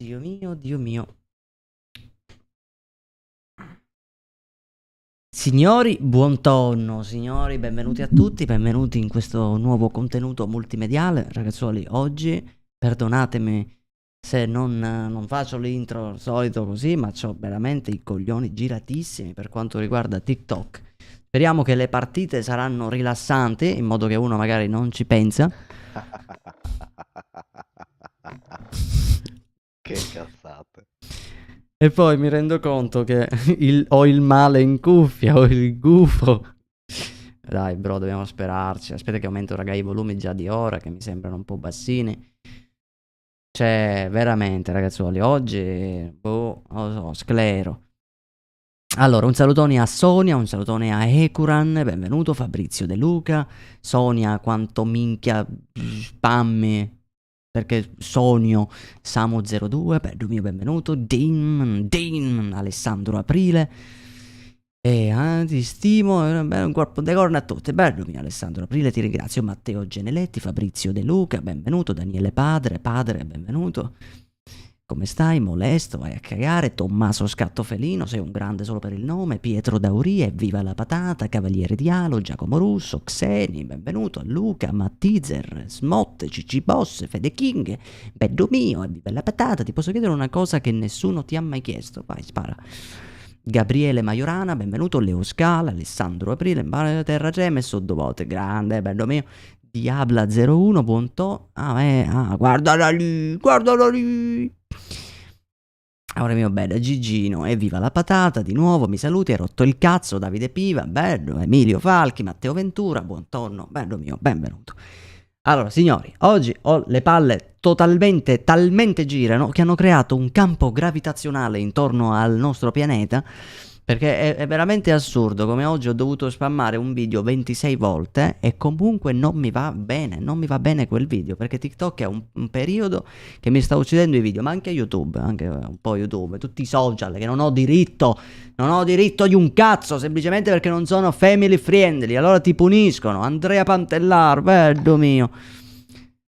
Dio mio, Dio mio. Signori, buon tonno, signori, benvenuti a tutti, benvenuti in questo nuovo contenuto multimediale. Ragazzuoli, oggi, perdonatemi se non faccio l'intro al solito così, ma ho veramente i coglioni giratissimi per quanto riguarda TikTok. Speriamo che le partite saranno rilassanti, in modo che uno magari non ci pensa. Che cazzate. E poi mi rendo conto che ho il male in cuffia, ho il gufo. Dai bro, dobbiamo sperarci. Aspetta che aumento raga i volumi già di ora, che mi sembrano un po' bassini. Cioè, veramente ragazzuoli, oggi, boh, non lo so, sclero. Allora, un salutone a Sonia, un salutone a Ecuran, benvenuto, Fabrizio De Luca. Sonia, quanto minchia spammi. Perché Sonio, Samu02, bello mio benvenuto, Dean, Alessandro Aprile, e ti stimo, un corpo de corna a tutti, bello mio Alessandro Aprile, ti ringrazio, Matteo Geneletti, Fabrizio De Luca, benvenuto, Daniele Padre, benvenuto, come stai, molesto, vai a cagare, Tommaso Scattofelino, sei un grande solo per il nome, Pietro Dauria, evviva la patata, Cavaliere Dialo, Giacomo Russo, Xeni, benvenuto, Luca, Mattizer, Smotte, Cici Boss, Fede King, bello mio, evviva la patata, ti posso chiedere una cosa che nessuno ti ha mai chiesto, vai, spara. Gabriele Maiorana, benvenuto, Leo Scala, Alessandro Aprile, Terra Gemme, sottovolte, grande, bello mio, Diabla 01, buon to, guardala lì, Ora mio bello, Gigino, evviva la patata, di nuovo, mi saluti, hai rotto il cazzo, Davide Piva, bello, Emilio Falchi, Matteo Ventura, buon tonno, bello mio, benvenuto. Allora, signori, oggi ho le palle talmente girano, che hanno creato un campo gravitazionale intorno al nostro pianeta, perché è veramente assurdo come oggi ho dovuto spammare un video 26 volte e comunque non mi va bene quel video, perché TikTok è un periodo che mi sta uccidendo i video, ma anche YouTube, anche un po' YouTube, tutti i social che non ho diritto di un cazzo, semplicemente perché non sono family friendly, allora ti puniscono. Andrea Pantellar, bello mio,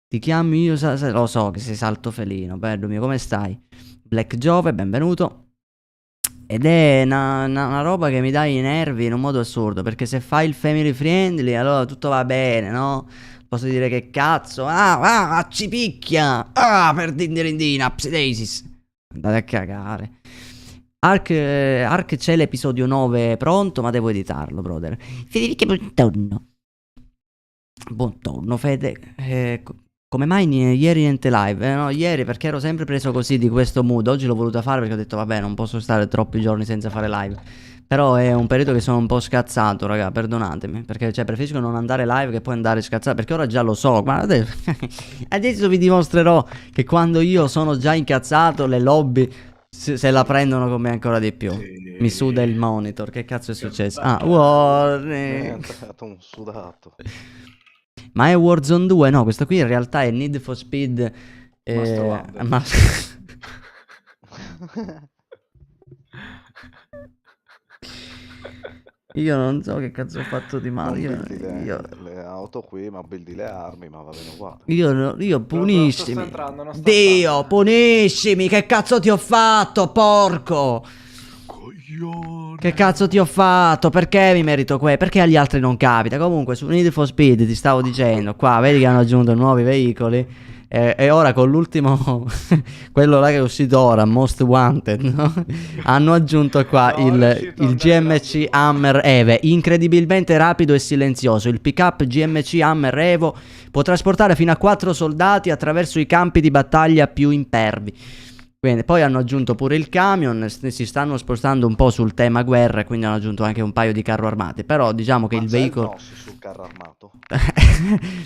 ti chiami io, lo so che sei Salto Felino, bello mio, come stai? Black Giove, benvenuto. Ed è una roba che mi dà i nervi in un modo assurdo, perché se fai il family friendly allora tutto va bene, no? Posso dire che cazzo, ci picchia, per dindirindina, psideisis. Andate a cagare. Ark c'è l'episodio 9 pronto, ma devo editarlo, brother. Federica, buon tonno, Fede. Come mai ieri niente live? No, ieri perché ero sempre preso così di questo mood. Oggi l'ho voluta fare perché ho detto vabbè, non posso stare troppi giorni senza fare live. Però è un periodo che sono un po' scazzato, raga, perdonatemi. Perché cioè preferisco non andare live che poi andare scazzato. Perché ora già lo so. Guardate, adesso vi dimostrerò che quando io sono già incazzato, le lobby se la prendono con me ancora di più. Sì. Mi suda il monitor. Che cazzo è successo? Warning. È stato un sudato. Ma è Warzone 2? No, questo qui in realtà è Need for Speed. Ma... Io non so che cazzo ho fatto di male. Le auto qui, ma buildi le armi, ma va bene uguale. Io puniscimi. Dio, puniscimi. Che cazzo ti ho fatto, porco? Coglione. Che cazzo ti ho fatto? Perché mi merito questo? Perché agli altri non capita? Comunque su Need for Speed ti stavo dicendo, qua vedi che hanno aggiunto nuovi veicoli. E ora con l'ultimo, quello là che è uscito ora, Most Wanted, no? Hanno aggiunto qua il GMC Hammer Eve, incredibilmente rapido e silenzioso. Il pick-up GMC Hammer Evo può trasportare fino a 4 soldati attraverso i campi di battaglia più impervi. Quindi, poi hanno aggiunto pure il camion, si stanno spostando un po' sul tema guerra, quindi hanno aggiunto anche un paio di carro armati. Però diciamo che il veicolo... Ma sul carro armato?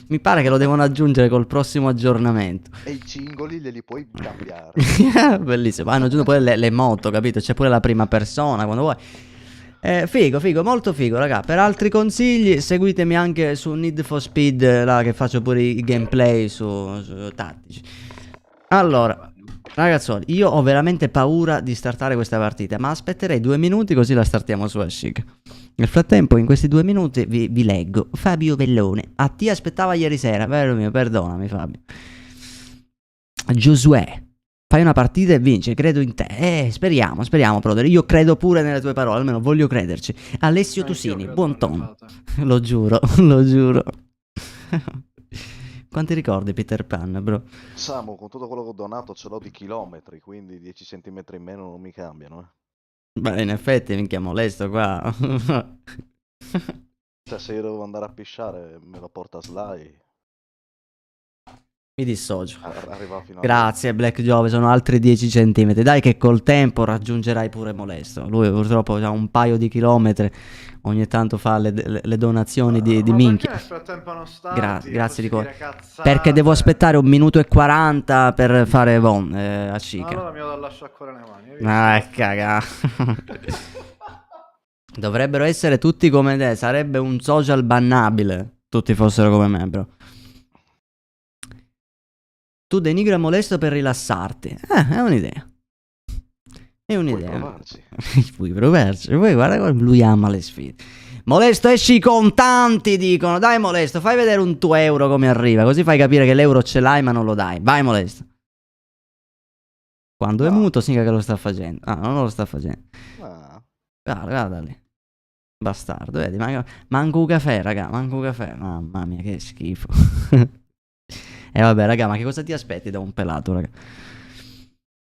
Mi pare che lo devono aggiungere col prossimo aggiornamento. E i cingoli glieli puoi cambiare. Bellissimo. Hanno aggiunto pure le moto, capito? C'è pure la prima persona quando vuoi. Figo, molto figo, raga. Per altri consigli seguitemi anche su Need for Speed, là che faccio pure i gameplay su tattici. Allora, ragazzoli, io ho veramente paura di startare questa partita, ma aspetterei 2 minuti così la startiamo su Ashik. Nel frattempo, in questi 2 minuti vi leggo. Fabio Vellone. A ti aspettava ieri sera, vero mio, perdonami Fabio. Giosuè. Fai una partita e vinci, credo in te. Speriamo, brother. Io credo pure nelle tue parole, almeno voglio crederci. Alessio Tusini, buon tono. Lo giuro, lo giuro. Quanti ricordi Peter Pan, bro? Samu, con tutto quello che ho donato ce l'ho di chilometri, quindi 10 centimetri in meno non mi cambiano, Beh, in effetti, minchia molesto qua. Cioè, se io devo andare a pisciare, me lo porta Sly. Mi dissocio. Arriva fino a... Grazie Black Giove, sono altri 10 centimetri. Dai che col tempo raggiungerai pure Molesto. Lui purtroppo ha un paio di chilometri. Ogni tanto fa le donazioni di minchia. Perché nel frattempo non starti? Grazie di cuore. Cazzate. Perché devo aspettare 1 minuto e 40 per fare Von a Chica. Allora mi vado a lasciare ancora le mani. Caga. Dovrebbero essere tutti come te. Sarebbe un social bannabile. Tutti fossero come me, bro. Tu denigra Molesto per rilassarti. È un'idea. È un'idea. Puoi provarci. Poi guarda come lui ama le sfide. Molesto, esci i contanti, dicono. Dai Molesto, fai vedere un tuo euro come arriva. Così fai capire che l'euro ce l'hai ma non lo dai. Vai Molesto. Quando è muto significa che lo sta facendo. Ah, non lo sta facendo. Guarda lì. Bastardo, vedi. Manco un caffè, raga. Manco un caffè. Mamma mia, che schifo. E vabbè raga, ma che cosa ti aspetti da un pelato, raga?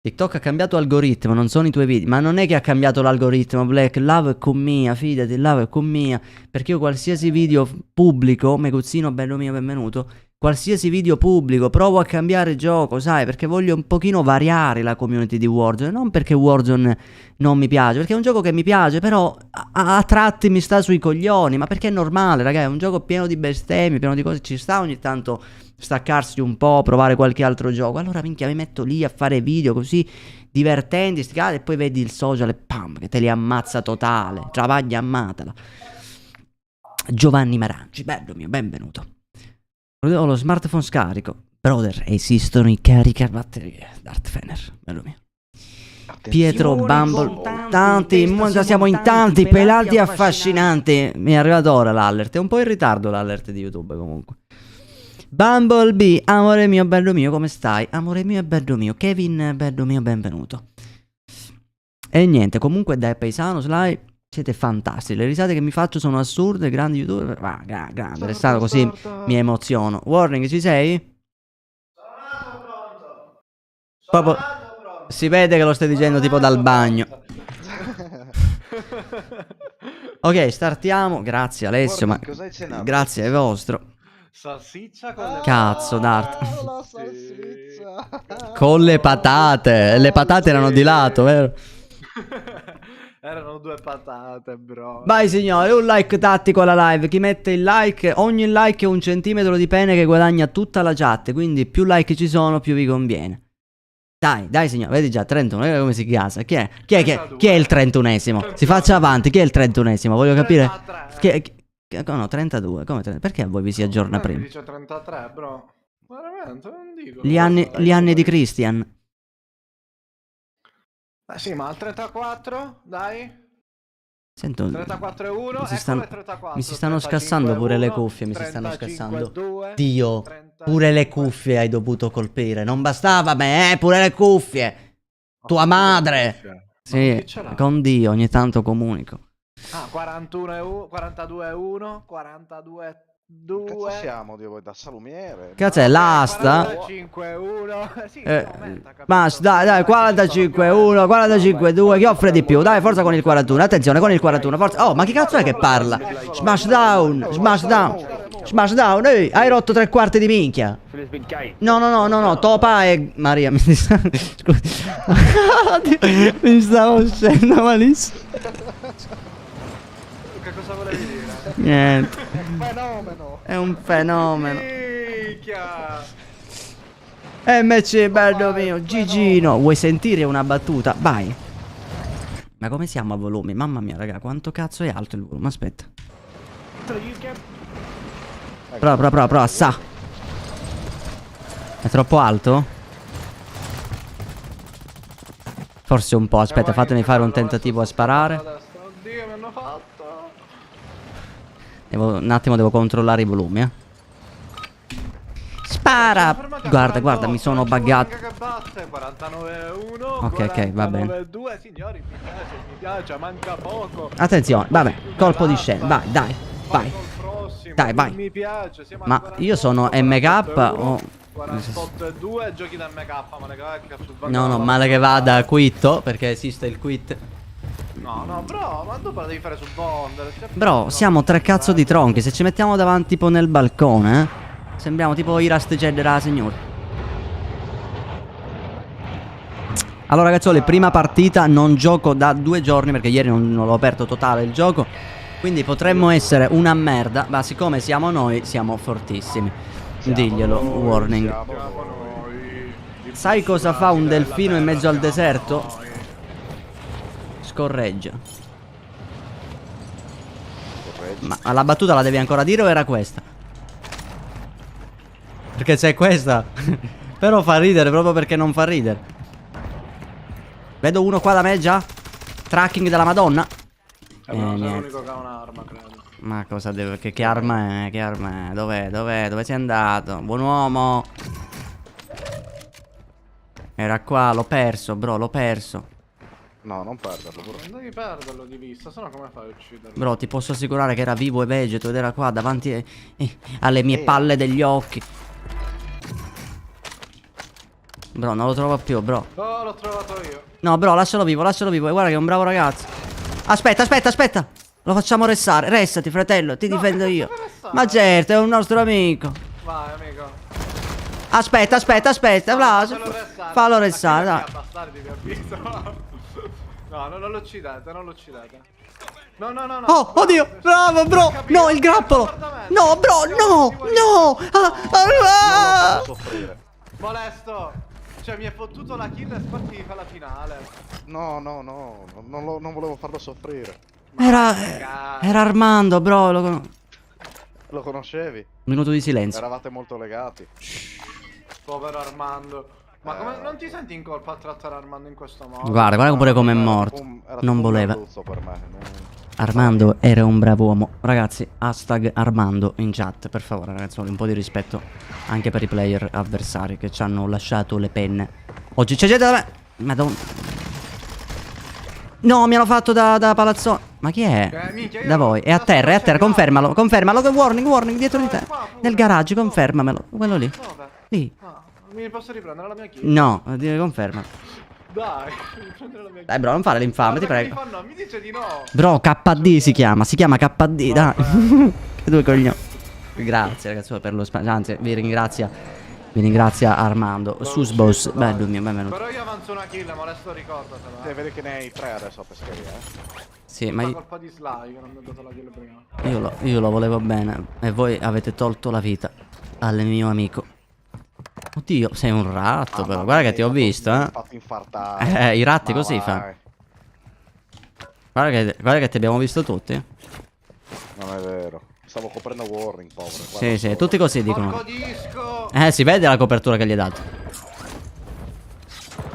TikTok ha cambiato algoritmo, non sono i tuoi video. Ma non è che ha cambiato l'algoritmo, Black. Love è con mia, fidati, love è con mia. Perché io qualsiasi video pubblico, Meguzzino, bello mio, benvenuto. Qualsiasi video pubblico, provo a cambiare gioco, sai? Perché voglio un pochino variare la community di Warzone. Non perché Warzone non mi piace, perché è un gioco che mi piace, però a tratti mi sta sui coglioni. Ma perché è normale, raga, è un gioco pieno di bestemmie, pieno di cose. Ci sta ogni tanto staccarsi un po', provare qualche altro gioco. Allora minchia mi metto lì a fare video così divertenti, e poi vedi il social e pam, che te li ammazza totale. Travaglia, ammatela. Giovanni Maranci, bello mio, benvenuto. Ho lo smartphone scarico. Brother, esistono i caricabatterie. Darth Fener, bello mio. Pietro Bumble, tanti, siamo in tanti, pelati affascinanti. Mi è arrivato ora l'alert, è un po' in ritardo l'alert di YouTube comunque. Bumblebee, amore mio, bello mio, come stai? Amore mio e bello mio, Kevin, bello mio, benvenuto. E niente, comunque dai paesano, Sly, siete fantastici. Le risate che mi faccio sono assurde, grandi youtuber. Grande, restando così mi emoziono. Warning, ci sei? Proprio si vede che lo stai dicendo tipo dal bagno. Ok, startiamo. Grazie Alessio, ma grazie è vostro. Salsiccia con le Cazzo, Dart. La salsiccia. Con le patate. Le patate erano di lato, vero? Erano 2 patate, bro. Vai signori, un like tattico alla live. Chi mette il like, ogni like è 1 centimetro di pene che guadagna tutta la chat. Quindi più like ci sono, più vi conviene. Dai signore, vedi già 31, vedi come si gasa. Chi è il 31esimo? Si faccia avanti, chi è il 31esimo? Voglio capire. No, 32, come 30? Perché a voi vi si aggiorna prima? Mi dice 33, bro. Veramente, non dico. Gli anni di Christian. Sì, ma al 34, dai. Sento 34 e 1, mi si stanno scassando pure le cuffie, mi si stanno scassando. Dio, pure le cuffie hai dovuto colpire. Non bastava me, pure le cuffie. Tua madre. Sì, con Dio, ogni tanto comunico. Ah, 41 e 1, 42 e 1, 42 e 2. Cazzo siamo, Dio, da salumiere. Cazzo è l'asta? 45 e 1. Sì, Mas, dai, 45 e 1, 45 e 2. Chi offre di più? Dai, forza con il 41. Attenzione, con il 41, forza. Oh, ma chi cazzo è che parla? Smash down, smash down. Smash down, ehi, hai rotto 3/4 di minchia. No, Topa e Maria mi sta... mi stavo uscendo malissimo. Che cosa volevi dire? Niente. Fenomeno. È un fenomeno. Minchia. MC, bello mio, Gigino. Vuoi sentire una battuta? Vai. Ma come siamo a volumi? Mamma mia, raga, quanto cazzo è alto il volume? Aspetta. Prova, sa. È troppo alto? Forse un po', aspetta, fatemi fare un tentativo a sparare. Oddio, mi hanno fatto. Un attimo devo controllare i volumi, Spara! Guarda, guarda, mi sono buggato. Che basta, 49-1. Ok, va bene. 49-2, signori, mi piace, manca poco. Attenzione, vabbè, colpo di scena, vai, dai, vai. Col prossimo, Dai, vai. Mi piace, siamo Ma al io sono 48, MK o... 48-2, giochi da MK, ma le cacca sul No, no, male che vada quitto, perché esiste il quit. No, bro, ma dopo la devi fare su Bond. Bro, siamo tre cazzo di tronchi, se ci mettiamo davanti tipo nel balcone, sembriamo tipo i Rust della signora. Allora ragazzuoli, prima partita, non gioco da 2 giorni perché ieri non l'ho aperto totale il gioco. Quindi potremmo essere una merda, ma siccome siamo noi, siamo fortissimi. Diglielo, warning. Sai cosa fa un delfino in mezzo al deserto? Scorreggia. Ma la battuta la devi ancora dire o era questa? Perché se è questa però fa ridere proprio perché non fa ridere. Vedo uno qua da me già. Tracking della Madonna. Sei l'unico Niente. che ha un'arma, credo. Ma cosa devo... Che arma è? Che arma è? Dov'è? Dov'è? Dove sei andato? Buon uomo. Era qua, l'ho perso, bro, l'ho perso. No, non perderlo, bro. Non devi perderlo di vista, sennò come fai a ucciderlo? Bro, ti posso assicurare che era vivo e vegeto ed era qua davanti alle mie palle degli occhi. Bro, non lo trovo più, bro. Oh, l'ho trovato io. No, bro, lascialo vivo, e guarda che è un bravo ragazzo. Aspetta, aspetta, aspetta. Lo facciamo restare. Restati, fratello, ti difendo io. Ma certo, è un nostro amico. Vai, amico. Aspetta, aspetta, aspetta. Fallo restare, dai. Bastardi, vi avviso. No, non lo uccidete, non lo uccidete. No. Oh, oddio, bravo, bro. No, il grappolo. No, bro, no, no. Non lo soffrire. Molesto. Cioè, mi è fottuto la kill e sparti fa la finale. No, non volevo farlo soffrire. Era Armando, bro. Lo conoscevi? Minuto di silenzio. Eravate molto legati. Povero Armando. Ma come non ti senti in colpa a trattare Armando in questo modo? Guarda pure come è morto. Non voleva. Per me. Armando era un bravo uomo. Ragazzi, hashtag Armando in chat, per favore, ragazzi, un po' di rispetto anche per i player avversari che ci hanno lasciato le penne. Oggi c'è gente da me. Madonna. No, mi hanno fatto da palazzone. Ma chi è? Minchia, Da voi. È a terra, confermalo, confermalo. Warning, dietro di te. Nel garage, confermamelo. Quello lì. Dove? Lì. Ah, mi posso riprendere la mia kill? No, confermalo. Dai, riprendere la mia kill. Dai, bro, non fare l'infame, ti prego. No, mi dice di no. Bro, KD si chiama KD, dai. Che due coglioni. Grazie ragazzi per lo spazio, anzi vi ringrazia Armando. Susboss, bello mio, benvenuto. Però io avanzo una kill, Molesto, ricordatelo. Devi vedere che ne hai 3 adesso a pescheria, Sì, ma È colpa di Sly che non mi ha dato la kill prima. io lo volevo bene. E voi avete tolto la vita al mio amico. Oddio, sei un ratto però. Guarda che ti ho visto, Mi hai fatto infartare. I ratti Ma così vai. fanno. Guarda che ti abbiamo visto tutti. Non è vero. Stavo coprendo warning, povero. Sì, tutti così dicono. Porco disco! Si vede la copertura che gli hai dato.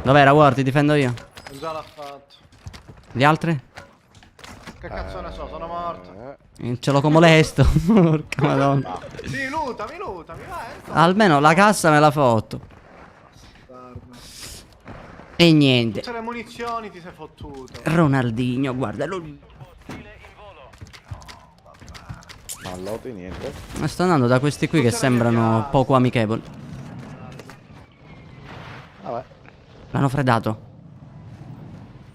Dov'era Ward? Ti difendo io. Già l'ha fatto. Gli altri? Che cazzo ne so, sono morto. Ce l'ho come molesto. Porca madonna. Sì, lutami, vai. Almeno la cassa me l'ha fatto. E niente. Tutte le munizioni ti sei fottuto. Ronaldinho, guardalo. Mallotti, niente. Ma sto andando da questi qui che sembrano poco amichevoli. Vabbè. L'hanno freddato.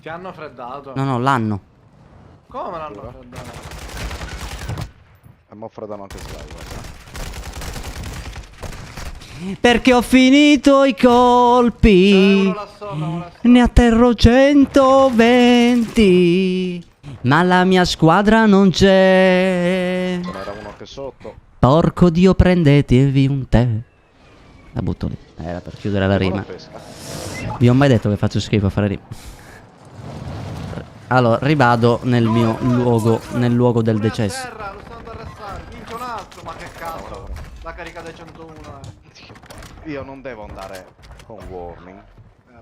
Ti hanno freddato? No, l'hanno. Come l'hanno freddato? E mo freddano anche Sly, guarda. Perché ho finito i C'è colpi. uno là sopra, Molesto. Ne atterro 120. Ma la mia squadra non c'è. Ce n'era uno anche sotto. Porco Dio, prendetevi un tè. La butto lì. Era per chiudere la Ora rima. pesca. Vi ho mai detto che faccio schifo a fare rima. Allora, rivado nel mio luogo, nel luogo del Uno è a decesso. terra, lo stanno ad arrestare. Vince un altro, ma che cazzo. La carica dei 101, Io non devo andare con warning.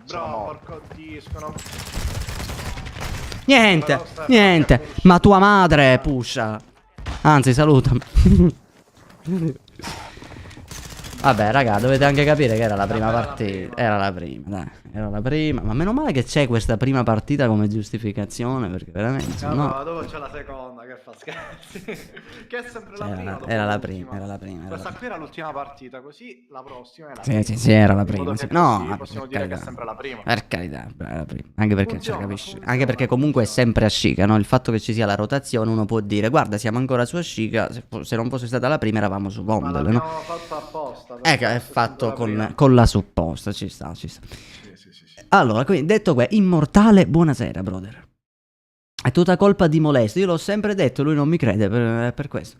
Bro, No. porco disco, no? Niente. Ma tua madre pusha. Anzi, salutami. Vabbè, raga, dovete anche capire che era la prima Vabbè, partita. Era la prima, dai. Era la prima. Ma meno male che c'è questa prima partita come giustificazione. Perché veramente. No, No. ma dopo c'è la seconda che fa scherzi. Che è sempre la prima. dopo Era la l'ultima. prima, era la prima. Era la Questa prima. qui era l'ultima partita, così la prossima è la Sì, prima. sì, sì, era la In prima. modo Sì. che No, così ma possiamo per dire che è carità. sempre la prima. Per carità, era la prima. Anche perché Funziona, ci capisci. funziona, Anche perché comunque è funziona. sempre a Shiga, no? Il fatto che ci sia la rotazione, uno può dire, guarda, siamo ancora su Shiga. Se non fosse stata la prima, eravamo su Ma Vondel, no? l'abbiamo fatto apposta. per Ecco, è essere fatto sempre la prima. con la supposta, ci sta, ci sta. Sì. Allora, quindi detto questo, Immortale, buonasera, brother. È tutta colpa di Molesto, io l'ho sempre detto, lui non mi crede per questo.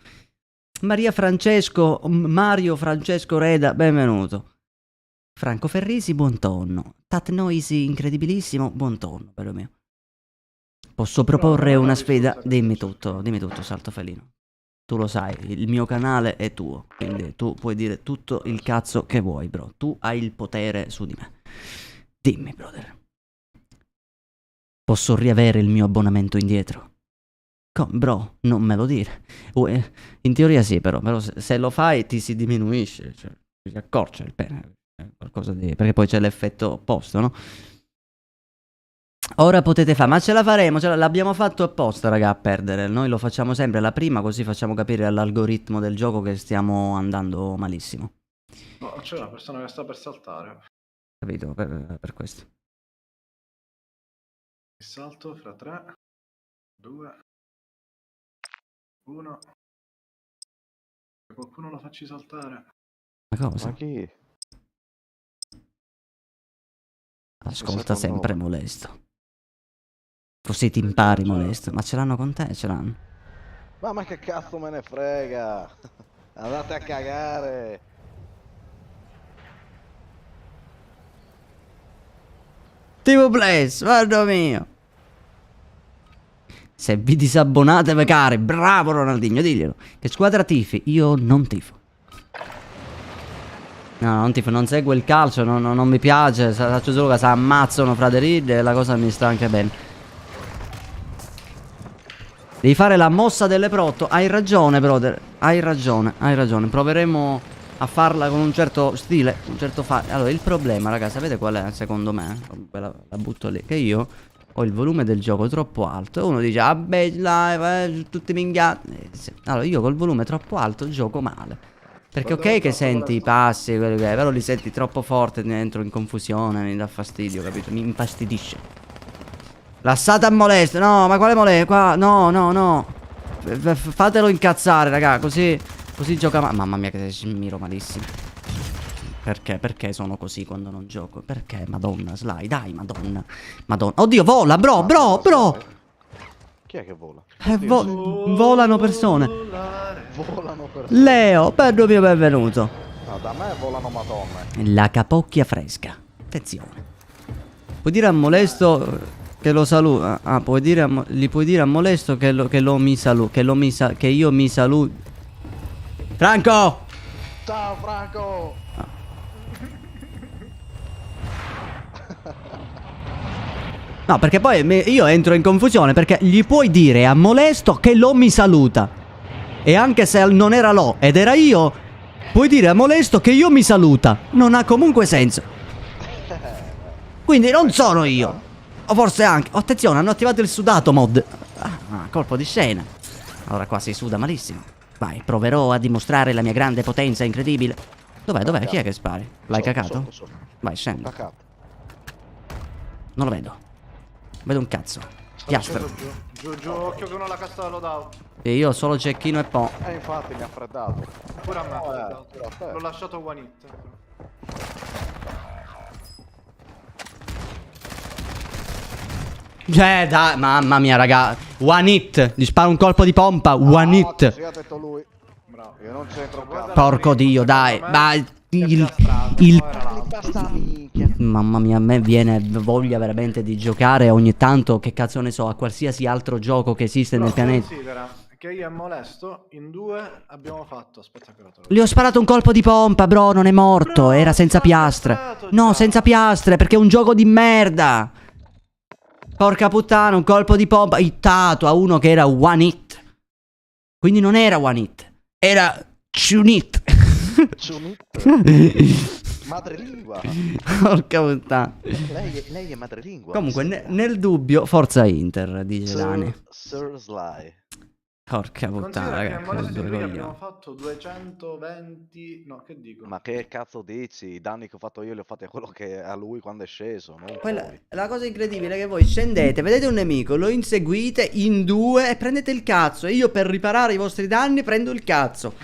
Mario Francesco Reda, benvenuto. Franco Ferrisi, buon tonno. Tat Noisy, incredibilissimo, buon tonno, bello mio. Posso proporre Però, una no, sfida? scusa, Dimmi scusa. tutto, Salto Felino. Tu lo sai, il mio canale è tuo, quindi tu puoi dire tutto il cazzo che vuoi, bro. Tu hai il potere su di me. Dimmi, brother. Posso riavere il mio abbonamento indietro? Bro, non me lo dire. In teoria sì, però se lo fai ti si diminuisce, cioè si accorcia il pene. Qualcosa di... Perché poi c'è l'effetto opposto, no? Ora potete fare, ma ce la faremo, l'abbiamo fatto apposta, raga, a perdere. Noi lo facciamo sempre alla prima, così facciamo capire all'algoritmo del gioco che stiamo andando malissimo. No, c'è una persona che sta per saltare. Capito? Per questo. Salto fra 3, 2, 1. Qualcuno lo facci saltare. Ma cosa? Ma chi? Ascolta 69. sempre Molesto. Così ti impari Molesto. Ma ce l'hanno con te? Ce l'hanno. Ma che cazzo me ne frega? Andate a cagare. Tipo Blaze, guarda mio. Se vi disabbonate vecare, bravo Ronaldinho, diglielo. Che squadra tifi? Io non tifo. No, non tifo, non seguo il calcio, non mi piace. Faccio solo che si ammazzano fra dei ride e la cosa mi sta anche bene. Devi fare la mossa delle protto. Hai ragione, brother. Hai ragione. Proveremo a farla con un certo stile, un certo Allora, il problema, raga, sapete qual è? Secondo me, la butto lì, che io ho il volume del gioco troppo alto. E uno dice, vabbè, dai, tutti minchiati. Allora, io col volume troppo alto gioco male. Perché ok che senti i passi, quello che è, però li senti troppo forte, entro in confusione, mi dà fastidio, capito? Mi infastidisce. Lasciate a Molesto. No, ma quale Molesto? Qua, no. Fatelo incazzare, raga, così gioca mamma mia che miro malissimo. Perché? Perché sono così quando non gioco? Perché? Madonna, Sly, dai, madonna. Oddio, vola, bro. Chi è che vola? Volano persone. Volano per... Leo, bello mio benvenuto. No, da me volano madonne. La capocchia fresca. Attenzione. Puoi dire a Molesto che lo saluta. Ah, gli puoi dire a Molesto che io mi saluto. Franco! Ciao Franco! No, perché poi io entro in confusione perché gli puoi dire a Molesto che lo mi saluta. E anche se non era lo ed era io, puoi dire a Molesto che io mi saluta. Non ha comunque senso. Quindi non sono io. O forse anche... Oh, attenzione, hanno attivato il sudato mod. Ah, colpo di scena. Allora qua si suda malissimo. Vai, proverò a dimostrare la mia grande potenza incredibile. Dov'è? Chi è che spari? L'hai cacato? Sotto. Vai, scendi. Cacato. Non lo vedo. Vedo un cazzo. Piastra. Giù, occhio che uno la cassa dello down. E io ho solo cecchino e po'. Infatti mi ha freddato. Pure a me. Però te. L'ho lasciato one hit. Dai, mamma mia, raga. One hit. Gli sparo un colpo di pompa. One hit. Sì, ha detto lui. Bravo. Io non c'entro un cazzo. Porco dio, dai. Ma il... Basta minchia. Mamma mia, a me viene voglia veramente di giocare ogni tanto, che cazzo ne so, a qualsiasi altro gioco che esiste nel pianeta. Considera che io e Molesto in 2 abbiamo fatto. Aspetta che lo trovo. Gli ho sparato un colpo di pompa, bro, non è morto, Bro, era senza l'ho piastre. sparato No, già. senza piastre, perché è un gioco di merda. Porca puttana, un colpo di pompa hittato a uno che era one hit. Quindi non era one hit, era two hit. Ciunit. Madrelingua. Porca puttana. Lei è madrelingua. Comunque, mi sembra. nel dubbio, forza Inter, dice Dani. Sir Sly. Porca puttana, Considera che ragazzi. a Molestin due League coglioni. abbiamo fatto 220... No, che dico? Ma che cazzo dici? I danni che ho fatto io li ho fatti a quello che a lui quando è sceso, non Quella- voi. la cosa incredibile è che voi scendete, vedete un nemico, lo inseguite in due e prendete il cazzo. E io per riparare i vostri danni prendo il cazzo.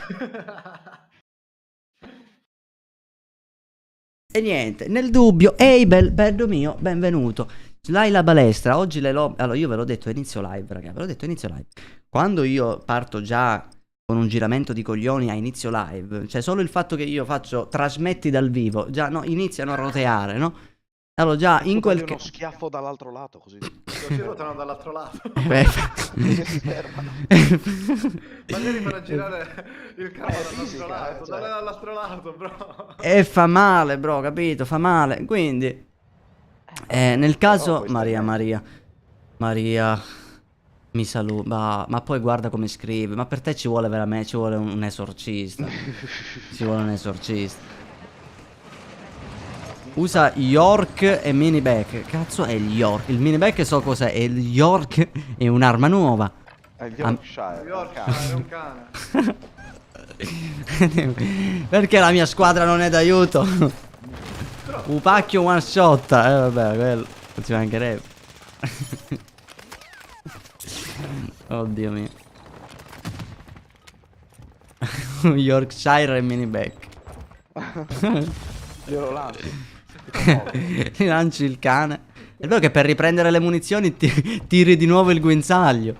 E niente, nel dubbio, ehi bello mio, benvenuto. Sly la balestra, oggi le lobby... Allora io ve l'ho detto a inizio live, raga, ve l'ho detto a inizio live. Quando io parto già con un giramento di coglioni a inizio live, cioè solo il fatto che io faccio trasmetti dal vivo, già no, iniziano a roteare, no? Allora già in quel Uno schiaffo dall'altro lato, così. Così ruotano dall'altro lato. Così si fermano. Magari per girare il capo dall'altro fisica, lato. cioè. Dall'altro lato, bro. E fa male, bro, capito? Fa male. Quindi, nel caso, questo è Maria, mi saluta. Ma poi guarda come scrive. Ma per te ci vuole veramente, ci vuole un esorcista. Ci vuole un esorcista. Usa York e mini back. Cazzo è il York? Il mini back so cos'è. E il York è un'arma nuova. È il Yorkshire. Yorkshire è un cane. Perché la mia squadra non è d'aiuto? Upacchio one shot. Vabbè, quello non ci mancherebbe. Oddio mio. Yorkshire e mini back. Glielo lanci. Ti lanci il cane. È vero che per riprendere le munizioni tiri di nuovo il guinzaglio.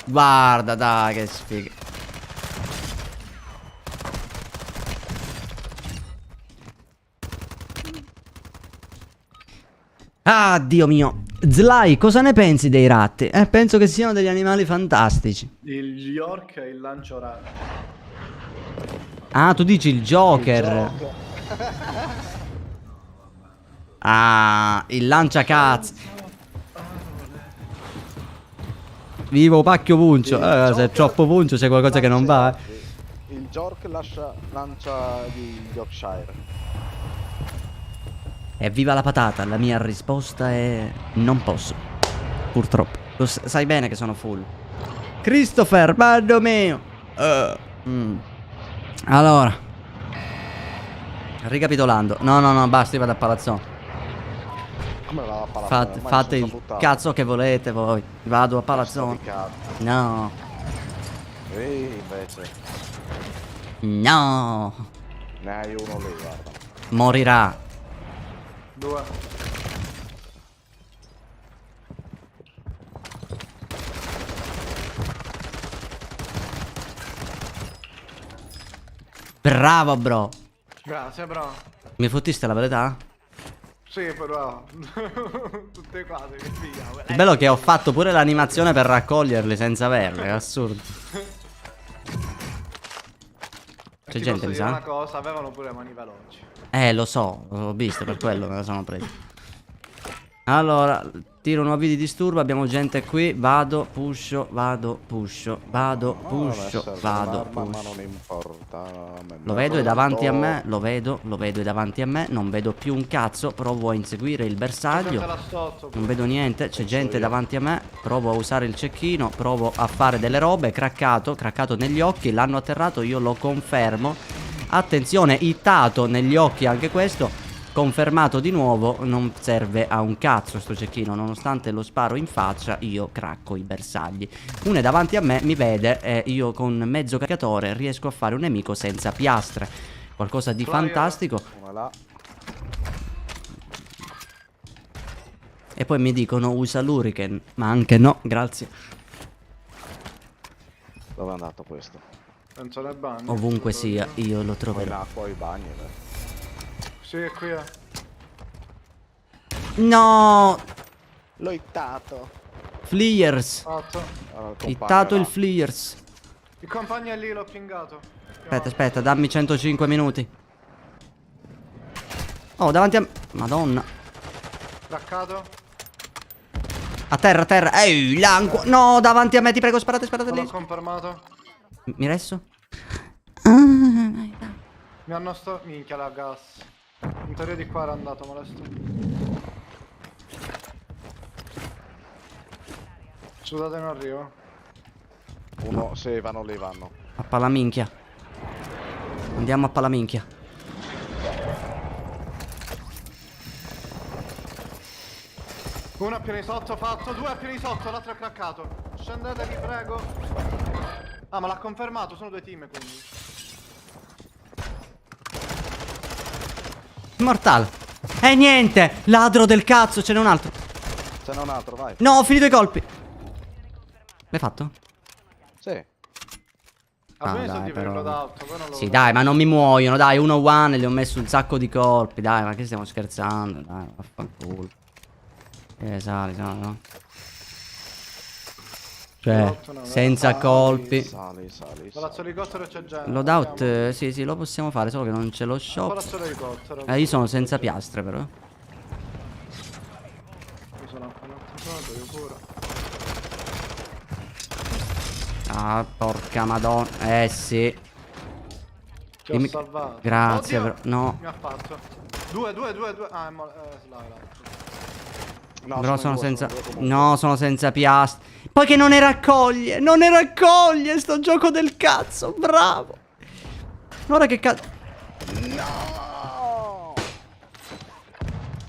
Guarda, dai, che sfiga. Ah, Dio mio. Sly, cosa ne pensi dei ratti? Penso che siano degli animali fantastici. Il York è il lancio raro. Ah, tu dici il Joker. Ah, il lanciacazzi. Vivo pacchio puncio. Se è troppo puncio c'è qualcosa che non va. Il York lancia di Yorkshire. Evviva la patata, la mia risposta è non posso. Purtroppo. Sai bene che sono full. Christopher, bello mio. Allora, ricapitolando. No, basta, io vado a palazzone. Come va a palazzone? Ormai Fate sono il buttato. cazzo che volete voi. Vado a Sto palazzone. di cazzo. No, Invece. no. Ne hai uno lì, guarda. Morirà. 2. Bravo, bro. Grazie, bro. Mi fottiste la verità? Sì, però. Tutte cose che figa. Il bello è che ho fatto pure l'animazione per raccoglierli senza averle, è assurdo. C'è gente, mi Dire una sa? cosa, avevano pure mani veloci. Lo so, l'ho visto, per quello me la sono presa. Allora, tiro nuovi di disturbo, abbiamo gente qui, vado, pusho, vado, pusho, vado, pusho, vado, Ma pusho. non importa. Lo vedo, è davanti a me, lo vedo, è davanti a me, non vedo più un cazzo, provo a inseguire il bersaglio. Là sotto. Non vedo niente, c'è gente davanti a me, provo a usare il cecchino, provo a fare delle robe, craccato negli occhi, l'hanno atterrato, io lo confermo. Attenzione, hittato negli occhi anche questo, confermato di nuovo, non serve a un cazzo sto cecchino, nonostante lo sparo in faccia, io cracco i bersagli. Uno è davanti a me, mi vede e io con mezzo caricatore riesco a fare un nemico senza piastre. Qualcosa di fantastico. Una là. E poi mi dicono usa l'Hurricane, ma anche no, grazie. Dove è andato questo? Penso nel bagno. Ovunque sia, io lo In troverò. acqua ai bagni. Sì, è qui. No! L'ho hittato. Fleers! 8. Hittato il Fleers. Il compagno è lì, l'ho pingato. Aspetta, dammi 105 minuti. Oh, davanti a me. Madonna. Craccato. A terra, a terra. Ehi, l'anco. No, davanti a me, ti prego, sparate L'ho lì. confermato. Mi resto? Mi hanno minchia la gas. In teoria di qua era andato molesto. Scusate, non arrivo. Uno, sì, vanno lì, vanno. A palaminchia. Andiamo a palaminchia. Uno a piedi sotto fatto, due a piedi sotto, l'altro è craccato. Scendete, vi prego. Ah, ma l'ha confermato, sono 2 team quindi. Mortale. E niente, ladro del cazzo, ce n'è un altro. Ce n'è un altro, vai. No, ho finito i colpi. L'hai fatto? Sì. Alcuni sono dai, di però. d'auto, poi non lo Sì, so. dai, ma non mi muoiono, dai, 1-1, gli ho messo un sacco di colpi, dai, ma che stiamo scherzando, dai, vaffanculo. Sali, no. Cioè, L'otto no, senza sali, colpi. Sali. Palazzo elicottero c'è gente. Loadout, andiamo. sì, lo possiamo fare, solo che non c'è lo shop. Palazzo elicottero. Io sono senza piastre, però. Io sono appena attivato, io pure. Ah, porca madonna. sì. Ti ho salvato. Grazie, Oddio, però. No. mi ha fatto. Due. Ah, è l'altro. No, Però in sono due, senza. sono due comunque. No, sono senza piastre. Poi che non ne raccoglie. Non ne raccoglie. Sto gioco del cazzo. Bravo. Ora che cazzo. No!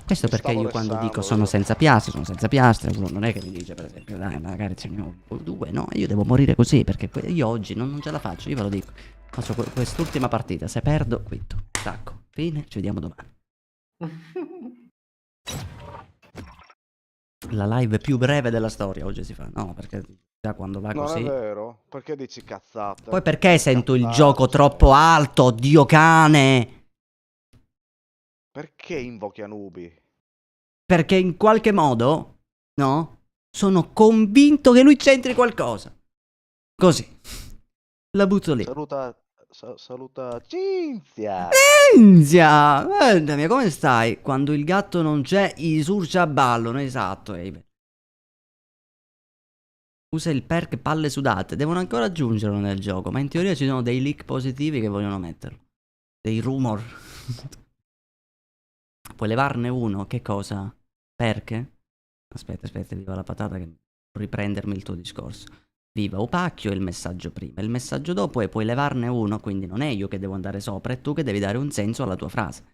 Questo perché Stavo io quando restando, dico sono io. senza piastre, sono senza piastre. Uno non è che mi dice, per esempio, dai, magari ce ne ho 2. No, io devo morire così. Perché io oggi non ce la faccio. Io ve lo dico. Faccio quest'ultima partita. Se perdo, quitto. Stacco. Fine. Ci vediamo domani. La live più breve della storia oggi si fa. No, perché già quando va Non così. è vero? Perché dici cazzate? Poi perché sento il Cazzate. gioco troppo alto, Dio cane? Perché invochi Anubi? Perché in qualche modo, no? Sono convinto che lui c'entri qualcosa. Così. La butto lì. Saluta Cinzia. Cinzia! Guarda mia, come stai? Quando il gatto non c'è, i surcia ballano. Esatto, Abe. Usa il perk palle sudate. Devono ancora aggiungerlo nel gioco, ma in teoria ci sono dei leak positivi che vogliono metterlo. Dei rumor. Puoi levarne uno, che cosa? Perché? Aspetta, viva la patata che devo riprendermi il tuo discorso. Viva Upacchio è il messaggio prima. Il messaggio dopo è puoi levarne uno, quindi non è io che devo andare sopra, è tu che devi dare un senso alla tua frase.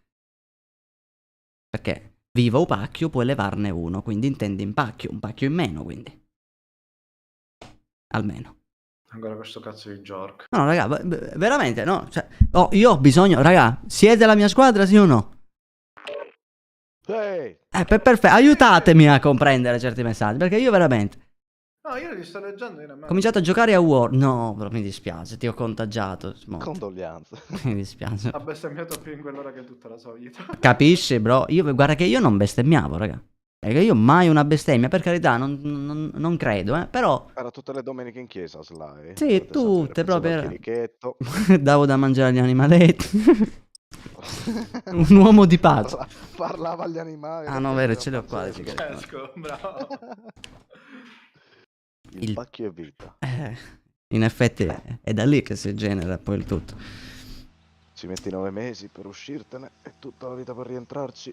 Perché viva Upacchio puoi levarne uno, quindi intendi impacchio, un pacchio in meno, quindi. Almeno. Ancora questo cazzo di Jork. No, raga, veramente, no. Cioè, io ho bisogno, raga, siete la mia squadra, sì o no? Ehi! Perfetto, aiutatemi a comprendere certi messaggi, perché io veramente... No, io li sto leggendo, io Ho nemmeno. cominciato a giocare a War. No, però mi dispiace, ti ho contagiato. Condoglianze. Mi dispiace. Ha bestemmiato più in quell'ora che tutta la sua vita. Capisci, bro? Guarda che io non bestemmiavo, raga. È che io mai una bestemmia, per carità, non credo, però... Era tutte le domeniche in chiesa, Sly. Sì, Potete tutte, sapere, proprio. faceva il chierichetto. Davo da mangiare agli animaletti. Un uomo di pace. Parlava agli animali. Ah, no, vero, ce l'ho qua le sigarette. Francesco, bravo. Il pacchio è vita. In effetti è da lì che si genera poi il tutto. Ci metti 9 mesi per uscirtene e tutta la vita per rientrarci.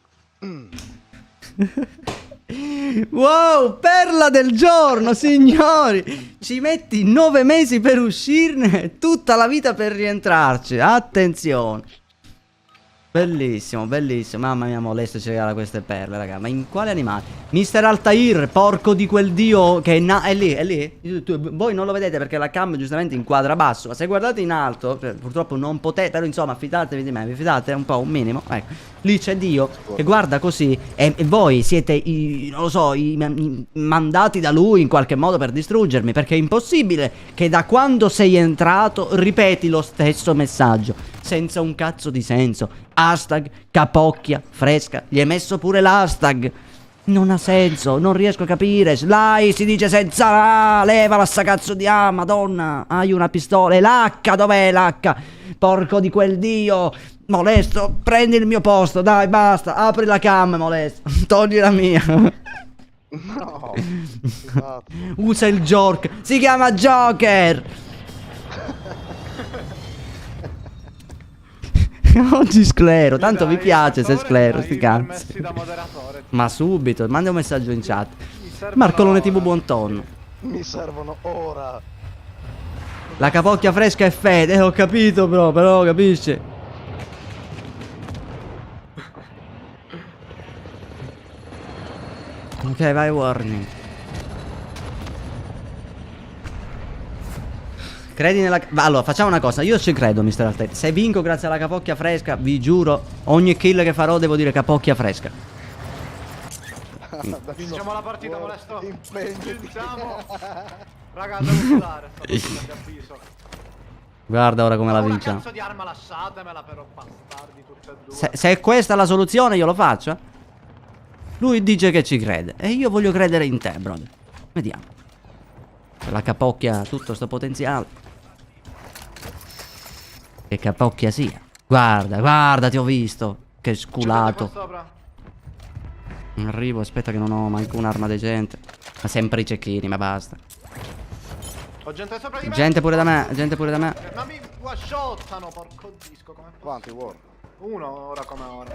Wow, perla del giorno, signori! Ci metti 9 mesi per uscirne e tutta la vita per rientrarci. Attenzione. Bellissimo, bellissimo. Mamma mia, molesto ci regala queste perle, raga. Ma in quale animale? Mister Altair, porco di quel dio che è lì, è lì. Voi non lo vedete perché la cam giustamente inquadra basso. Ma se guardate in alto, purtroppo non potete. Però insomma, fidatevi di me, vi fidate un po', un minimo. Ecco, lì c'è Dio che guarda così. E voi siete non lo so, i mandati da lui in qualche modo per distruggermi. Perché è impossibile che da quando sei entrato ripeti lo stesso messaggio. Senza un cazzo di senso. Hashtag capocchia fresca. Gli hai messo pure l'hashtag. Non ha senso, non riesco a capire. Sly si dice senza leva la sta cazzo di madonna. Hai una pistola. E l'H, dov'è l'H? Porco di quel dio. Molesto, prendi il mio posto, dai, basta. Apri la cam, molesto. Togli la mia. No. Esatto. Usa il Jork. Si chiama Joker. Oggi sclero, tanto Dai, vi piace se per favore, sclero, mi sti dai i cazzi. permessi da moderatore. Ma subito, manda un messaggio in chat. Mi servono Marcolone TV ora. buon tonno. Mi servono ora. La capocchia fresca è fede, ho capito bro, però capisci? Ok, vai warning. Credi nella... Allora, facciamo una cosa, io ci credo, Mr. Arteta. Se vinco grazie alla capocchia fresca, vi giuro, ogni kill che farò devo dire capocchia fresca. Vinciamo la partita, molesto. Impegnati. Vinciamo. Raga, devo sudare, sto facendo di avviso. Guarda ora come la Una vinciamo. cazzo di arma lasciatemela però, bastardi tutte e due. Se è questa la soluzione io lo faccio, eh. Lui dice che ci crede e io voglio credere in te, brother. Vediamo. Se la capocchia ha tutto sto potenziale. Che capocchia sia. Guarda, guarda, ti ho visto. Che C'è gente sculato. qua sopra. Arrivo, aspetta che non ho manco un'arma decente. Ma sempre i cecchini, ma basta. Ho gente sopra di me. Gente pure da me, gente pure da me. Ma mi one-shottano, porco disco, come Quanti war? uno ora come ora.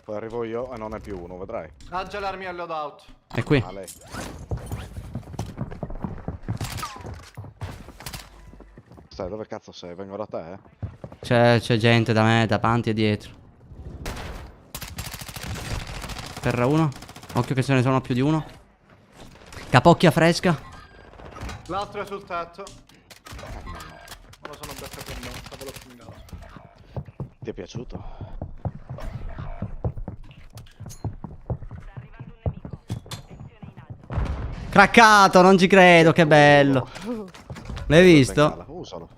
Poi arrivo io e non è più uno, vedrai. Ha già l'armi al loadout. È qui. A lei. Stai, dove cazzo sei? Vengo da te, C'è gente da me, davanti e dietro. Terra uno. Occhio che ce ne sono più di uno. Capocchia fresca. L'altro è sul tetto. Non lo sono beccato in mossa, ve l'ho finito. Ti è piaciuto? Craccato, non ci credo, che bello. L'hai visto? Bengala, usalo.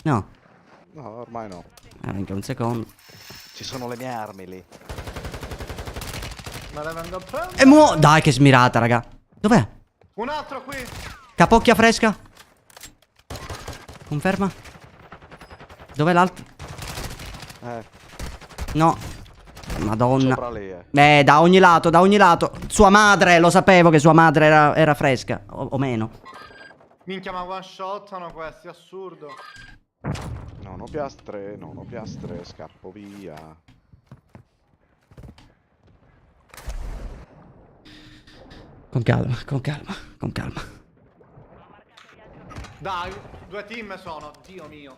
No. No, ormai no. Anche un secondo. Ci sono le mie armi lì. Me le vengo a prendere. E dai che smirata, raga. Dov'è? Un altro qui. Capocchia fresca. Conferma. Dov'è l'altro? No. Madonna. Sopra lì, Da ogni lato, da ogni lato. Sua madre, lo sapevo che sua madre era fresca. O meno. Minchia, ma one-shottano questi, assurdo. Non ho piastre, non ho piastre, scappo via. Con calma, con calma, con calma. Dai, due team sono, Dio mio.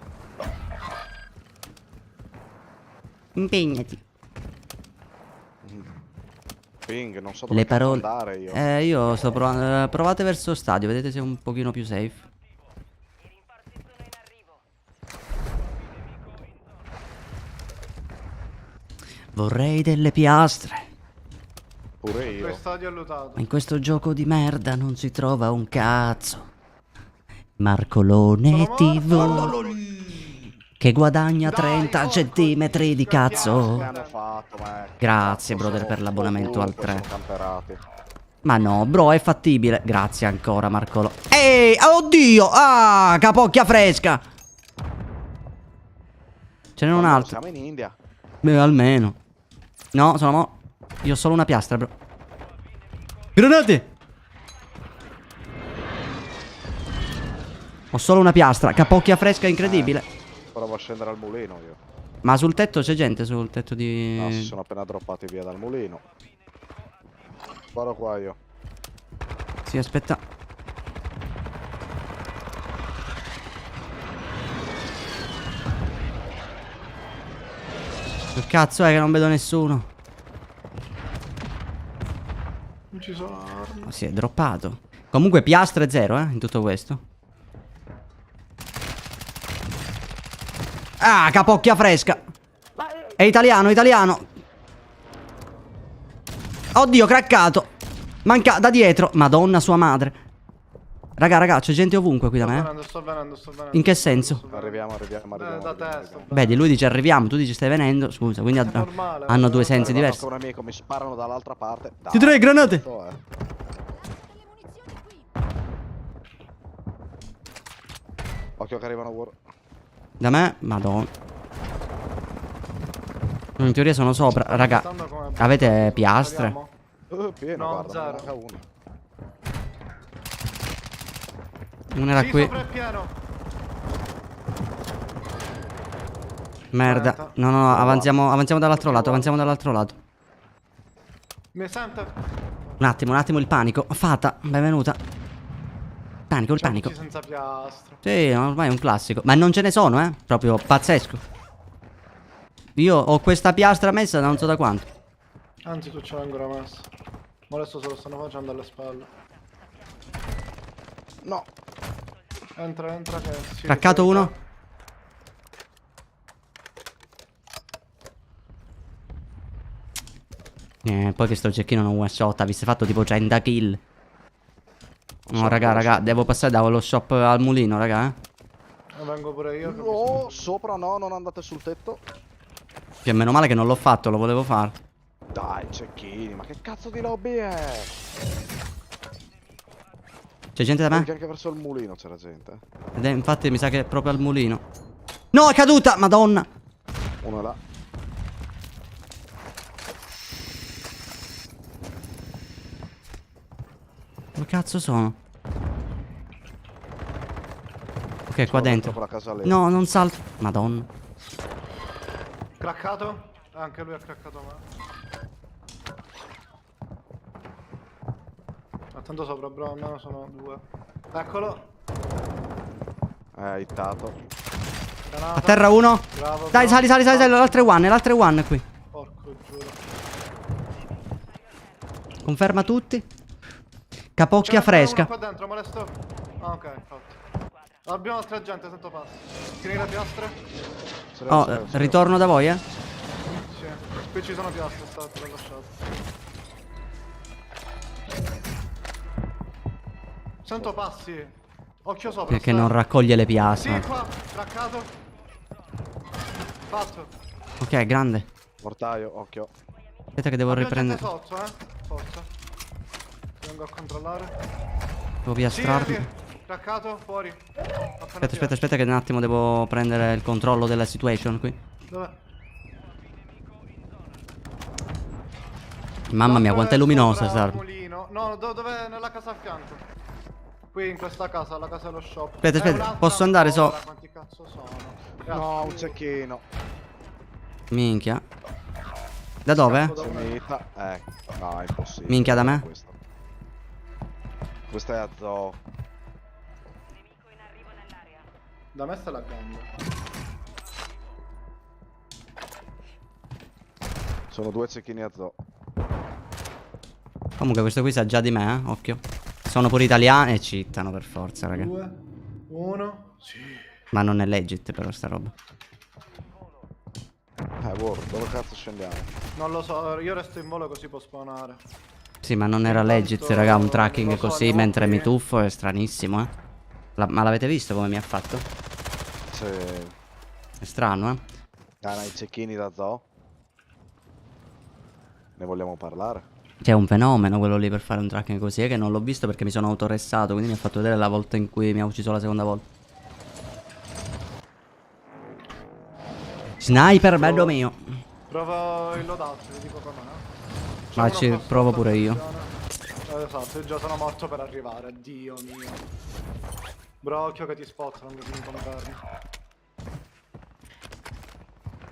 Impegnati. Ping, non so dove Le parole. andare io. Io sto provando. Provate verso stadio, vedete se è un pochino più safe. Vorrei delle piastre. Pure io. Questo stadio è lutato. Ma in questo gioco di merda non si trova un cazzo. Marcolone TV che guadagna 30 centimetri di cazzo. Che hanno fatto, ma Grazie, brother, per l'abbonamento al 3. Sono camperati. Ma no, bro, è fattibile. Grazie ancora, Marcolo. Ehi, oddio! Ah, capocchia fresca! Ce n'è un Ma no, altro. Siamo in India. Beh, almeno. No, sono io ho solo una piastra, bro. Granate! Ho solo una piastra. Capocchia fresca incredibile. Provo a scendere al mulino io. Ma sul tetto c'è gente, sul tetto di... No, si sono appena droppati via dal mulino. Sparo qua io. Sì, aspetta. Che cazzo è che non vedo nessuno? Non ci sono armi. Oh, si è droppato. Comunque piastre zero, in tutto questo. Ah, capocchia fresca. È italiano, italiano. Oddio, craccato. Manca da dietro. Madonna sua madre. Raga, c'è gente ovunque qui da me. Sto venendo. In che senso? Arriviamo. Da testa. Vedi, lui dice arriviamo, tu dici stai venendo. Scusa, quindi normale, hanno due sensi diversi. Un amico, mi sparano dall'altra parte. Ti direi granate. Occhio che arrivano war. Da me, madonna. In teoria sono sopra. Raga, avete piastre? Pieno, No, guarda, zero. manca uno. Uno era Sì, qui. sopra è pieno. Merda. 40. No, no, no, avanziamo dall'altro lato, avanziamo dall'altro lato. Mi sente? Un attimo, il panico. Fata, benvenuta. Panico, il C'è panico. tutti senza piastro. Sì, ormai è un classico. Ma non ce ne sono, proprio pazzesco. Io ho questa piastra messa da non so da quanto. Anzi, tu ce l'hai ancora messo. Ma adesso se lo stanno facendo alle spalle. No. Entra che si Craccato ricorda. uno. Poi che sto cecchino non one shot, avesse fatto tipo 100 kill. No, raga, devo passare dallo shop al mulino, raga. Vengo pure io. che No, sopra no, non andate sul tetto. Cioè, meno male che non l'ho fatto, lo volevo fare. Dai, cecchini, ma che cazzo di lobby è? C'è gente da Perché me? anche verso il mulino c'era gente. Infatti mi sa che è proprio al mulino. No, è caduta, madonna. Uno è là. Dove cazzo sono? Ok, qua dentro. Con la casa lì. No, non salto. Madonna. Craccato? Anche lui ha craccato me. Attento sopra, bro, almeno sono due. Eccolo. Hittato. Granata. A terra uno. Bravo, Dai, bro. sali, l'altro è one qui. Porco giuro. Conferma tutti. Capocchia C'è ancora fresca. uno qua dentro, molesto. Ah, ok, fatto. Abbiamo altra gente, sento passo. Tieni le piastre? Oh, ritorno da voi, Sì. Qui ci sono piastre, state lasciate. Sento passi. Occhio sopra. Perché non raccoglie le Sì, piastre. qua. Craccato. Fatto. Ok, grande. Mortaio, occhio. Aspetta che devo Abbiamo gente riprendere. sotto, Forza. Vengo a controllare. Devo Sì, piastrarmi. craccato, fuori. Aspetta che un attimo devo prendere il controllo della situation qui. Dov'è? Mamma mia, quanto è luminosa Sopra sta. mulino. No, dove? Nella casa a fianco. Qui in questa casa, la casa dello shop. Aspetta, Un'altra posso andare ancora, quanti cazzo sono? No, un cecchino. Minchia. Da dove? Finita. No, è impossibile. Minchia, da me? Questa è a zoo. Da me sta laggando. Sono due cecchini a zoo. Comunque questo qui sa già di me, occhio. Sono pure italiani e cheatano per forza, raga. 2, 1. Sì. Ma non è legit però sta roba. War, dove cazzo scendiamo? Non lo so, io resto in volo così può spawnare. Sì, ma non era Intanto, legit, raga, un lo tracking so, così andiamo mentre qui. mi tuffo è stranissimo, Ma l'avete visto come mi ha fatto? Sì. È strano, Ah, no, i cecchini da zoo. Ne vogliamo parlare? C'è un fenomeno quello lì per fare un tracking così, che non l'ho visto perché mi sono autoressato, quindi mi ha fatto vedere la volta in cui mi ha ucciso la seconda volta. Sniper, bello mio. Provo il loadout, vi dico com'è. C'è Ma uno ci qua provo sotto, pure io. attenzione. Esatto, io già sono morto per arrivare, Dio mio. Bro, occhio che ti spot, non mi confermi.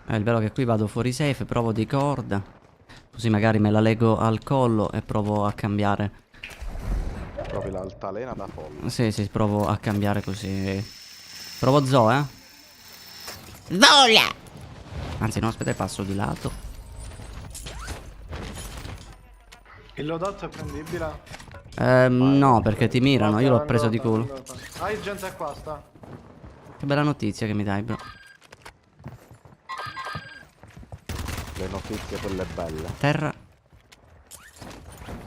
Il bello che qui vado fuori safe, provo di corda. Così magari me la leggo al collo e provo a cambiare. Provi l'altalena da folle. Sì, provo a cambiare così. Provo zoo, Vola! Anzi no, aspetta, passo di lato. Il loadout è prendibile? No, perché ti mirano, Ok, io l'ho vengo, preso di vengo, culo. vengo. Hai gente qua, sta. Che bella notizia che mi dai, bro. Le notizie quelle belle. Terra.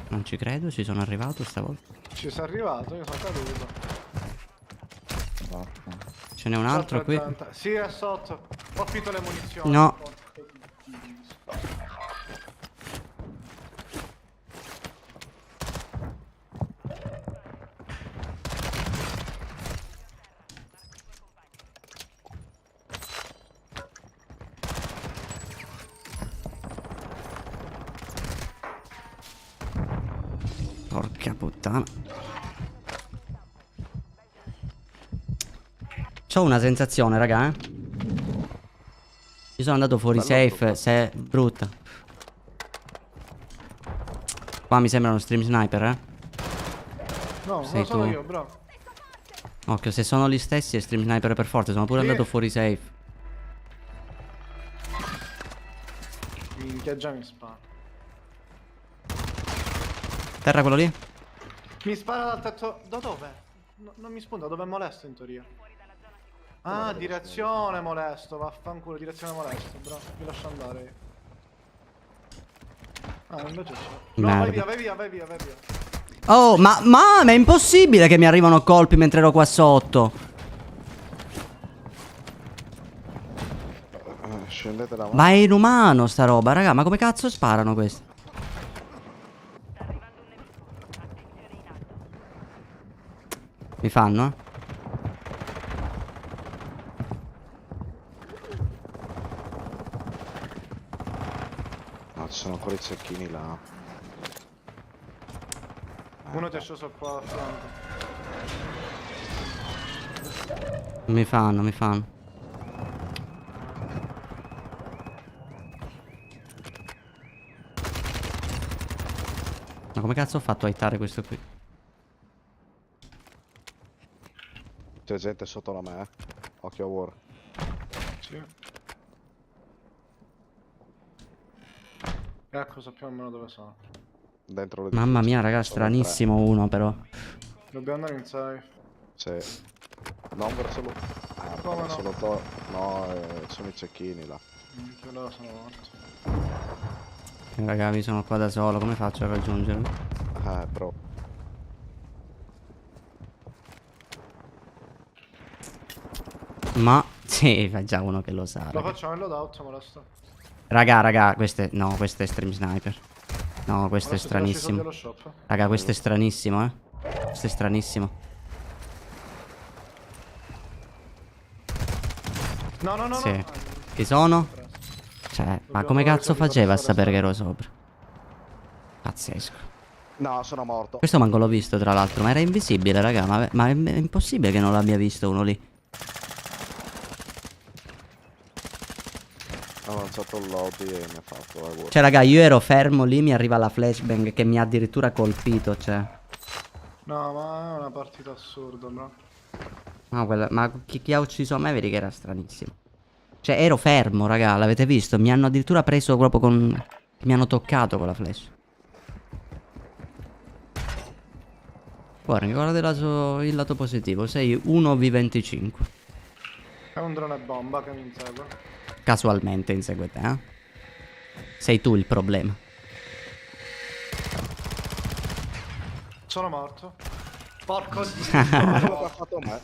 Non ci credo, ci sono arrivato stavolta. Ci sei arrivato, io sono caduto. Ce n'è un altro qui. Gente. Sì, è sotto. Ho finito le munizioni. No. Porca puttana. C'ho una sensazione, raga, Io sono andato fuori Bello safe, se è brutta. Qua mi sembra uno stream sniper, eh. No, Sei lo sono tu. io, bro. Occhio, se sono gli stessi è stream sniper per forza. Sono pure Sì. andato fuori safe. Minchia, già mi spara. Terra quello lì? Mi spara dal tetto. Da dove? Non mi spunta, dove è molesto in teoria. Ah, direzione molesto, vaffanculo, direzione molesto, bro. Vi lascio andare io. Ah, invece c'è. No, Merda. vai via, vai via, vai via, vai via. Oh, ma è impossibile che mi arrivano colpi mentre ero qua sotto. Scendete davanti. Ma è inumano sta roba, raga. Ma come cazzo sparano questi? Mi fanno, eh? No, ci sono ancora i cecchini là. Uno ti è sceso qua a fianco. Mi fanno, mi fanno. Ma come cazzo ho fatto a hittare questo qui? C'è gente sotto da me, eh. Occhio a war. Sì. Ecco, sappiamo almeno dove sono. Dentro le Mamma mia, raga, stranissimo uno però. Dobbiamo andare in safe. Sì. Non verso lo... Come no? verso no, sono i cecchini là. Minchia, allora sono morto. Raga, mi sono qua da solo, come faccio a raggiungerlo? Però... Ma sì, fa già uno che lo sa. Lo Raga, facciamo il loadout, molesto. raga, no, questo è stream sniper. No, questo è Molesto, ti lascio i soldi stranissimo. allo shop. Raga, questo è stranissimo, eh. Questo è stranissimo. No, no, no, Sì. no. Ci sono? Cioè, ma Dobbiamo come trovare i cazzo soldi per faceva a restare sapere che salvi. ero sopra? Pazzesco. No, sono morto. Questo manco l'ho visto, tra l'altro, ma era invisibile, raga. Ma è impossibile che non l'abbia visto uno lì. Ho lanciato il lobby e mi ha fatto la war. Cioè, raga, io ero fermo lì, mi arriva la flashbang che mi ha addirittura colpito, cioè. No, ma è una partita assurda, bro. No, ma chi ha ucciso a me vedi che era stranissimo. Cioè, ero fermo, raga, l'avete visto? Mi hanno addirittura preso proprio con... Mi hanno toccato con la flash. Guarda il lato positivo. Sei 1v25. È un drone bomba che mi insegue. Casualmente insegue te, eh? Sei tu il problema. Sono morto. Porco Quello che ha fatto me.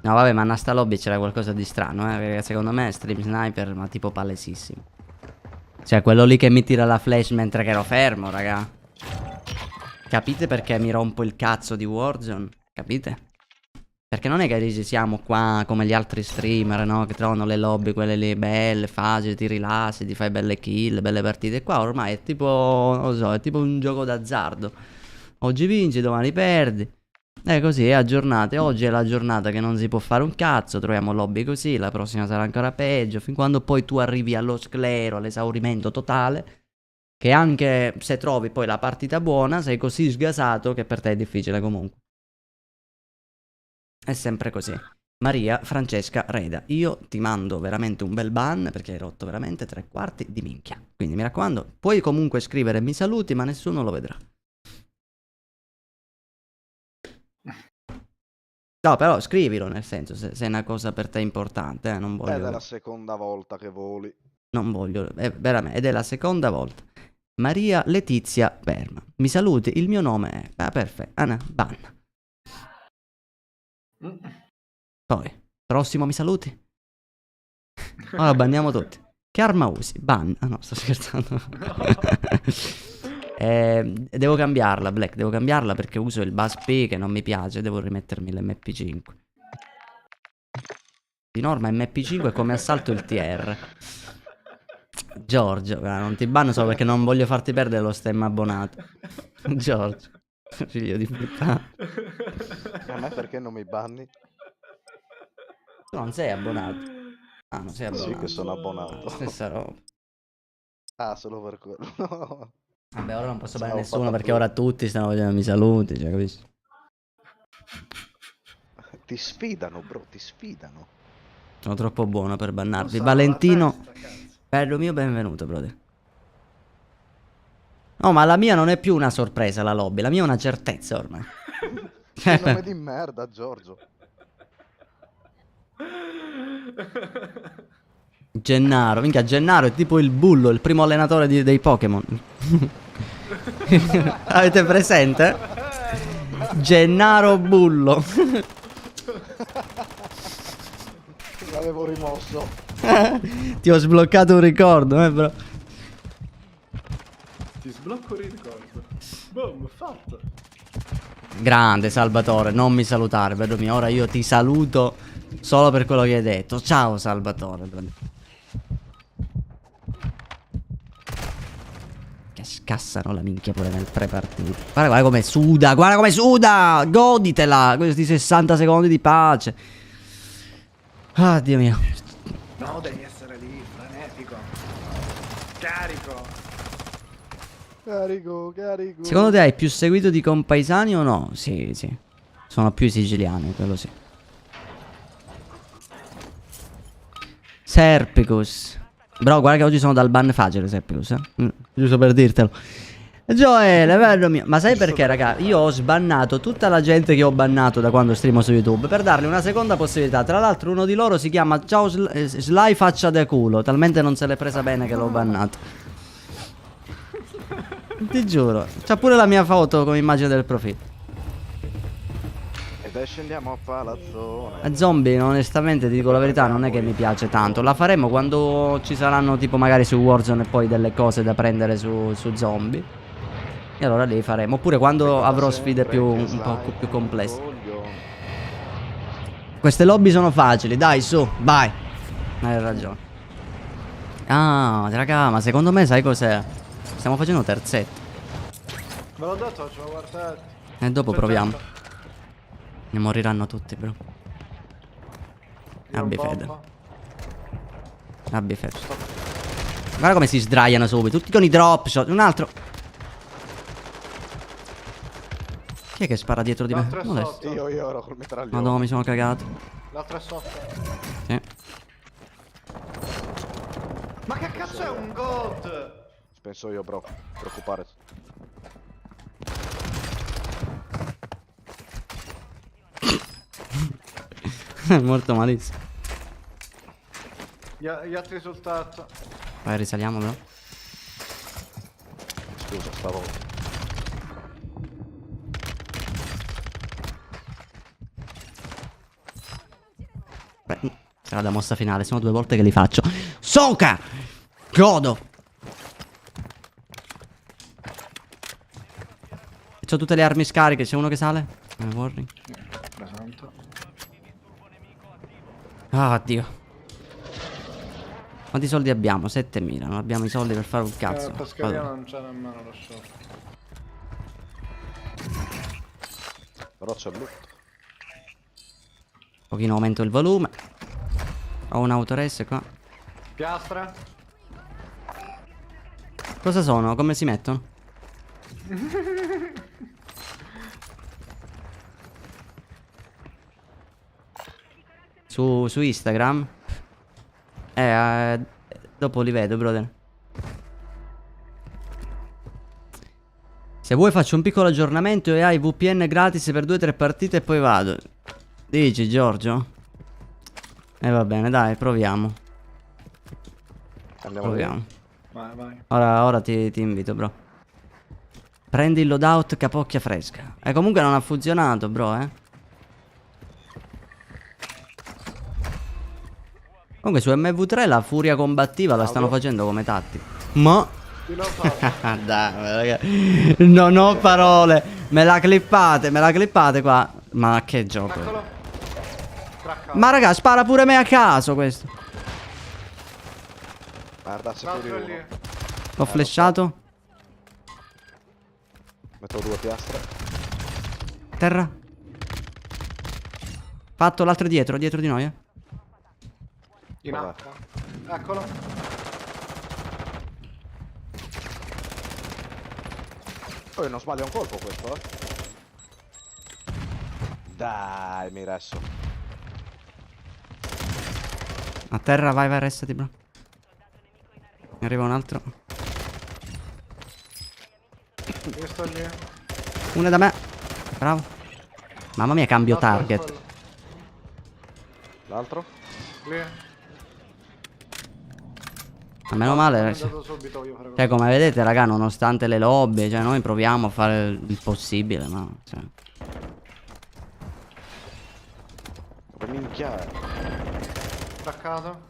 No, vabbè, ma a sta lobby c'era qualcosa di strano, perché secondo me è stream sniper, ma tipo palesissimo. Cioè, quello lì che mi tira la flash mentre che ero fermo, raga. Capite perché mi rompo il cazzo di Warzone? Capite? Perché non è che ci siamo qua come gli altri streamer, no? Che trovano le lobby, quelle lì belle, facili, ti rilassi, ti fai belle kill, belle partite. Qua ormai è tipo, non lo so, è tipo un gioco d'azzardo. Oggi vinci, domani perdi. Così, è a giornate. Oggi è la giornata che non si può fare un cazzo. Troviamo lobby così, la prossima sarà ancora peggio. Fin quando poi tu arrivi allo sclero, all'esaurimento totale. Che anche se trovi poi la partita buona, sei così sgasato che per te è difficile comunque. È sempre così. Maria Francesca Reda, io ti mando veramente un bel ban perché hai rotto veramente 3/4 di minchia. Quindi mi raccomando, puoi comunque scrivere mi saluti, ma nessuno lo vedrà. No, però scrivilo, nel senso, se è una cosa per te importante, non Ed è voglio... la seconda volta che voli. Non voglio, veramente, ed è la seconda volta. Maria Letizia Perma. Mi saluti, il mio nome è... Ah, perfetto, Anna, ban. Poi, prossimo mi saluti? Ora banniamo tutti. Che arma usi? Ban. Ah no, sto scherzando. Devo cambiarla, Black, devo cambiarla perché uso il Buzz P che non mi piace, devo rimettermi l'MP5. Di norma MP5 è come assalto il TR. Giorgio, non ti banno solo perché non voglio farti perdere lo stemma abbonato. Giorgio, figlio di puttana. A me perché non mi banni? Tu non sei abbonato. Ah, non sei Sì, abbonato. che sono abbonato. Stessa roba. Ah, solo per quello. No. Vabbè, ora non posso bene Stavo nessuno fatto perché blu. ora tutti stanno facendo i saluti, cioè, capisci? Ti sfidano, bro, ti sfidano. Sono troppo buono per bannarvi. Usano Valentino, la testa, cazzo. bello mio, benvenuto, brother. No, ma la mia non è più una sorpresa, la lobby, la mia è una certezza ormai. Che nome di merda, Giorgio. Gennaro, minchia, Gennaro è tipo il bullo, il primo allenatore dei Pokémon. Avete presente? Gennaro Bullo. L'avevo rimosso. Ti ho sbloccato un ricordo, bro. Ti sblocco il ricordo. Boom, fatto. Grande Salvatore, non mi salutare, vedo mio. Ora io ti saluto solo per quello che hai detto. Ciao Salvatore, brother. Che scassano la minchia pure nel pre-partita. Guarda come suda, guarda come suda. Goditela, questi 60 secondi di pace. Ah, Dio mio. No, devi essere lì, frenetico. Carico. Carico, carico. Secondo te hai più seguito di compaesani o no? Sì, sì. Sono più i siciliani, quello sì. Serpicus. Bro, guarda che oggi sono dal ban facile, Serpicus, giusto per dirtelo. Gioele, bello mio. Ma sai perché, raga? Io ho sbannato tutta la gente che ho bannato da quando streamo su YouTube per dargli una seconda possibilità. Tra l'altro uno di loro si chiama Ciao Sly faccia de culo. Talmente non se l'è presa bene che l'ho bannato. Ti giuro. C'ha pure la mia foto come immagine del profilo. E dai, scendiamo a palazzone. A zombie, onestamente, ti dico la verità, non è che mi piace tanto. La faremo quando ci saranno tipo magari su Warzone e poi delle cose da prendere su zombie. E allora lì faremo. Oppure quando avrò sfide più, un po' più complesse. Queste lobby sono facili, dai, su, vai. Hai ragione. Ah, raga, ma secondo me sai cos'è? Stiamo facendo terzetti. Me l'ho dato, ce l'ho guardato. E dopo proviamo. Ne moriranno tutti, bro. Abbi fede. Abbi fede. Guarda come si sdraiano subito. Tutti con i drop shot. Un altro. Chi è che spara dietro di me? L'altro è Modesto. sotto. Io ero col mitraglione. Madonna, mi sono cagato. L'altro è sotto. Sì. Ma che cazzo è un god? Penso io, bro. Preoccupare. È morto malissimo. Gli altri risultati. Vai, risaliamo, bro. Scusa, stavo... Beh, sarà da mossa finale. Sono 2 volte che li faccio. Soca! Godo! E c'ho tutte le armi scariche. C'è uno che sale? Warning. Presente. Ah, Dio. Quanti soldi abbiamo? 7.000. Non abbiamo i soldi per fare un cazzo. Pescaria Vado. non c'è nemmeno lo shop. Però c'è loot. Un pochino aumento il volume. Ho un autores qua. Piastre? Cosa sono? Come si mettono? Su Instagram? Dopo li vedo, brother. Se vuoi faccio un piccolo aggiornamento e hai VPN gratis per 2-3 partite e poi vado. Dici, Giorgio? Va bene, dai, proviamo. Andiamo Proviamo. Vai, vai. Ora ti invito, bro. Prendi il loadout capocchia fresca. E comunque non ha funzionato, bro, Comunque su MV3 la furia combattiva la stanno facendo come tattica. Ma... Chi lo fa? Dai, raga. Non ho parole. Me la clippate qua. Ma che gioco. Eccolo. Craccato. Ma raga, spara pure me a caso questo. Guarda, c'è L'altro pure è lì. uno. L'ho flashato. Metto 2 piastre. Terra. Fatto, l'altro è dietro di noi, In Vabbè. acqua. Eccolo. Poi non sbaglia un colpo questo, eh. Dai, mi resso. A terra, vai, restati, bro. Ne arriva un altro. Io sto lì. Uno da me. Bravo. Mamma mia, cambio L'altro è target. quello. L'altro? Lì. Ma meno male. Ho andato subito, voglio fare Cioè, così. come vedete, raga, nonostante le lobby, cioè, noi proviamo a fare il possibile, ma... Cioè... Che minchia è? Attaccato.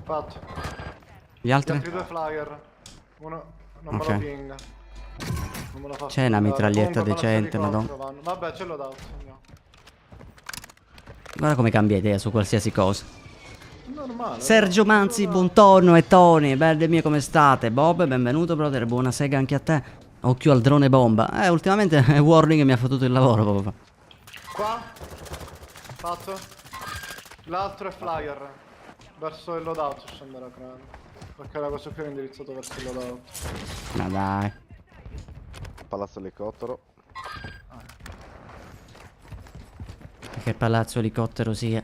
Fatto. Gli Gli altri? altri due flyer. Uno non Ok. me lo pinga. Non me lo fa C'è una pingare. mitraglietta Comunque, decente, palazzo di madonna. contro vanno. Vabbè, ce l'ho dato, andiamo. Guarda come cambia idea su qualsiasi cosa. Normale. Sergio guarda, Manzi, ce l'ho buongiorno e Tony, belle mie come state? Bob, benvenuto brother, buona sega anche a te. Occhio al drone bomba. Ultimamente è Warning mi ha fottuto il lavoro poco fa. dato. Qua. Fatto. L'altro è flyer. Verso il loadout scenderà, credo. Perché era questo qui era indirizzato verso il loadout. Ma dai. Palazzo elicottero. Che palazzo elicottero sia.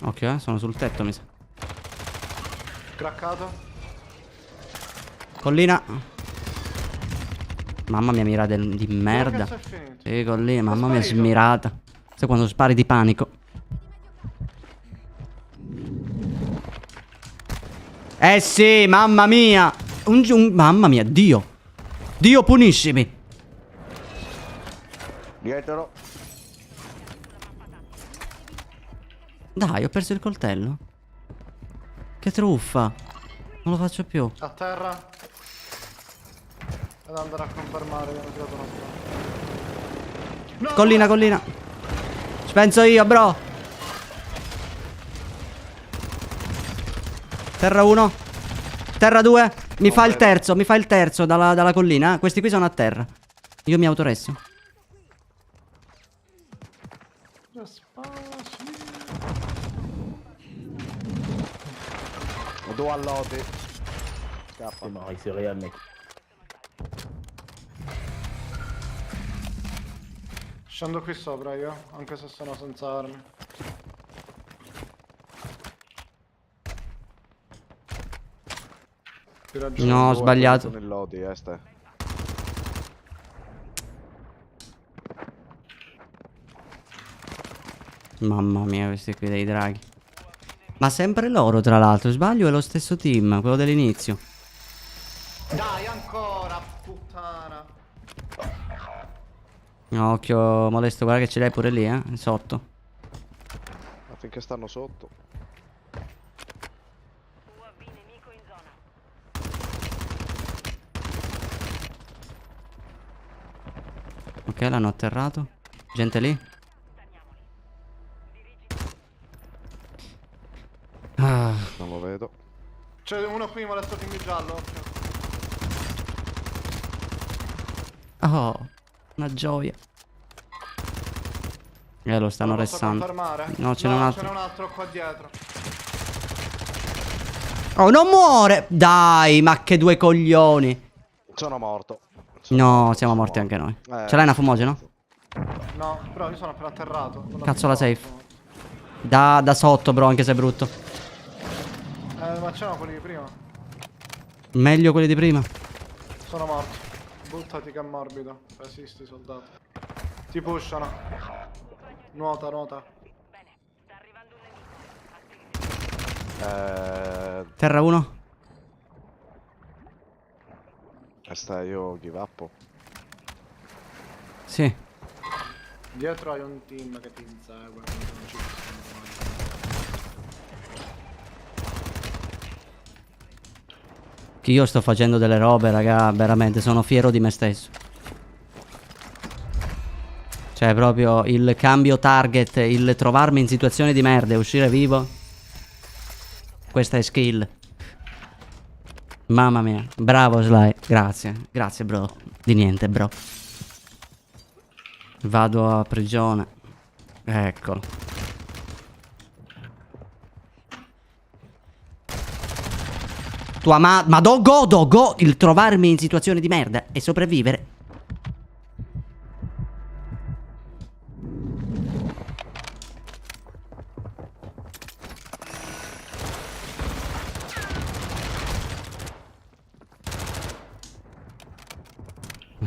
Occhio, sono sul tetto, mi sa. Craccato. Collina. Mamma mia, mira di merda. Dove cazzo è finito? Sì, collina, mamma mia, sparito? smirata. Sai quando spari di panico. Eh sì, mamma mia. Mamma mia, Dio. Dio, puniscimi. Dietro. Dai, ho perso il coltello. Che truffa. Non lo faccio più. A terra. Ad andare a confermare che hanno tirato una strada. No, Collina, no! collina. Ci penso io, bro. Terra 1. Terra 2. Mi fa il terzo, mi fa il terzo dalla collina. Questi qui sono a terra. Io mi autoresto. Due allodi. Scappa. C'est marrant, il s'est réel, mec. Scendo qui sopra io, anche se sono senza armi. Ti raggiungo. No, ho Due sbagliato. Sono in lodi, este. Mamma mia, questi qui dei draghi. Ma sempre loro, tra l'altro. Sbaglio, è lo stesso team, quello dell'inizio. Dai, ancora, puttana. No, occhio molesto, guarda che ce l'hai pure lì, sotto. Ma finché stanno sotto. Ok, l'hanno atterrato. Gente lì. Ah, Non lo vedo. C'è uno qui molestato in giallo, occhio. oh, una gioia. Lo stanno Lo posso restando. confermare? No, ce n'è un altro. Ce n'è un altro qua dietro. Oh, non muore! Dai, ma che due coglioni. Sono morto. No, siamo morti anche noi. Ce l'hai una fumogena? No, però io sono appena atterrato. Non ho Cazzo la più safe. fatto. Da sotto, bro, anche se è brutto. Ma c'erano quelli di prima. Meglio quelli di prima. Sono morti. Buttati che è morbido. Resisti, soldato. Ti pushano. Nuota, nuota. Terra 1. Sta io give up. Sì. Dietro hai un team che ti insegue. quindi non ci possiamo Che io sto facendo delle robe, raga, veramente, sono fiero di me stesso. Cioè, proprio il cambio target, il trovarmi in situazioni di merda e uscire vivo. Questa è skill. Mamma mia. Bravo Sly. Grazie. Grazie bro. Di niente bro. Vado a prigione. Eccolo. Tua ma godo il trovarmi in situazioni di merda e sopravvivere.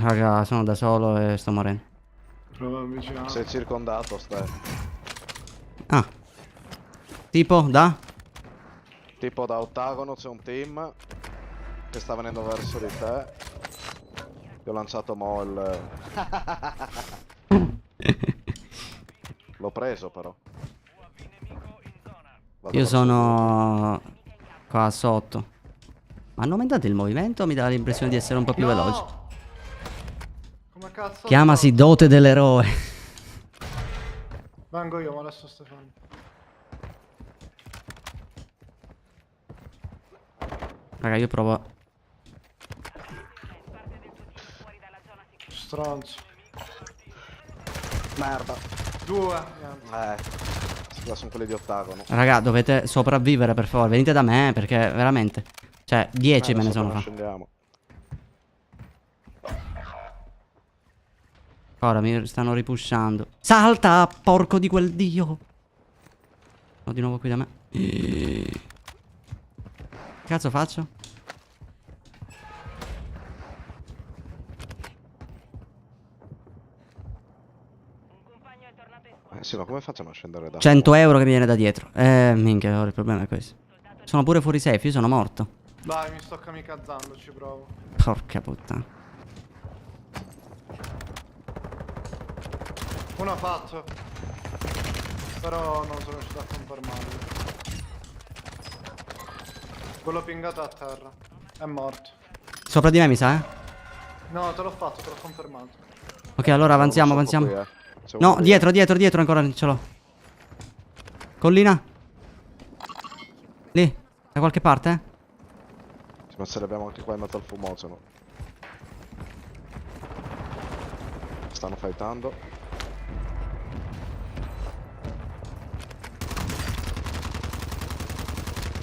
Raga, sono da solo e sto morendo. Prova a avvicinare. Sei circondato, stai. Ah. Tipo, da? Tipo da ottagono c'è un team che sta venendo verso di te. Ti ho lanciato mo il... L'ho preso però. Vado Io verso sono qua sotto. Ma hanno aumentato il movimento o mi dà l'impressione di essere un po' più No! veloce? Come cazzo? Chiamasi dote dell'eroe. Vengo io, molesto Stefano. Raga, io provo. Stronzo. Merda. 2. Niente. Qua sono quelli di ottagono. Raga, dovete sopravvivere per favore. Venite da me perché veramente. Cioè, 10 me ne sono fa. Scendiamo. Ora mi stanno ripushando. Salta, porco di quel dio. Sono di nuovo qui da me. Che cazzo faccio? Sì, no, come facciamo a scendere da 100 euro che mi viene da dietro. Minchia, ora il problema è questo. Sono pure fuori safe, io sono morto. Dai, mi sto kamikazzando, ci provo. Porca puttana. Uno ha fatto. Però non sono riuscito a confermarlo. Quello pingato è a terra. È morto. Sopra di me mi sa, eh? No, te l'ho fatto, te l'ho confermato. Ok, allora avanziamo, Uno sotto avanziamo. qui, C'è uno No, qui. dietro ancora ce l'ho. Collina. Lì, da qualche parte, eh? Sì, ma ce l'abbiamo anche qua in mezzo al fumogeno. Stanno fightando.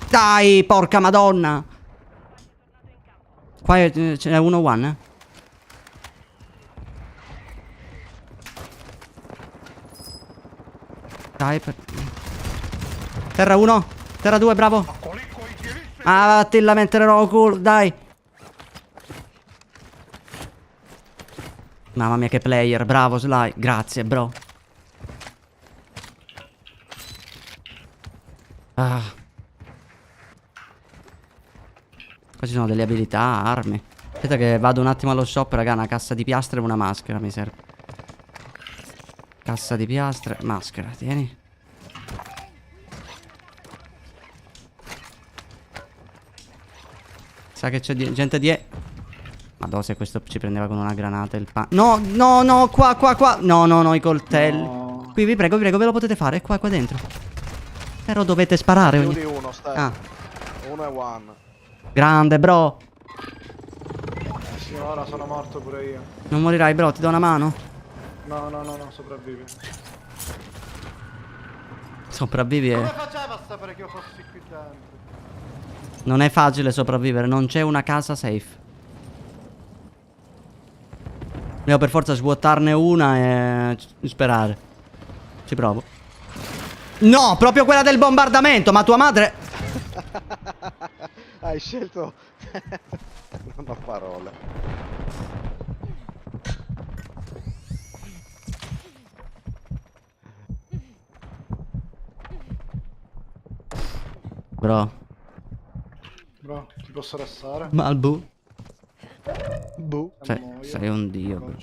Dai, porca madonna. Qua ce n'è uno one, eh? Dai, terra 1, terra 2, bravo. Ah, vattene a mettere culo, dai. Mamma mia che player, bravo Sly, grazie bro. Ah. Qua ci sono delle abilità, armi. Aspetta che vado un attimo allo shop, raga, una cassa di piastre e una maschera mi serve. Cassa di piastre, maschera, tieni. Sa che c'è gente di... Madonna, se questo ci prendeva con una granata il pan... No, no, no, qua. No, i coltelli. No. Qui, vi prego, ve lo potete fare, qua dentro. Però dovete sparare Più ogni... di uno, stai. Ah, Uno è one. grande, bro. Sì, ora sono morto pure io. Non morirai, bro, ti do una mano. No, sopravvivi. Sopravvivi Come e... faceva a sapere che io fossi qui dentro? Non è facile sopravvivere, non c'è una casa safe. Devo per forza svuotarne una e sperare. Ci provo. No, proprio quella del bombardamento, ma tua madre... Hai scelto... non ho parole. Bro. Bro, ti posso restare? Malbu. Boh. Sei un dio, bro.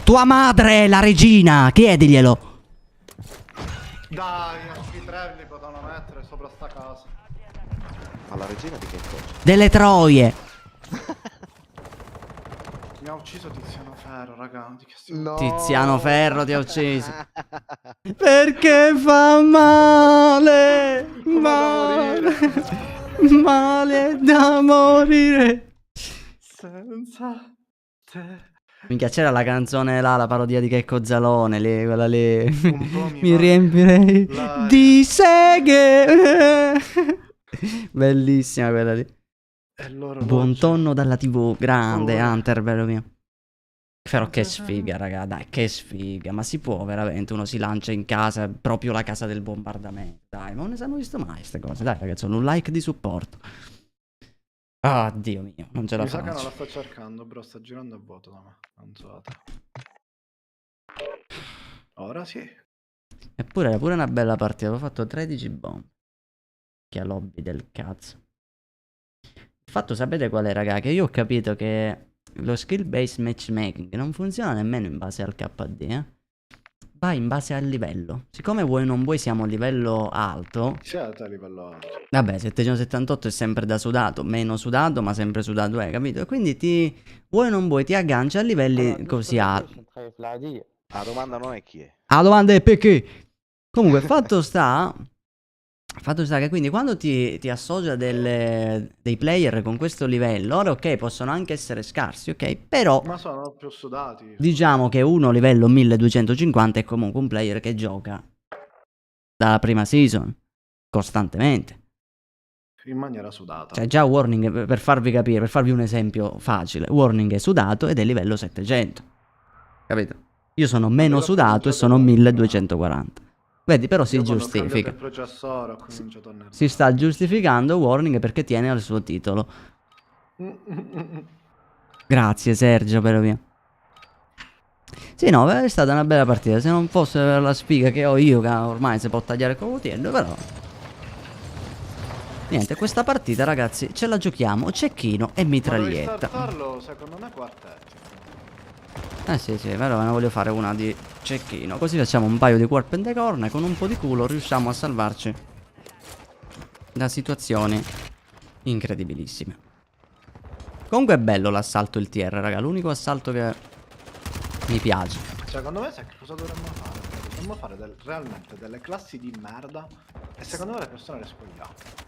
Tua madre, la regina, chiediglielo. Dai, questi tre li potevano mettere sopra sta casa. Ma la regina di che cosa? Delle troie. Mi Mi ha ucciso Tiziano Ferro, raga. Di che stiamo... No. Tiziano Ferro ti ha ucciso. Perché fa male. Male. Male da morire. Senza te. Minchia, c'era la canzone là, la parodia di Checco Zalone, lì, quella lì. Un po' Mi riempirei di seghe. Bellissima quella lì. E loro Buon tonno dalla TV, grande Oh. Hunter, bello mio. Però che sfiga, raga, dai, che sfiga. Ma si può veramente, uno si lancia in casa, proprio la casa del bombardamento. Dai, ma non ne sanno visto mai queste cose. Dai, ragazzi, un like di supporto. Ah, Dio mio, non ce la Mi sa che non faccio. la sto cercando, bro, sta girando a vuoto da me. Non so. Ora sì. Eppure era pure una bella partita, avevo fatto 13 bombe. Che lobby del cazzo. Il fatto, sapete qual è, raga? Che io ho capito che lo skill based matchmaking non funziona nemmeno in base al KD, va in base al livello. Siccome vuoi o non vuoi siamo a livello alto. Siete a livello alto. Vabbè, 778 è sempre da sudato, meno sudato, ma sempre sudato capito? E quindi ti, vuoi o non vuoi, ti aggancia a livelli così alti. La domanda non è chi è. La domanda è perché? Comunque, fatto sta che quindi quando ti associa dei player con questo livello, ora ok, possono anche essere scarsi, ok? Però Ma sono più sudati. diciamo che uno livello 1250 è comunque un player che gioca dalla prima season, costantemente. In maniera sudata. Cioè già Warning, per farvi capire, per farvi un esempio facile, Warning è sudato ed è livello 700. Capito? Io sono meno sudato e sono 1240. Vedi, però si Io quando ho giustifica. cambiato il processore ho cominciato a nerdare. Si sta giustificando Warning perché tiene al suo titolo. Grazie Sergio, per via. Sì, no, è stata una bella partita. Se non fosse per la sfiga che ho io, che ormai si può tagliare il cocotiello, però... Niente, questa partita, ragazzi, ce la giochiamo cecchino e Ma mitraglietta. devi startarlo, secondo me, quartetti. Sì, però ne voglio fare una di cecchino. Così facciamo un paio di corp and corn e con un po' di culo riusciamo a salvarci da situazioni incredibilissime. Comunque è bello l'assalto il TR, raga. L'unico assalto che mi piace. Secondo me, sai che cosa dovremmo fare? Dovremmo fare realmente delle classi di merda. E secondo me le persone le spogliamo.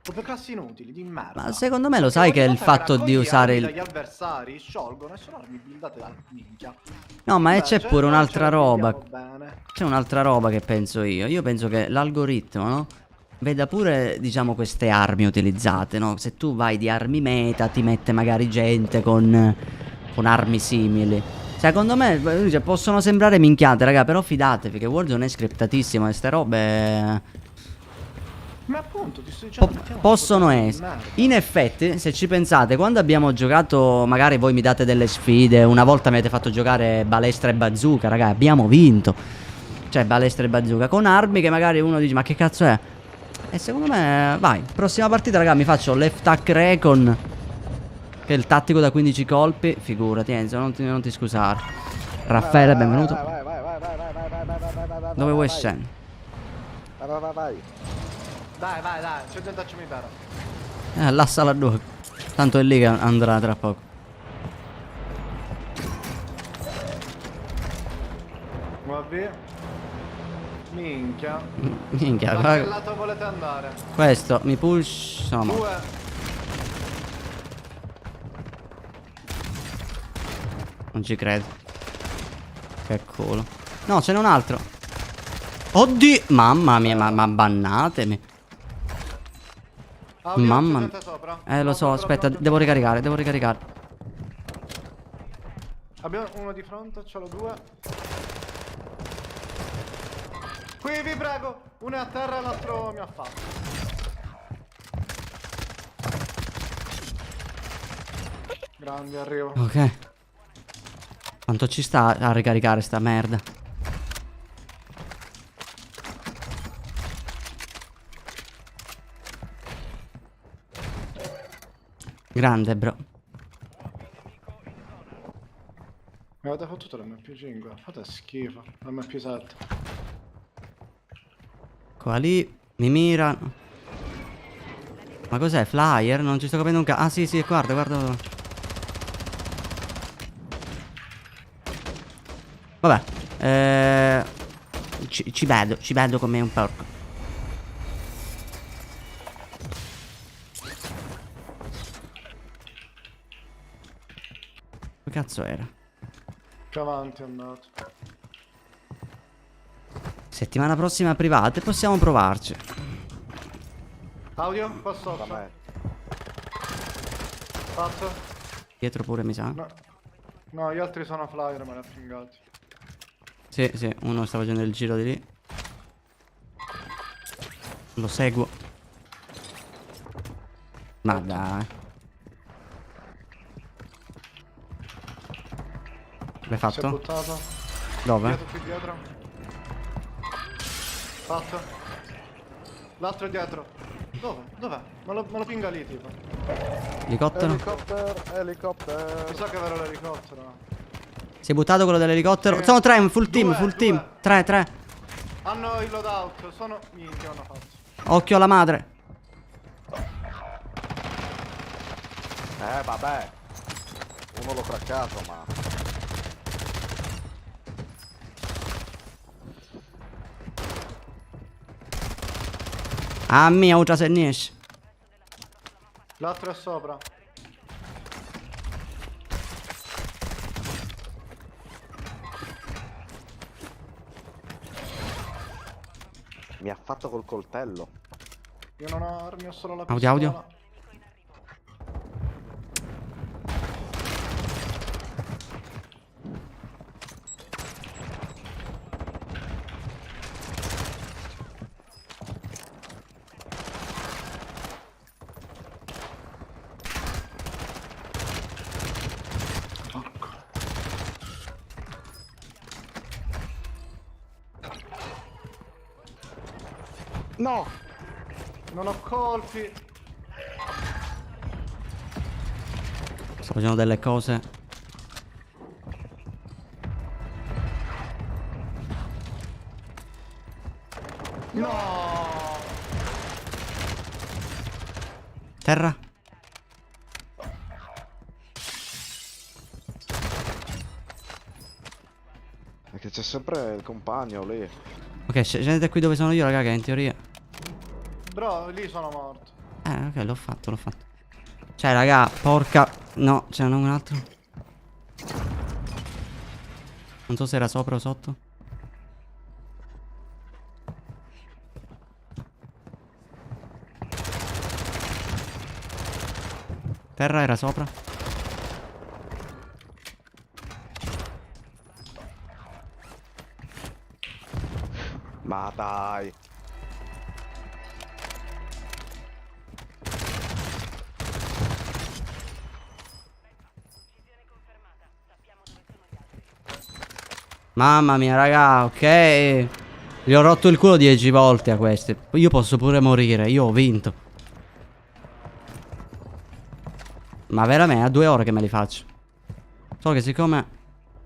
Proprio classi inutili, di merda. Ma secondo me lo sai che il fatto di usare il... Gli avversari sciolgono e sono armi buildate dal minchia. No, ma Invece, c'è pure noi un'altra ce la roba. buildiamo bene. C'è un'altra roba che penso io. Io penso che l'algoritmo, no? Veda pure, diciamo, queste armi utilizzate, no? Se tu vai di armi meta, ti mette magari gente con armi simili. Secondo me, cioè, possono sembrare minchiate, raga, però fidatevi che Warzone è scriptatissimo e ste robe... Ma appunto, ti sto dicendo, mettiamo possono classi di essere. merda. In effetti, se ci pensate, quando abbiamo giocato, magari voi mi date delle sfide, una volta mi avete fatto giocare balestra e bazooka, raga, abbiamo vinto. Cioè, balestra e bazooka con armi che magari uno dice, ma che cazzo è? E secondo me, vai, prossima partita, raga, mi faccio left hack recon, che è il tattico da 15 colpi. Figurati, Enzo, non ti scusare. Raffaele, benvenuto. Dove vuoi scendere? Vai. Dai, c'è il taccio militare. La sala 2. Tanto è lì che andrà tra poco. Va via. Minchia. Minchia, Da che guarda. lato volete andare? Questo mi push. Sono morto. 2. Non ci credo. Che culo. No, ce n'è un altro. Oddio. Mamma mia, ma bannatemi. Mamma mia. Sopra. Lo so, aspetta, devo ricaricare, Abbiamo uno di fronte, ce l'ho 2. Qui vi prego, uno è a terra e l'altro mi ha fatto. Grande, arrivo. Ok. Quanto ci sta a ricaricare sta merda? Grande, bro. Mi avete fottuto l'MP5, fate schifo, l'MP7. Qua lì mi mirano. Ma cos'è? Flyer? Non ci sto capendo un cazzo. Ah sì, guarda. Vabbè. Ci vedo come un porco. Che cazzo era? Che avanti è andato. Settimana prossima private, possiamo provarci. Audio? Qua sotto. Da me. Fatto? Dietro pure mi sa. No. No, gli altri sono flyer, me li ha fingati. Sì, sì, uno sta facendo il giro di lì. Lo seguo. Ma dai. L'hai Si è fatto? buttato. Dove? Dietro, qui dietro. Fatto. L'altro è dietro. Dove? Dov'è? Me lo pinga lì, tipo. Elicottero? Elicottero. Mi sa che era l'elicottero. Si è buttato quello dell'elicottero? Sì. Sono tre, full team, Due, full team. due. Tre. Hanno il loadout. Sono... Minchia, hanno fatto. Occhio alla madre. Vabbè. Uno l'ho craccato, ma... Ah mia, ultra se ne esce. L'altro è sopra. Mi ha fatto col coltello. Io non ho armi, ho solo la Audio, pistola. audio. No! Non ho colpi. Sto facendo delle cose. No! Terra. Perché c'è sempre il compagno lì. Ok, scendete qui dove sono io, raga, che in teoria... Bro, lì sono morto. Ok, l'ho fatto. Cioè, raga, porca... No, c'è un altro. Non so se era sopra o sotto. Terra era sopra. Ma dai. Mamma mia, raga, ok. Gli ho rotto il culo 10 volte a questi. Io posso pure morire, io ho vinto. Ma veramente, a 2 ore che me li faccio. Solo che siccome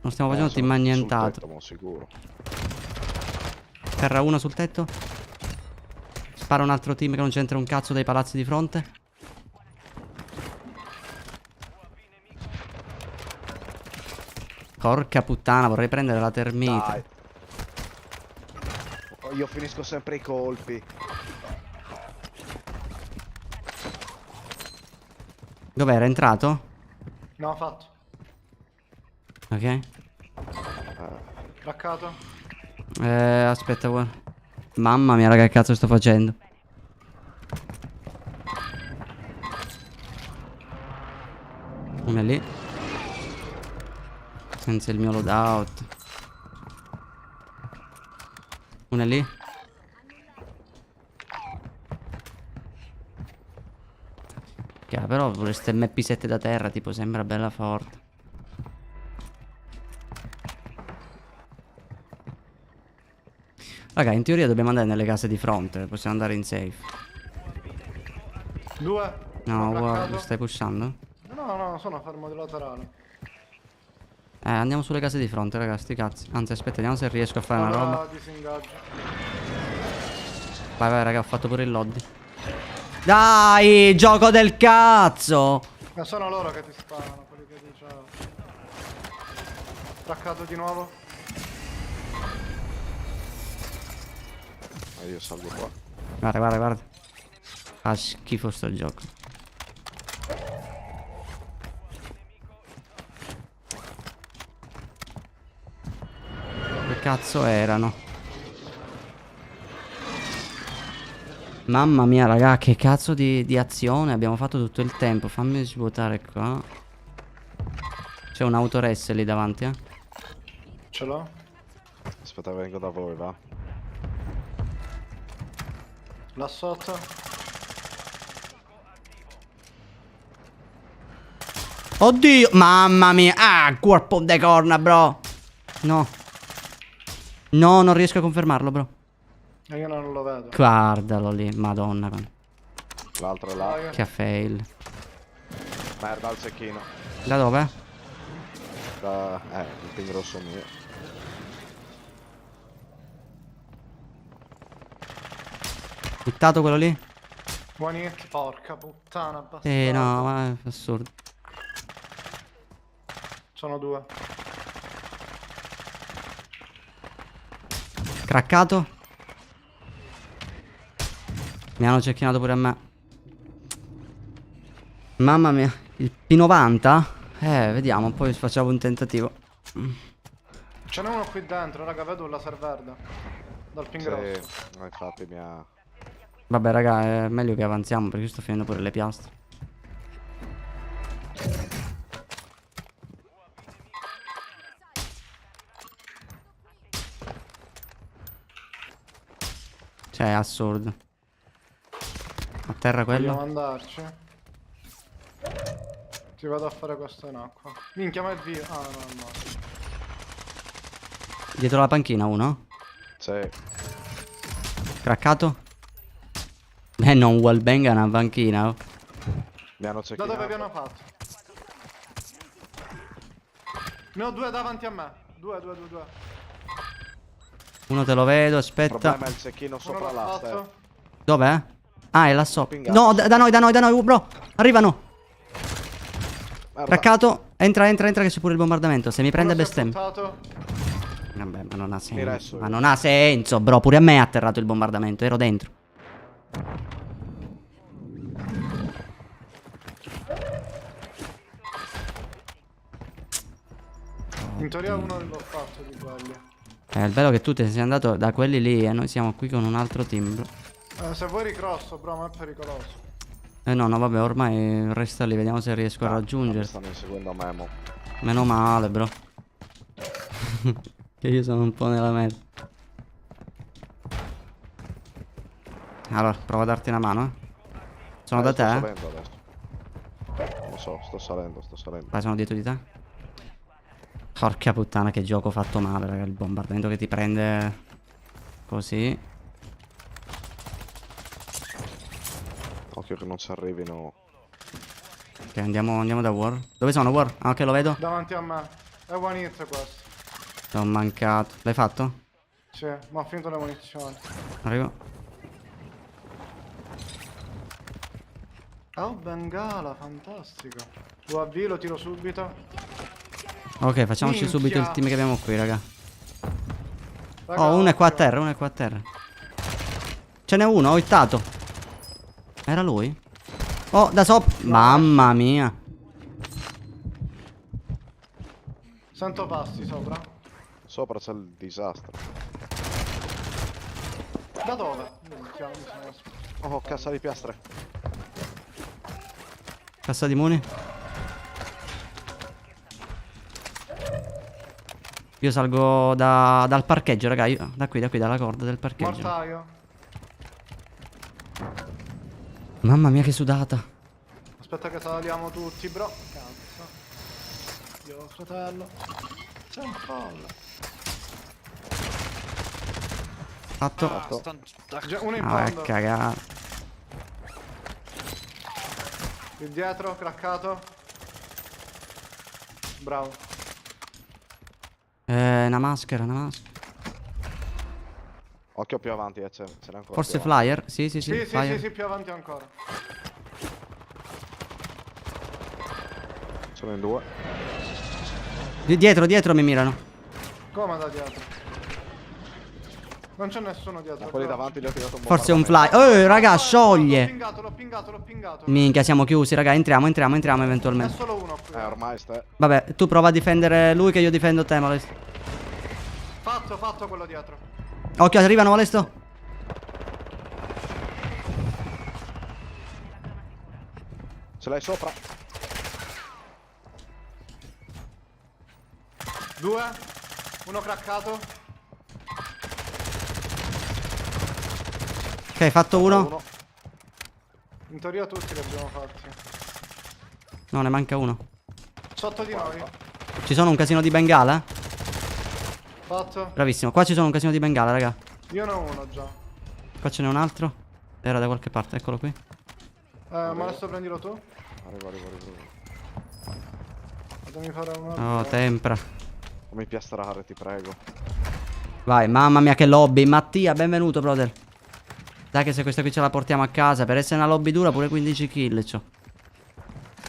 non stiamo facendo team annientato. Tetto, sicuro. Terra 1 sul tetto. Spara un altro team che non c'entra un cazzo dai palazzi di fronte. Porca puttana, vorrei prendere la termite. Dai. Io finisco sempre i colpi. Dov'era? Entrato? No, fatto. Ok. Craccato. Aspetta, guarda. Mamma mia, raga, che cazzo sto facendo? Uno è lì. Senza il mio loadout. Uno è lì. Che però pure ste MP7 da terra, tipo, sembra bella forte. Raga, in teoria dobbiamo andare nelle case di fronte. Possiamo andare in safe. Due. No, Uno guarda, craccato. stai pushando? No, sono fermo di laterale. Andiamo sulle case di fronte, ragazzi, sti cazzi. Anzi, aspetta, vediamo se riesco a fare una roba. Disingaggio. Vai, raga, ho fatto pure il lobby. Dai, gioco del cazzo! Ma sono loro che ti sparano, quelli che dicevo. Craccato di nuovo. io salgo qua. Guarda, guarda, guarda. Fa schifo sto gioco. Che cazzo erano? Mamma mia, raga, che cazzo di azione abbiamo fatto tutto il tempo. Fammi svuotare qua. C'è un autoresse lì davanti, eh. Ce l'ho? Aspetta, vengo da voi, va. Là sotto? Oddio, mamma mia. Ah, corpo de corna, bro. No. No, non riesco a confermarlo, bro. E io non lo vedo. Guardalo lì, madonna. L'altro è là. Dai, Che fail. Merda, al cecchino. Da dove? Il ping rosso mio. Buttato quello lì? one hit, porca puttana, bastardo. No, ma è assurdo. Sono due. Craccato. Mi hanno cecchinato pure a me. Mamma mia. Il P90? Vediamo, poi facciamo un tentativo. Ce n'è uno qui dentro, raga, vedo un laser verde. Dal ping rosso. Sì, infatti mi ha... Vabbè, raga, è meglio che avanziamo perché io sto finendo pure le piastre. Cioè, è assurdo. A terra Vogliamo quello? andarci? Ti vado a fare questo in acqua. Minchia, ma è via. Ah, no, è morto. Dietro la panchina uno? Sì. Craccato? Non wallbang a una panchina, oh. Mi hanno Da cecchinato. dove vi hanno fatto? Ne ho due davanti a me. Due. Uno te lo vedo, Il aspetta. problema è il cecchino Uno sopra l'ha l'asta. fatto. Dov'è? Ah, è là sopra. Pingato. No, da noi, bro. Arrivano. Merda. Craccato. Entra che c'è pure il bombardamento. Se mi prende Uno si è bestemmia. buttato. Vabbè, ma non ha Mi resto senso. io. Ma non ha senso, bro. Pure a me è atterrato il bombardamento. Ero dentro. In teoria uno l'ho fatto di quelli. Il bello è che tu te sei andato da quelli lì e noi siamo qui con un altro team, bro. Se vuoi ricrosso, bro, ma è pericoloso. No, vabbè, ormai resta lì. Vediamo se riesco a Mi raggiungerti. stanno inseguendo Memo. Meno male, bro. Che io sono un po' nella merda. Allora, provo a darti una mano, eh. Sono da Sto te, eh. salendo adesso. Lo so, sto salendo. Vai, sono dietro di te. Porca puttana, che gioco fatto male, raga. Il bombardamento che ti prende così. Occhio che non si arrivino. Ok, andiamo da War. Dove sono, War? Ah, ok, lo vedo. Davanti a me. È one hit questo. L'ho mancato. L'hai fatto? Sì, ma ho finito le munizioni. Arrivo. Oh, Bengala, fantastico. UAV lo tiro subito. Ok, facciamoci Minchia. subito il team che abbiamo qui, raga. Raga, Oh, uno è qua a occhio. terra, uno è qua a terra. Ce n'è uno, ho hittato. Era lui? Oh, da sopra. Mamma mia. Sento passi sopra. Sopra c'è il disastro. Da dove? Minchia, mi sono... Oh, cassa di piastre. Cassa di muni. Io salgo dal parcheggio, raga. Da qui, dalla corda del parcheggio. Mortaio. Mamma mia, che sudata. Aspetta che saliamo tutti, bro. Cazzo. Dio, fratello. C'è un folle. Fatto. Uno in Ah, fondo. cagare. Lì dietro, craccato. Bravo. Una maschera. Occhio più avanti, ce n'è ancora. Forse più avanti. flyer. Sì, Sì, flyer. sì, più avanti ancora. Sono in due. Dietro mi mirano. Come da dietro? Non c'è nessuno dietro. Quelli però. davanti gli ho tirato un Forse è un bombardamento. fly. Raga, L'ho scioglie. pingato, l'ho pingato, l'ho pingato. Minchia, siamo chiusi, raga. Entriamo È eventualmente. solo uno qui. Ormai stai. Vabbè, tu prova a difendere lui che io difendo te, Molesto. Fatto quello dietro. Occhio, arrivano, Molesto. Ce l'hai sopra? 2. Uno craccato. Ok, fatto uno. In teoria tutti li abbiamo fatti. No, ne manca uno. Sotto di noi. Ci sono un casino di bengala? Fatto. Bravissimo. Qua ci sono un casino di bengala, raga. Io ne ho uno già. Qua ce n'è un altro. Era da qualche parte, eccolo qui. Ma adesso prendilo tu. Arrivo. Fatemi fare una. Oh, tempra. Fammi piastrare, ti prego. Vai, mamma mia che lobby. Mattia, benvenuto, brother. Dai che se questa qui ce la portiamo a casa. Per essere una lobby dura pure 15 kill c'ho.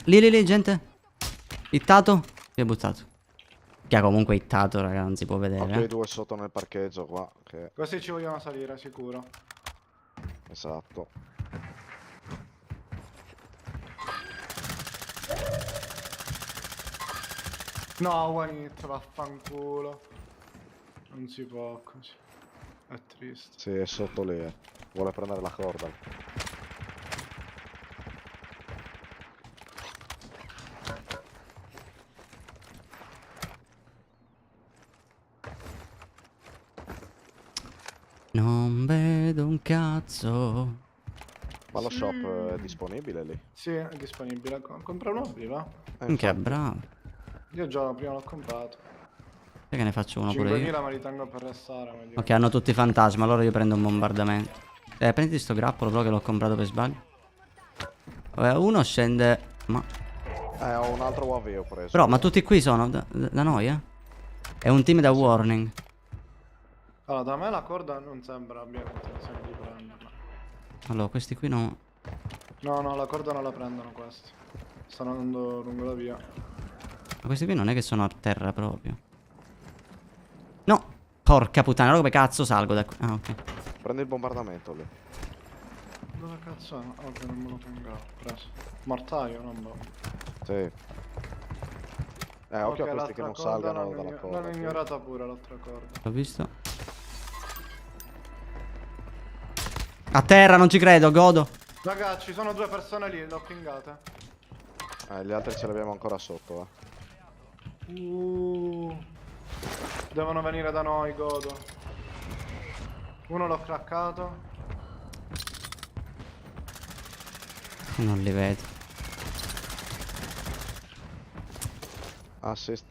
Lì, gente. Hittato. Chi è buttato? Chi ha comunque hittato, raga, non si può vedere. Ho i due sotto nel parcheggio qua. Che... Questi ci vogliono salire, sicuro. Esatto. No, one hit, vaffanculo. Non si può così. È triste. Sì, è sotto lì. Vuole prendere la corda. Non vedo un cazzo. Ma lo shop è disponibile lì? Sì, è disponibile. Compralo prima. Minchia, bravo. Io già prima l'ho comprato. Sai che ne faccio uno pure io? 5.000 me li tengo per restare. meglio. Ok, hanno tutti fantasma, allora io prendo un bombardamento. Prenditi sto grappolo, però che l'ho comprato per sbaglio. Uno scende. Ma. Ho un altro UAV ho preso. Però, ma tutti qui sono da noi, eh? È un team da warning. Allora, da me la corda non sembra abbia intenzione di prenderla. Allora, questi qui no. No, la corda non la prendono questi. Stanno andando lungo la via. Ma questi qui non è che sono a terra proprio. No! Porca puttana, allora come cazzo salgo da qui? Ah, ok. Prendi il bombardamento lì. Dove cazzo è? Ok, non me lo tengo. Preso. Mortaio, non bomba. Sì. Occhio a questi che non salgano dalla corda. L'hanno ignorata pure l'altra corda. L'ho visto. A terra, non ci credo, godo. Raga, ci sono due persone lì, le ho pingate. Gli altri ce li abbiamo ancora sotto, Devono venire da noi, godo. Uno l'ho craccato. Non li vedo. Assist.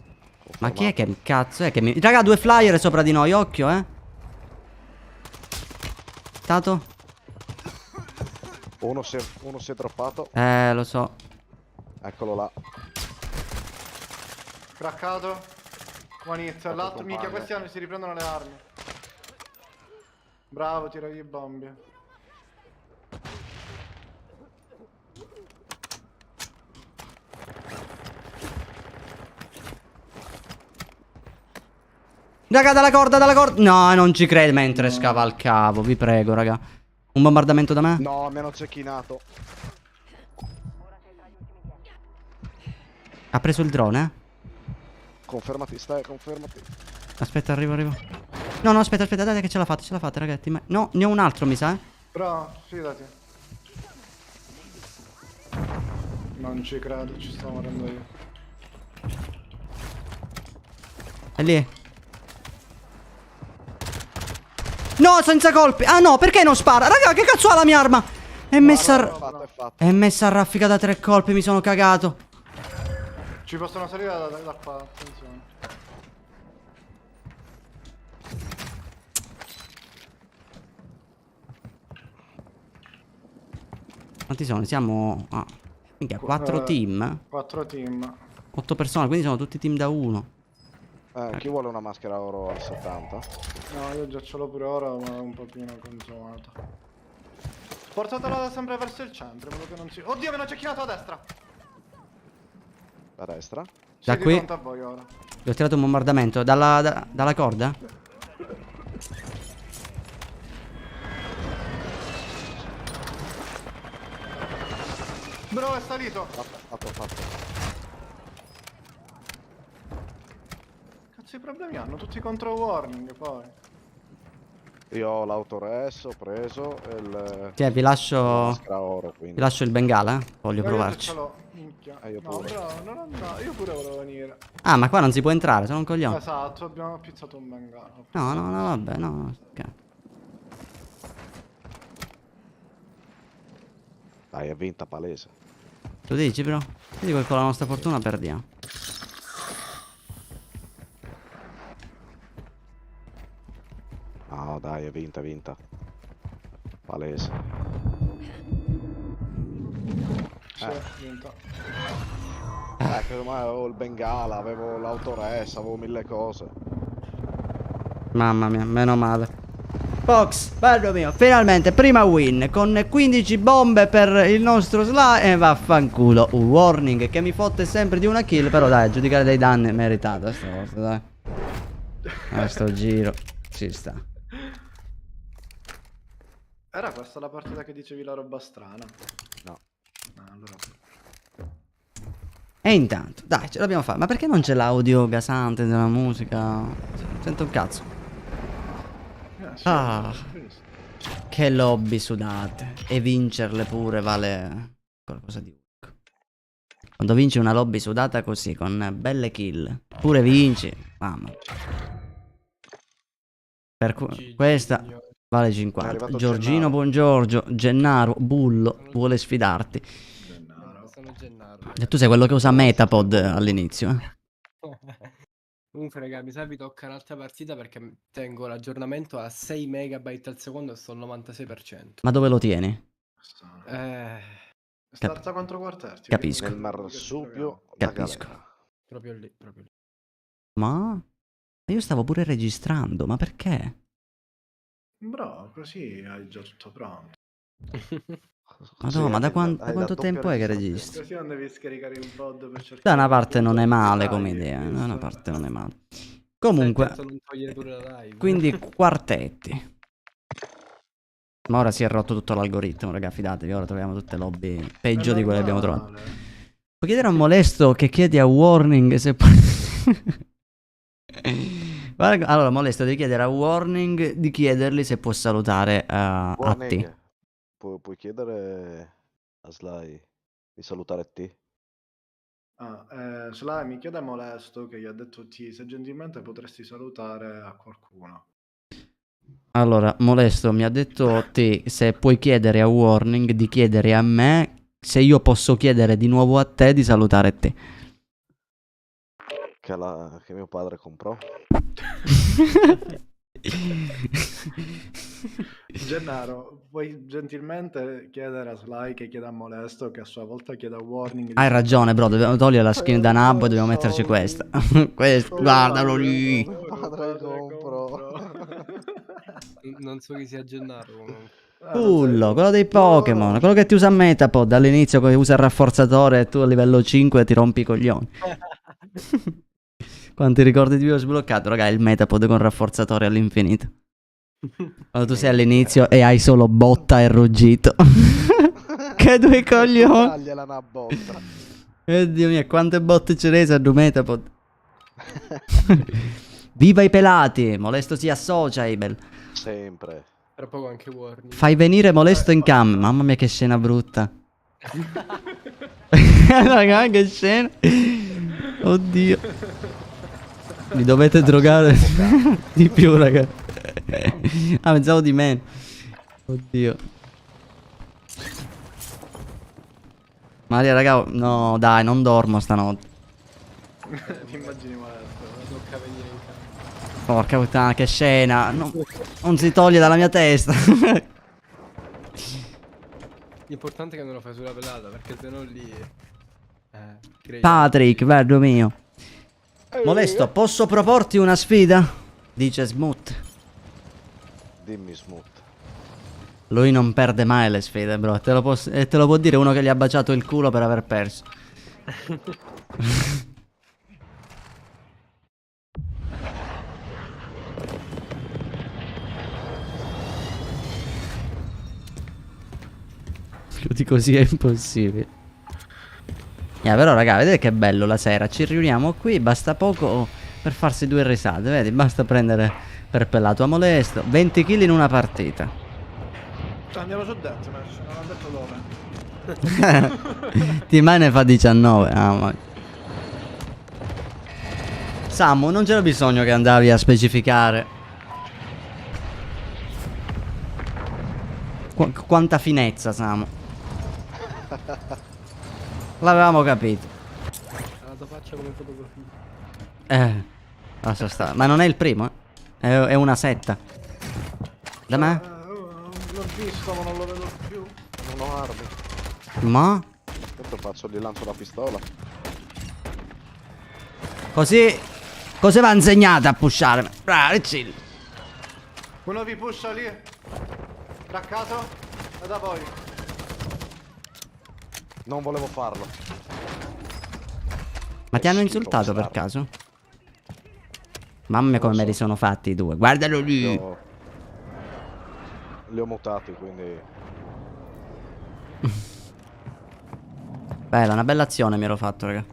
Ma chi è che cazzo è che mi... Raga, due flyer sopra di noi, occhio, eh. Stato? Uno si è droppato. Lo so. Eccolo là. Craccato. One hit. L'altro, minchia, questi si riprendono le armi. Bravo, tira di bombe. Raga, dalla corda, dalla corda. No, non ci credo mentre scavalcavo, vi prego, raga. Un bombardamento da me? No, mi hanno cecchinato. Ha preso il drone, eh? Confermati. Aspetta, arrivo. No, aspetta, dai che ce l'ha fatta, ragazzi. No, ne ho un altro, mi sa, eh? Bravo, fidati. Non ci credo, ci sto morendo io. È lì. No, senza colpi. Ah no, perché non spara? Raga, che cazzo ha la mia arma? È messa È a raffica da 3 colpi, mi sono cagato. Ci possono salire da qua, attenzione. Quanti sono? Siamo a... Minchia, 4 team? 4 team. 8 persone, quindi sono tutti team da 1. Chi vuole una maschera oro al 70? No, io già ce l'ho pure ora, ma è un po' più consumata. Portatela sempre verso il centro, in modo che non si... Oddio, me ne ho cecchinato a destra! A destra? Da Sì, qui? di fronte a voi ora. Gli ho tirato un bombardamento. Dalla corda? Bro, è salito. Fatto. Cazzo i problemi hanno? Tutti contro warning poi. Io ho l'autores, ho preso e il... Tiè, vi la lascio. maschera oro, Vi quindi. lascio il bengala, Voglio Ma io provarci. ce l'ho, minchia. Io No, pure. bro, no, io pure volevo venire. Ah, ma qua non si può entrare, sono un coglione. Esatto, abbiamo pizzato un bengalo. No, vabbè, no. Ok. Dai, è vinta palese. Lo dici, però? Vedi che con la nostra fortuna perdiamo. No, dai, è vinta. Palese. Sì, vinta. Che ormai avevo il bengala, avevo l'autores, avevo 1000 cose. Mamma mia, meno male. Fox, bello mio, finalmente prima win con 15 bombe per il nostro Sly e vaffanculo. Un warning che mi fotte sempre di una kill, però dai, a giudicare dei danni è meritata stavolta, dai. A sto giro ci sta. Era questa la partita che dicevi la roba strana? No. Ah, allora... E intanto, dai, ce l'abbiamo fatta. Ma perché non c'è l'audio gasante della musica? Sento un cazzo. Sì, Ah. benissimo. Che lobby sudate. E vincerle pure vale qualcosa di unico. Quando vinci una lobby sudata così, con belle kill, pure vinci. Mamma. Questa vale 50. arrivato Giorgino Gennaro. Buongiorgio, Gennaro, Bullo, vuole sfidarti. Gennaro. Sono Gennaro. E tu sei quello che usa Metapod all'inizio, eh? Comunque, raga, mi sa vi tocca un'altra partita perché tengo l'aggiornamento a 6 megabyte al secondo e sto al 96%. Ma dove lo tieni? Eh, Starza contro quarterti. Capisco. Nel marsupio, la Capisco. galera. proprio lì, proprio lì. Ma io stavo pure registrando, ma perché? Bro, così hai già tutto pronto. Madonna, ma da hai quanto la doppia tempo è che registrazione. registri? Così non devi scaricare il VOD per cercare... Da una parte non è male Dai, come idea, da una giusto. parte non è male. Comunque, Stai attento a non togliere pure la live. quindi quartetti. Ma ora si è rotto tutto l'algoritmo, raga, fidatevi, ora troviamo tutte lobby peggio di quelle che abbiamo trovato. normale. Puoi chiedere a un molesto che chiedi a Warning se può... Guarda, allora, molesto, devi chiedere a Warning di chiedergli se può salutare a te. Warning, puoi chiedere a Sly di salutare te? Sly mi chiede molesto che gli ha detto T, se gentilmente potresti salutare a qualcuno. Allora, molesto, mi ha detto te se puoi chiedere a Warning di chiedere a me se io posso chiedere di nuovo a te di salutare te. Che mio padre comprò. Gennaro, puoi gentilmente chiedere a Sly che chieda a molesto che a sua volta chieda a Warning. Hai ragione, bro, dobbiamo togliere la skin da Nabbo e dobbiamo metterci questa. Questa, guardalo lì. Mio padre comprò. Non so chi sia Gennaro comunque. Pullo, quello dei Pokémon, quello che ti usa Metapod all'inizio, che usa il rafforzatore e tu a livello 5 ti rompi i coglioni. Quanti ricordi di video sbloccato, raga, il Metapod con rafforzatore all'infinito. Quando tu sei all'inizio e hai solo botta e ruggito. Che due coglioni. Tagliala una botta. Dio mio, quante botte ce ne sono Metapod. Viva i pelati, molesto si associa, Abel. Sempre. Tra poco anche Warning. Fai venire molesto in cam. Mamma mia che scena brutta. Raga, che scena. Oddio. Mi dovete drogare di più, raga. Ah, pensavo di meno. Oddio. Maria, raga, no, dai, non dormo stanotte. Ti immagini molesto. Tocca venire in casa. Porca puttana, che scena. Non si toglie dalla mia testa. L'importante è che non lo fai sulla pelata perché sennò lì... credi. Patrick, bello mio. Molesto, posso proporti una sfida? Dice Smooth. Dimmi Smooth. Lui non perde mai le sfide, bro. E te lo può dire uno che gli ha baciato il culo per aver perso. Più di così è impossibile. Però raga, vedete che bello la sera. Ci riuniamo qui, basta poco per farsi 2 risate. Vedi, basta prendere per pelato a molesto. 20 kill in una partita. Cioè, andiamo su deathmatch, non ho detto dove. T-Man ne fa 19. Ah, ma... Samu, non c'era bisogno che andavi a specificare. Quanta finezza, Samu. L'avevamo capito. La tua faccia come fotografia. Lascia stare. Ma non è il primo, eh? È una setta. Da me? L'ho visto, ma non lo vedo più. Non ho armi. Ma? Tanto faccio, gli lancio la pistola. Così va insegnata a pushare. Bravo, chill. Uno vi pusha lì. Craccato. E da voi. Non volevo farlo. Ma ti hanno schifo insultato per quest'arma. caso? Mamma mia come me li sono fatti i due. Guardalo lì. Li ho mutati, quindi... Bella, una bella azione mi ero fatto, raga.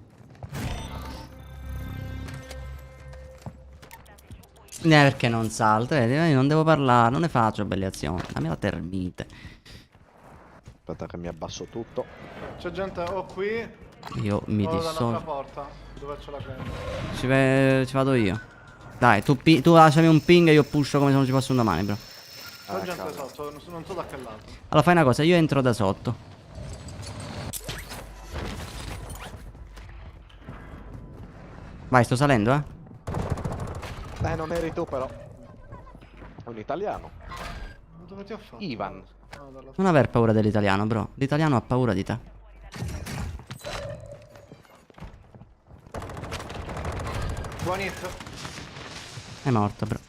Perché non salta? Vedi, io non devo parlare, non ne faccio belle azioni. Dammi la termite. Aspetta che mi abbasso tutto. C'è gente o qui Io mi o dall'altra dissocio. porta. Dove ce la prendo? Ci vado io. Dai, tu lasciami un ping e io pusho come se non ci fosse un domani, bro. C'è gente cavolo. sotto, non so da che lato. Allora fai una cosa, io entro da sotto. Vai, sto salendo, eh. Non eri tu però. È un italiano. Dove ti ho fatto? Ivan. Ah, dalla... Non aver paura dell'italiano, bro. L'italiano ha paura di te. Buon hit. È morto, bro.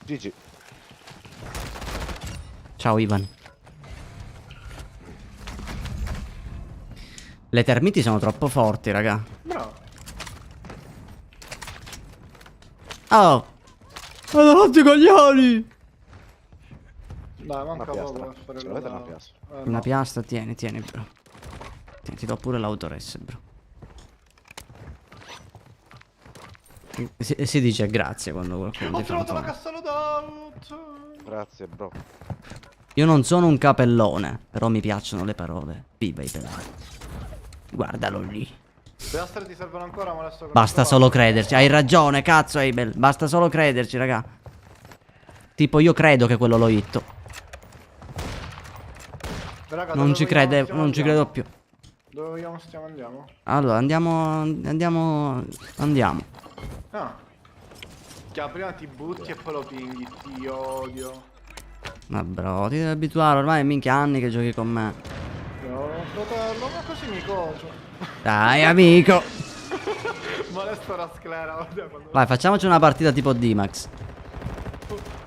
GG. Ciao, Ivan. Le termiti sono troppo forti, raga. Bravo. Oh! Ma davanti coglioni! Dai, manca Una poco piastra. per fare Ce il l'avete una piastra? Una no. piastra, tieni, bro. Ti do pure l'autoress, bro. Si dice grazie quando qualcuno Ho ti fa un trovato la favore. cassa loadout. Grazie, bro. Io non sono un capellone, però mi piacciono le parole. Viva i pelati. Guardalo lì. Le astre ti servono ancora, ma adesso... Basta solo crederci. Hai ragione, cazzo, Abel. Basta solo crederci, raga. Tipo, io credo che quello lo hitto. Raga, Non dove ci vogliamo credevo, stiamo non ci andiamo? credo più. Dove vogliamo stiamo andiamo? Allora, andiamo. Ah. Che prima ti butti e poi lo pinghi, ti odio. Ma bro, ti devi abituare, ormai è minchia anni che giochi con me. No, fratello, ma così mi cocio. Dai, amico. Molesto la sclera, guarda quando... Vai, facciamoci una partita tipo D-Max.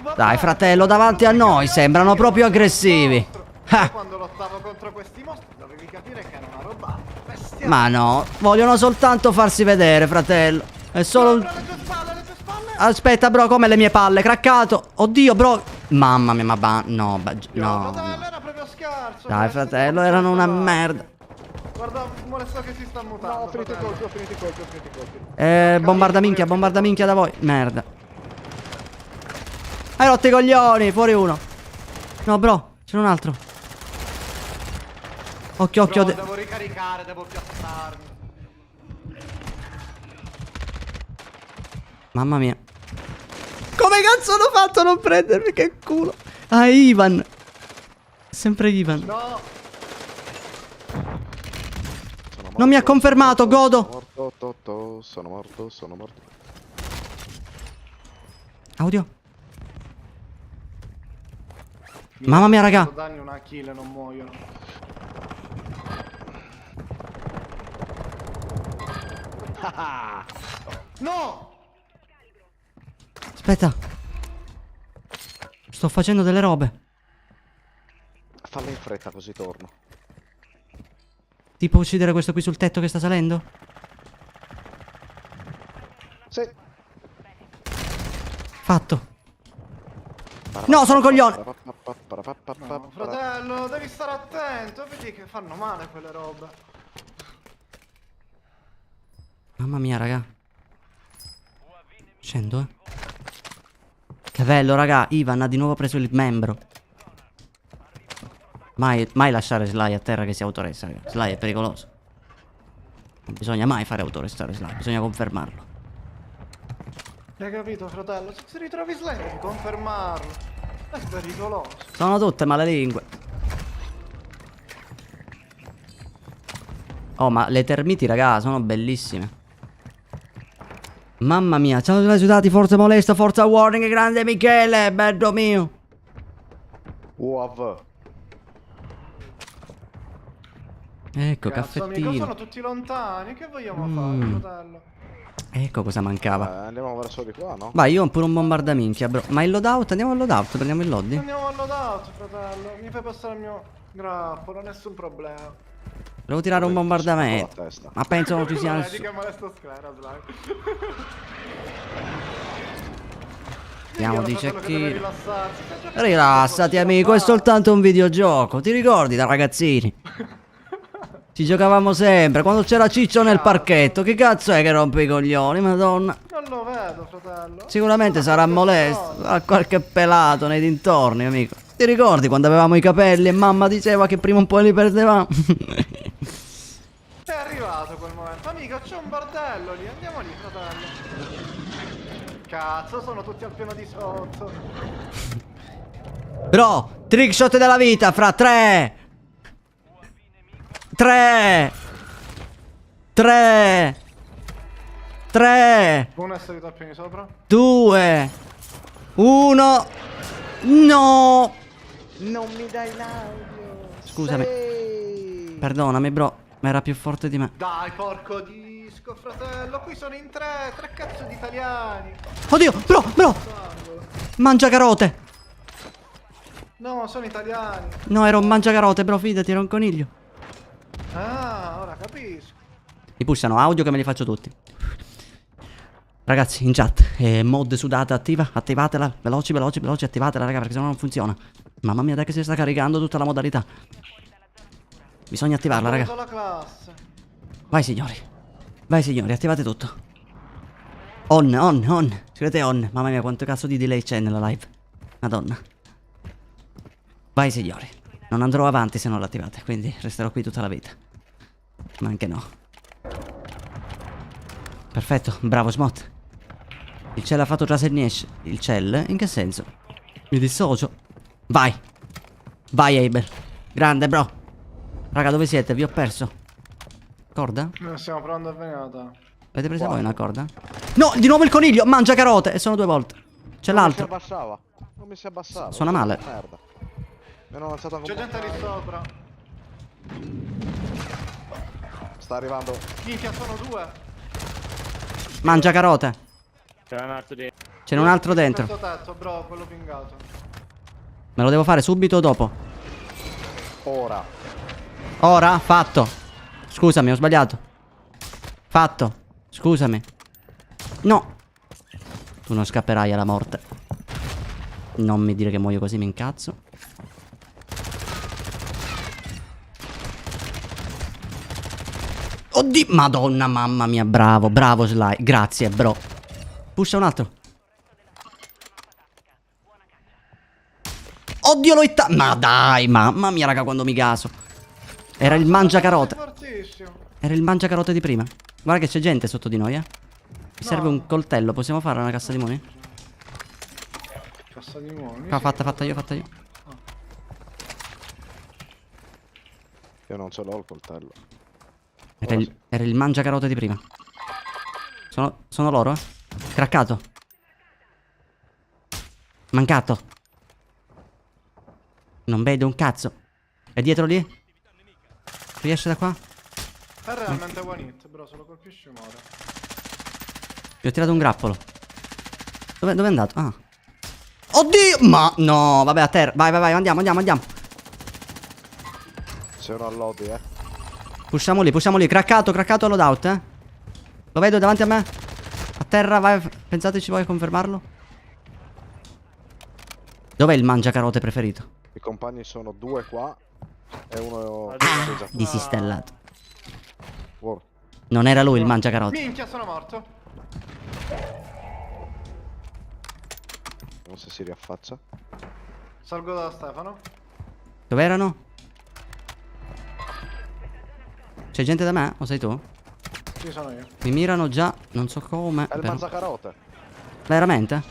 Vabbè, Dai, fratello, davanti a noi sembrano proprio aggressivi. Ah. Quando lottavo contro questi mostri dovevi capire che era una roba bestiale. Ma no, vogliono soltanto farsi vedere, fratello. È solo un... Le tue spalle, le tue spalle. Aspetta, bro, come le mie palle, craccato. Oddio, bro. Mamma mia, ma no, no, Fratello, no. era proprio scherzo. Dai, fratello, erano una merda. Guarda, molesto che si sta mutando. No, ho finito i fratello. colpi, ho finito i colpi, ho finito i colpi. Bombarda minchia da voi. Merda. Hai rotto i coglioni, fuori uno. No, bro, c'è un altro. Occhio, occhio. Bro, devo ricaricare, devo piazzarmi. Mamma mia. Come cazzo hanno fatto a non prendermi? Che culo. Ah, Ivan. Sempre Ivan. No. Sono Non mi ha morto, confermato, sono godo. morto, sono morto, sono morto. Audio. Mamma mia, raga. Danni una kill e non muoiono. No! Aspetta. Sto facendo delle robe. Fallo in fretta così torno. Tipo uccidere questo qui sul tetto che sta salendo? Sì. Fatto. No, sono un coglione. No, fratello, devi stare attento. Vedi che fanno male quelle robe. Mamma mia, raga. Scendo, Che bello, raga. Ivan ha di nuovo preso il membro. Mai lasciare Sly a terra che si autoresta, raga. Sly è pericoloso. Non bisogna mai fare autorestare Sly, bisogna confermarlo. Hai capito, fratello? Se ti ritrovi Sly devi confermarlo. È pericoloso. Sono tutte malelingue. Oh, ma le termiti, raga, sono bellissime. Mamma mia, ciao aiutati, forza molesto, forza warning, grande Michele, bello mio. UAV. Ecco, Cazzo, amico, caffettino. sono tutti lontani. Che vogliamo fare, fratello? Ecco cosa mancava. Andiamo verso di qua, no? Vai, io ho pure un bombardaminchia, bro. Ma il loadout? Andiamo al loadout, prendiamo il loddi. Andiamo al loadout, fratello. Mi fai passare il mio grappolo, nessun problema. Devo tirare un bombardamento. Con la testa. Ma penso non ci sia Vedi nessuno. che molesto sclera, Sly. Andiamo di Fratello, che deve cecchino. rilassarsi. Stai giocando Rilassati, con amico, è la soltanto un videogioco. Ti ricordi da ragazzini? Ci giocavamo sempre, quando c'era Ciccio nel parchetto. Che cazzo è che rompe i coglioni, madonna? Non lo vedo, fratello. Sicuramente sarà molesto a qualche pelato nei dintorni, amico. Ti ricordi quando avevamo i capelli e mamma diceva che prima o poi li perdevamo? È arrivato quel momento. Amico, c'è un bordello lì. Andiamo lì, fratello. Cazzo, sono tutti al piano di sotto. Bro, trickshot della vita fra 3 3 3 3 Uno è salito al piano di sopra. 2 1 No. Non mi dai l'audio. Scusami. Sì. Perdonami, bro, ma era più forte di me. Dai, porco disco, fratello. Qui sono in tre cazzo di italiani. Oddio, bro, mangia carote. No, sono italiani. No, era un mangiacarote, bro, fidati, era un coniglio. Ah, ora capisco. Mi pushano audio che me li faccio tutti. Ragazzi, in chat, mod sudata attiva, attivatela, veloci, attivatela, raga, perché sennò non funziona. Mamma mia, dai che si sta caricando tutta la modalità. Bisogna attivarla, Ho raga. preso la classe. Vai, signori, attivate tutto. On. Scrivete on. Mamma mia, quanto cazzo di delay c'è nella live. Madonna. Vai, signori. Non andrò avanti se non l'attivate, quindi resterò qui tutta la vita. Ma anche no. Perfetto, bravo Smot. Il cell ha fatto già Sernies. Il cell? In che senso? Mi dissocio. Vai. Vai, Abel. Grande, bro. Raga, dove siete? Vi ho perso. Corda? Noi stiamo provando a venata. Avete preso voi una corda? No, di nuovo il coniglio. Mangia carote. E sono 2 volte. C'è l'altro. Non mi si abbassava. Suona male. Merda. Mi hanno lanciato anche C'è un gente lì sopra. Sta arrivando. Minchia, sono 2. Mangia carote. Ce n'è un altro dentro. Questo tetto, bro, quello pingato. Me lo devo fare subito o dopo? Ora. Ora? Fatto. Scusami, ho sbagliato. Fatto. Scusami. No. Tu non scapperai alla morte. Non mi dire che muoio così, mi incazzo. Oddio, madonna, mamma mia, bravo, bravo Sly. Grazie, bro. Pusha un altro. Oddio, l'ho hittato. Ma dai, mamma mia, raga, quando mi gaso. Era il mangiacarote. Fortissimo. Era il mangiacarote di prima. Guarda che c'è gente sotto di noi, Mi serve un coltello, possiamo fare una cassa di moni? Cassa di moni. Fatta io. Io non ce l'ho il coltello. Era il mangiacarote di prima. Sono loro, Craccato. Mancato. Non vedo un cazzo. È dietro lì? Riesce da qua? È realmente one hit, bro, se lo colpisci muore. Gli ho tirato un grappolo. Dove è andato? Ah. Oddio! Ma no, vabbè, a terra. Vai, andiamo. C'è uno al lobby, Pushiamo lì. Craccato al loadout, Lo vedo davanti a me. A terra, vai. Pensateci voi a confermarlo. Dov'è il mangiacarote preferito? I compagni sono 2 qua. E uno Disistellato. Wow. Non era lui il mangiacarote. Minchia, sono morto. Non so se si riaffaccia. Salgo da Stefano. Dove erano? C'è gente da me? O sei tu? Ci sono io. Mi mirano già, non so come. È il però- mangiacarote. Veramente?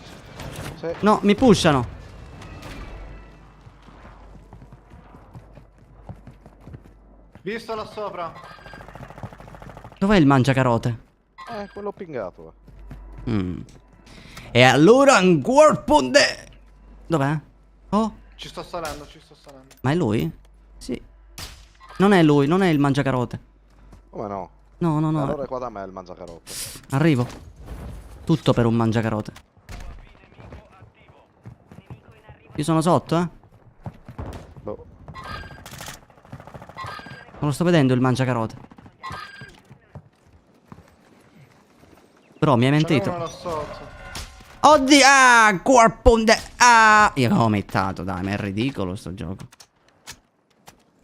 Sì. No, mi pushano. Visto là sopra. Dov'è il mangiacarote? Quello pingato. E allora un corpo de... Dov'è? Oh, Ci sto salendo, ci sto salendo. ma è lui? Sì. Non è lui, non è il mangiacarote. Come no? No, no, no. Allora è qua da me il mangiacarote. Arrivo. Tutto per un mangiacarote. Io sono sotto, eh. Boh. Non lo sto vedendo il mangiacarote. Però mi hai Ce n'è mentito. uno là sotto. Oddio, ah, corpo de... Ah, io ho mettato, dai, ma è ridicolo sto gioco.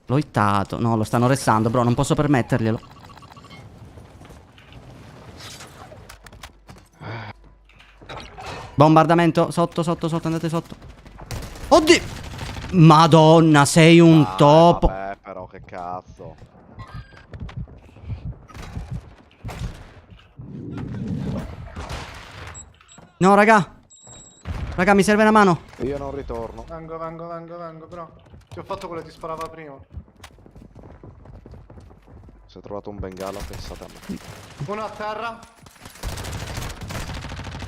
L'ho hittato. No, lo stanno restando, bro, non posso permetterglielo. Bombardamento, sotto, sotto, sotto, andate sotto. Oddio! Madonna, sei un topo. Vabbè, però che cazzo. No, raga. Raga, mi serve una mano. Io non ritorno. Vengo, bro. Ti ho fatto quello che ti sparava prima. Se ho trovato un bengala, pensate a me. Uno a terra.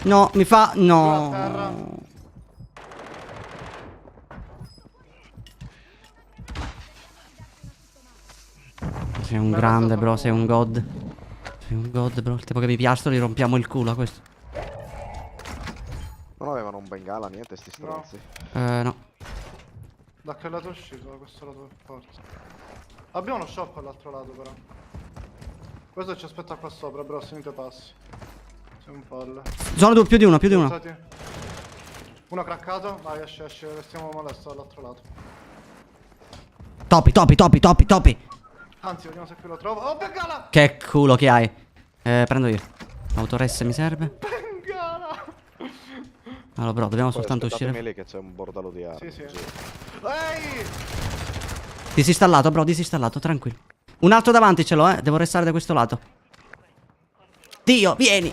No, mi fa... Uno a terra. No. Sei un grande, bro, sei un god. Sei un god, bro. Il tempo che mi piastro gli rompiamo il culo a questo. Non avevano un bengala, niente, sti stronzi. No. Da che lato è uscito? Da questo lato per forza. Abbiamo uno shop all'altro lato però. Questo ci aspetta qua sopra, bro, se non ti passi. Sei un folle. Sono due, più di uno, più di uno. Usati. Uno craccato, vai, esce, restiamo molesto dall'altro lato. Topi, topi, topi, topi, topi. Anzi, vediamo se qui lo trovo. Oh, bengala! Che culo che hai. Prendo io. Autoresse mi serve. Bengala! Allora, bro, dobbiamo Poi soltanto aspettatemi uscire. lì che c'è un bordello di armi. Sì, sì. così. Ehi! Disinstallato, bro, disinstallato, tranquillo. Un altro davanti ce l'ho, devo restare da questo lato. Dio, vieni.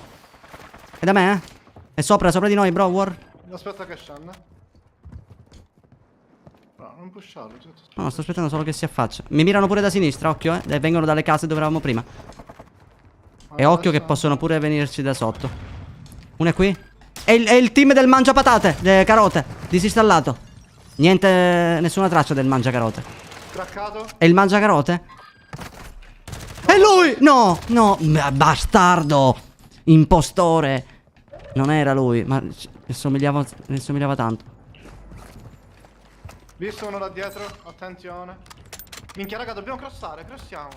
È da me, È sopra di noi, bro, war. Aspetta che scende. No, non pusharlo. No, sto aspettando solo che si affaccia. Mi mirano pure da sinistra, occhio, vengono dalle case dove eravamo prima. E occhio che possono pure venirci da sotto. Uno è qui. È il team del mangiapatate, carote, disinstallato. Niente, nessuna traccia del mangiacarote. Craccato. È il mangiacarote? È lui! No, no, bastardo. Impostore. Non era lui, ma ne somigliava tanto. Visto uno là dietro, attenzione. Minchia raga, dobbiamo crossare, crossiamo.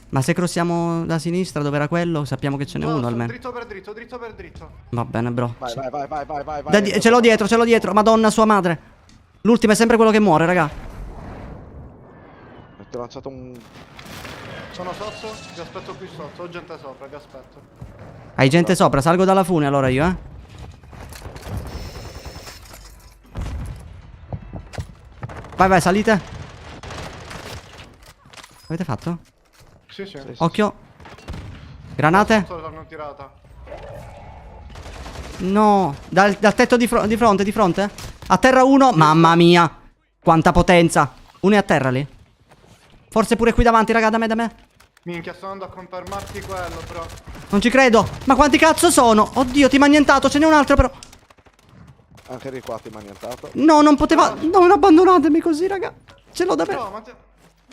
Ma se crossiamo da sinistra dove era quello, sappiamo che ce n'è uno almeno. Dritto per dritto, dritto per dritto. Va bene, bro. Vai, vai, vai, vai, vai, vai, Da ce l'ho dietro. Madonna sua madre. L'ultimo è sempre quello che muore, raga. Ti ho lanciato un... Sono sotto, vi aspetto qui sotto, ho gente sopra, vi aspetto. Hai gente sopra, salgo dalla fune allora io, Vai, vai, salite. Avete fatto? Sì, sì. Occhio. Granate. Sotto l'hanno tirata. No. Dal tetto di fronte. A terra uno. Mamma mia. Quanta potenza. Uno è a terra lì. Forse pure qui davanti, raga, da me. Minchia, sto andando a confermarti quello, bro. Non ci credo. Ma quanti cazzo sono? Oddio, ti mi ha annientato. Ce n'è un altro però. Anche di qua ti mi ha annientato. No, non poteva. Non abbandonatemi così, raga. Ce l'ho da me. No, ma te...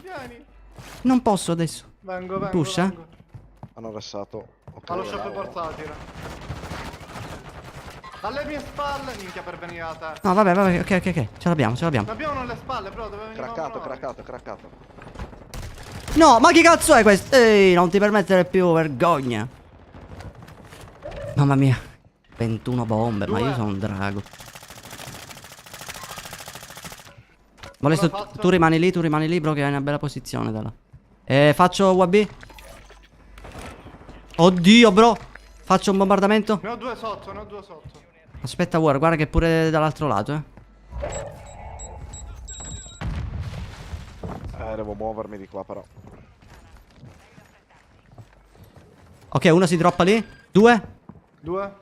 Vieni. Non posso adesso. Vengo. Pusha? Vengo. Hanno restato. Ok, Allo shop bravo. portatile. Alle mie spalle, minchia, per venire a te. No, vabbè, ok. Ce l'abbiamo. Ne abbiamo uno alle spalle, però dove venivamo Craccato, noi? craccato. No, ma chi cazzo è questo? Ehi, non ti permettere più, vergogna. Mamma mia. 21 bombe, ma io sono un drago. Molesto, Fatto? tu rimani lì, bro, che hai una bella posizione da là. Faccio UAB? Oddio, bro. Faccio un bombardamento. Ne ho due sotto, ne ho due sotto. Aspetta, War, guarda che pure dall'altro lato, eh. Devo muovermi di qua però. Ok, uno si droppa lì. 2. Due.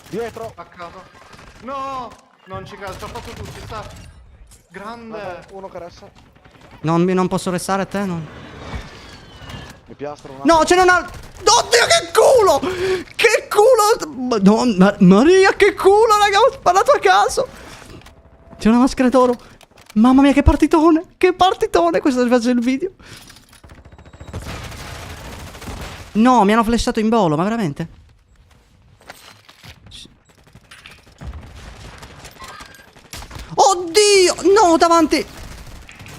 Dietro! A caso. No! Non ci credo, ci ho fatto tutti, sta. Grande. Vabbè, uno che resta. Non posso restare a te, no? Mi piastra una. No, ce n'è un altro. Oddio, che culo! Che culo! Madonna, Maria, che culo, raga! Ho sparato a caso. C'è una maschera d'oro. Mamma mia, che partitone! Che partitone! Questo faccio il video. No, mi hanno flashato in volo, ma veramente? Oddio! No, davanti!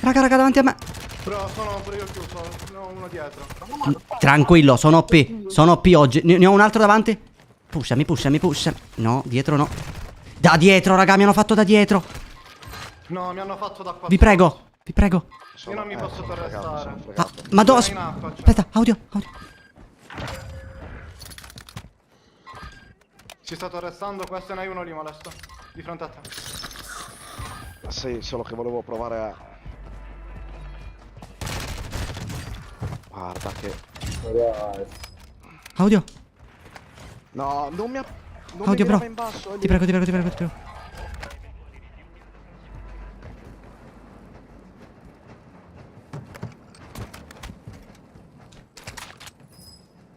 Raga, davanti a me. Però sono pure io chiuso, ne ho uno dietro. Tranquillo, sono OP. Sono OP oggi. Ne ho un altro davanti. Pushami. No, dietro no. Da dietro, raga, mi hanno fatto da dietro. No, mi hanno fatto da qua. Vi prego. Io non mi posso torrestare. Ah, madonna. Sono in acqua, cioè. Aspetta, audio. Ci sta torrestando, questo ne hai uno lì, molesto. Di fronte a te. Sì, solo che volevo provare a. Guarda che. Audio. No, non mi ha. Non Audio, mi bro. tirava in basso. è lì. Ti prego.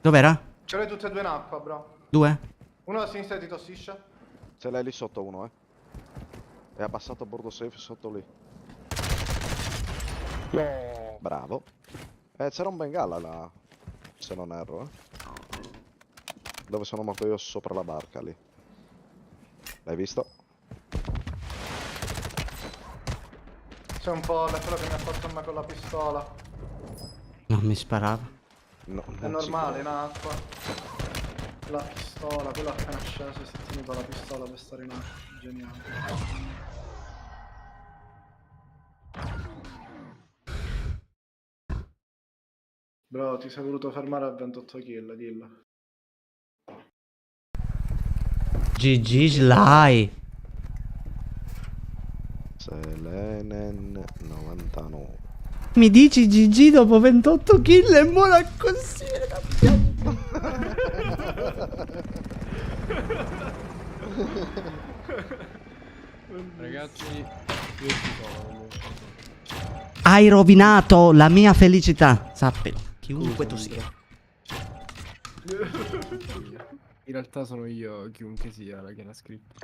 Dov'era? Ce l'hai tutte e due in acqua, bro. 2. Uno a sinistra ti tossisce. Ce l'hai lì sotto uno, eh. È abbassato a bordo safe sotto lì. Bravo. C'era un bengala là. Se non erro, eh. Dove sono morto io sopra la barca lì. L'hai visto? C'è un po' quello che mi ha fatto a me con la pistola. Non mi sparava. No, È normale in acqua. La pistola, quello appena sceso si è tenuto la pistola per stare in acqua. Geniale. Bro, ti sei voluto fermare a 28 kill, dillo. GG Sly. Selenen 99. Mi dici GG dopo 28 kill e mola così, ragazzi. Ragazzi, io ci sono. Hai rovinato la mia felicità. Sappilo. Chiunque tu sia. In realtà sono io, chiunque sia, la che l'ha scritto.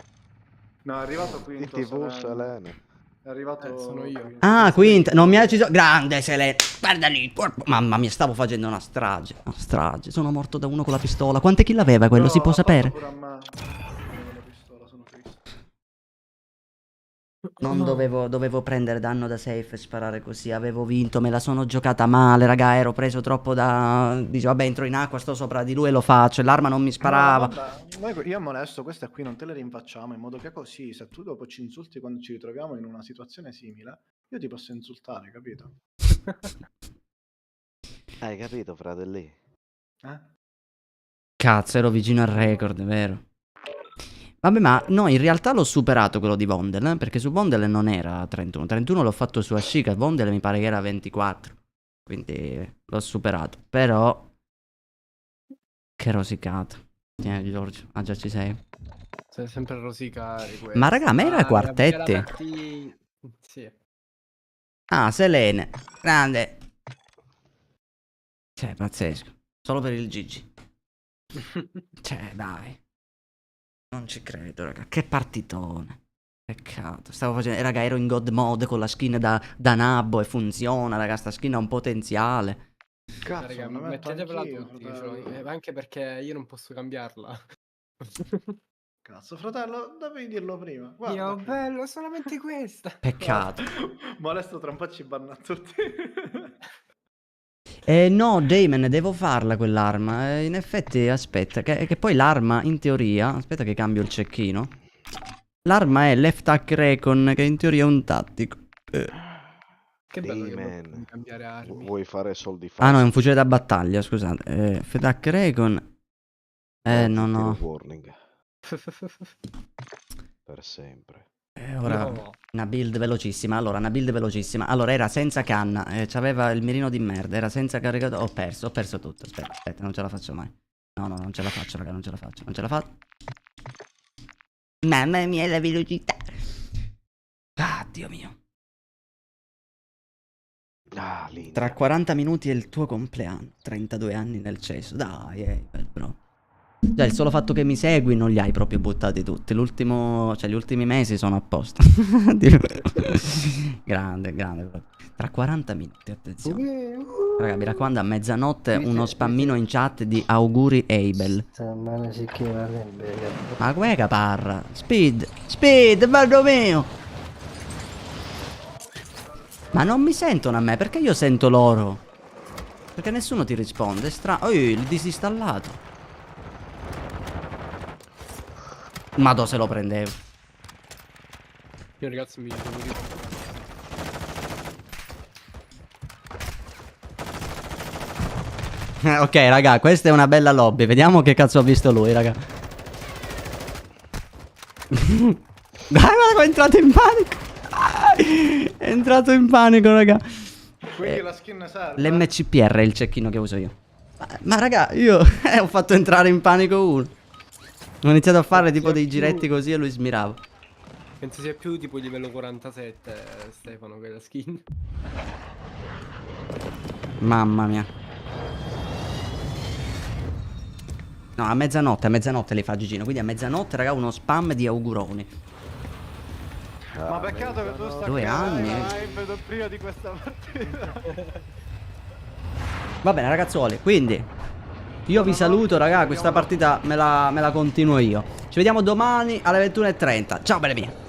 No, è arrivato In quinto. TV Selene. Selene. È arrivato. sono io. Ah, quinta. Non mi hai deciso. Grande Selene. Guarda lì. Mamma mia, stavo facendo una strage. Una strage. Sono morto da uno con la pistola. Quante kill aveva quello? No, Si può l'ha fatto sapere? pure a me. Con la pistola, sono triste. Non dovevo prendere danno da safe e sparare così. Avevo vinto, me la sono giocata male, raga. Ero preso troppo da. Dice, vabbè, entro in acqua, sto sopra di lui e lo faccio. E l'arma non mi sparava. No, vabbè, io molesto, queste qui non te le rinfacciamo, in modo che così, se tu dopo ci insulti quando ci ritroviamo in una situazione simile, io ti posso insultare, capito? Hai capito, fratelli? Eh? Cazzo, ero vicino al record, vero? Vabbè, ma no, in realtà l'ho superato quello di Vondel, perché su Vondel non era 31. 31 l'ho fatto su Ashika, Vondel mi pare che era 24. Quindi l'ho superato. Però. Che rosicato. Tieni, Giorgio. Ah, già ci sei. Sei sempre a rosicare questo. Ma raga, a me era quartetti. Sì. Ah, Selene. Grande. Cioè, pazzesco. Solo per il Gigi. Cioè, dai. Non ci credo, raga. Che partitone. Peccato. Stavo facendo. Raga, ero in God mode con la skin da nabbo e funziona, raga. Sta skin ha un potenziale. Cazzo, Raga, me la metto mettetevela anch'io, tutti, fratello. anche perché io non posso cambiarla. Cazzo, fratello, dovevi dirlo prima. Guarda. Io bello, solamente questa. Peccato. Molesto tra un po' ci banna tutti. No, Damon, devo farla quell'arma. In effetti, aspetta, che poi l'arma, in teoria. Aspetta che cambio il cecchino. L'arma è Left Hack Recon, che in teoria è un tattico. Che bello che Amen. puoi cambiare armi. Vuoi fare soldi Ah no, è facili? un fucile da battaglia, scusate. Fedac Recon. No, Ti tiro no. warning. Per sempre. Ora No. una build velocissima. Allora, una build velocissima. Allora, era senza canna. C'aveva il mirino di merda. Era senza caricatore. Ho perso tutto. Aspetta, non ce la faccio mai. No, non ce la faccio, raga, non ce la faccio. Non ce la faccio. Mamma mia, la velocità. Ah, Dio mio. Ah, lì. Tra 40 minuti è il tuo compleanno. 32 anni nel cesso. Dai, bel bro. Già, il solo fatto che mi segui non li hai proprio buttati tutti. L'ultimo, cioè, gli ultimi mesi sono a posto. Grande, grande. Bro. Tra 40 minuti, attenzione. Raga, mi raccomando, a mezzanotte uno spammino in chat di auguri Abel. Ma com'è che parla? Speed, vado mio. Ma non mi sentono a me, perché io sento loro? Perché nessuno ti risponde, è strano. Oh, il disinstallato. Madò se lo prendevo. Io ragazzi mi devo dire. Ok, raga, questa è una bella lobby. Vediamo che cazzo ha visto lui, raga. Dai, ma è entrato in panico. È entrato in panico, raga. Quindi la skin serve. L'MCPR è il cecchino che uso io. Ma raga, io ho fatto entrare in panico uno. Ho iniziato a fare tipo dei giretti così e lui smirava. Penso sia più tipo il livello 47, Stefano, che la skin. Mamma mia. No, a mezzanotte li fa Gigino. Quindi a mezzanotte, raga, uno spam di auguroni. Ma peccato che tu stai 2 anni. vedo prima di questa partita. Va bene, ragazzuoli, quindi io vi saluto, raga. Questa partita me la continuo io. Ci vediamo domani alle 21:30. Ciao, belle mie.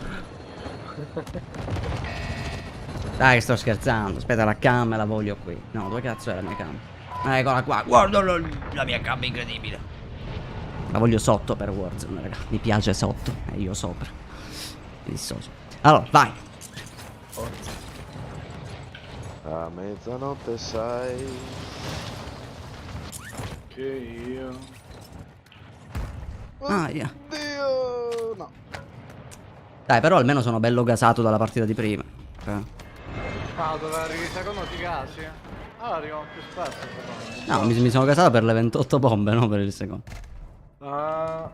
Dai, sto scherzando. Aspetta, la cam me la voglio qui. No, dove cazzo è la mia cam? Eccola qua. Guarda la mia cam incredibile. La voglio sotto per Warzone, raga. Mi piace sotto e io sopra. Mi dissocio. Allora, vai. A mezzanotte sai. Che io. Ah, yeah. Dio, no. Dai, però almeno sono bello gasato dalla partita di prima. Ah, dove arrivi secondo ti casi? Allora arriviamo più spesso secondo. No, mi sono gasato per le 28 bombe, non per il secondo. Ah,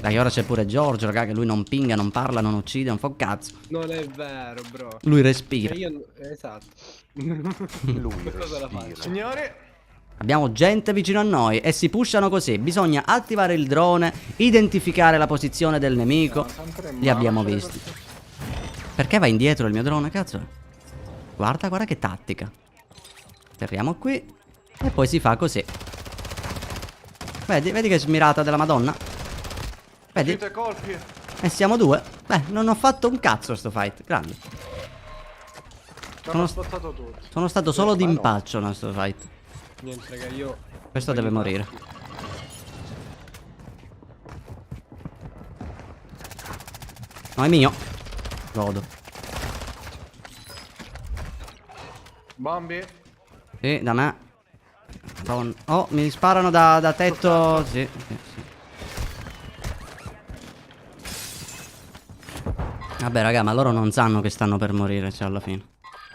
Dai, ora c'è pure Giorgio, raga, che lui non pinga, non parla, non uccide, non fa un cazzo. Non è vero, bro. Lui Cioè respira. esatto. Lui Cosa la respira. faccio? signori, Abbiamo gente vicino a noi e si pushano così. Bisogna attivare il drone, identificare la posizione del nemico. sempre in Li mano, abbiamo cioè, visti. Perché va indietro il mio drone, cazzo? Guarda, guarda che tattica. Atterriamo qui e poi si fa così. Vedi che smirata della Madonna. Vedi? Uscite colpi. E siamo due. Beh, non ho fatto un cazzo sto fight. Grande. Ci hanno spozzato tutti. Sono stato solo Ma no. d'impaccio nel sto fight. Niente, raga, io. Questo deve morire. No, è mio. Godo. Bombi. Sì, da me. Oh, mi sparano da tetto. Sì, sì, sì. Vabbè, raga, ma loro non sanno che stanno per morire, cioè, alla fine.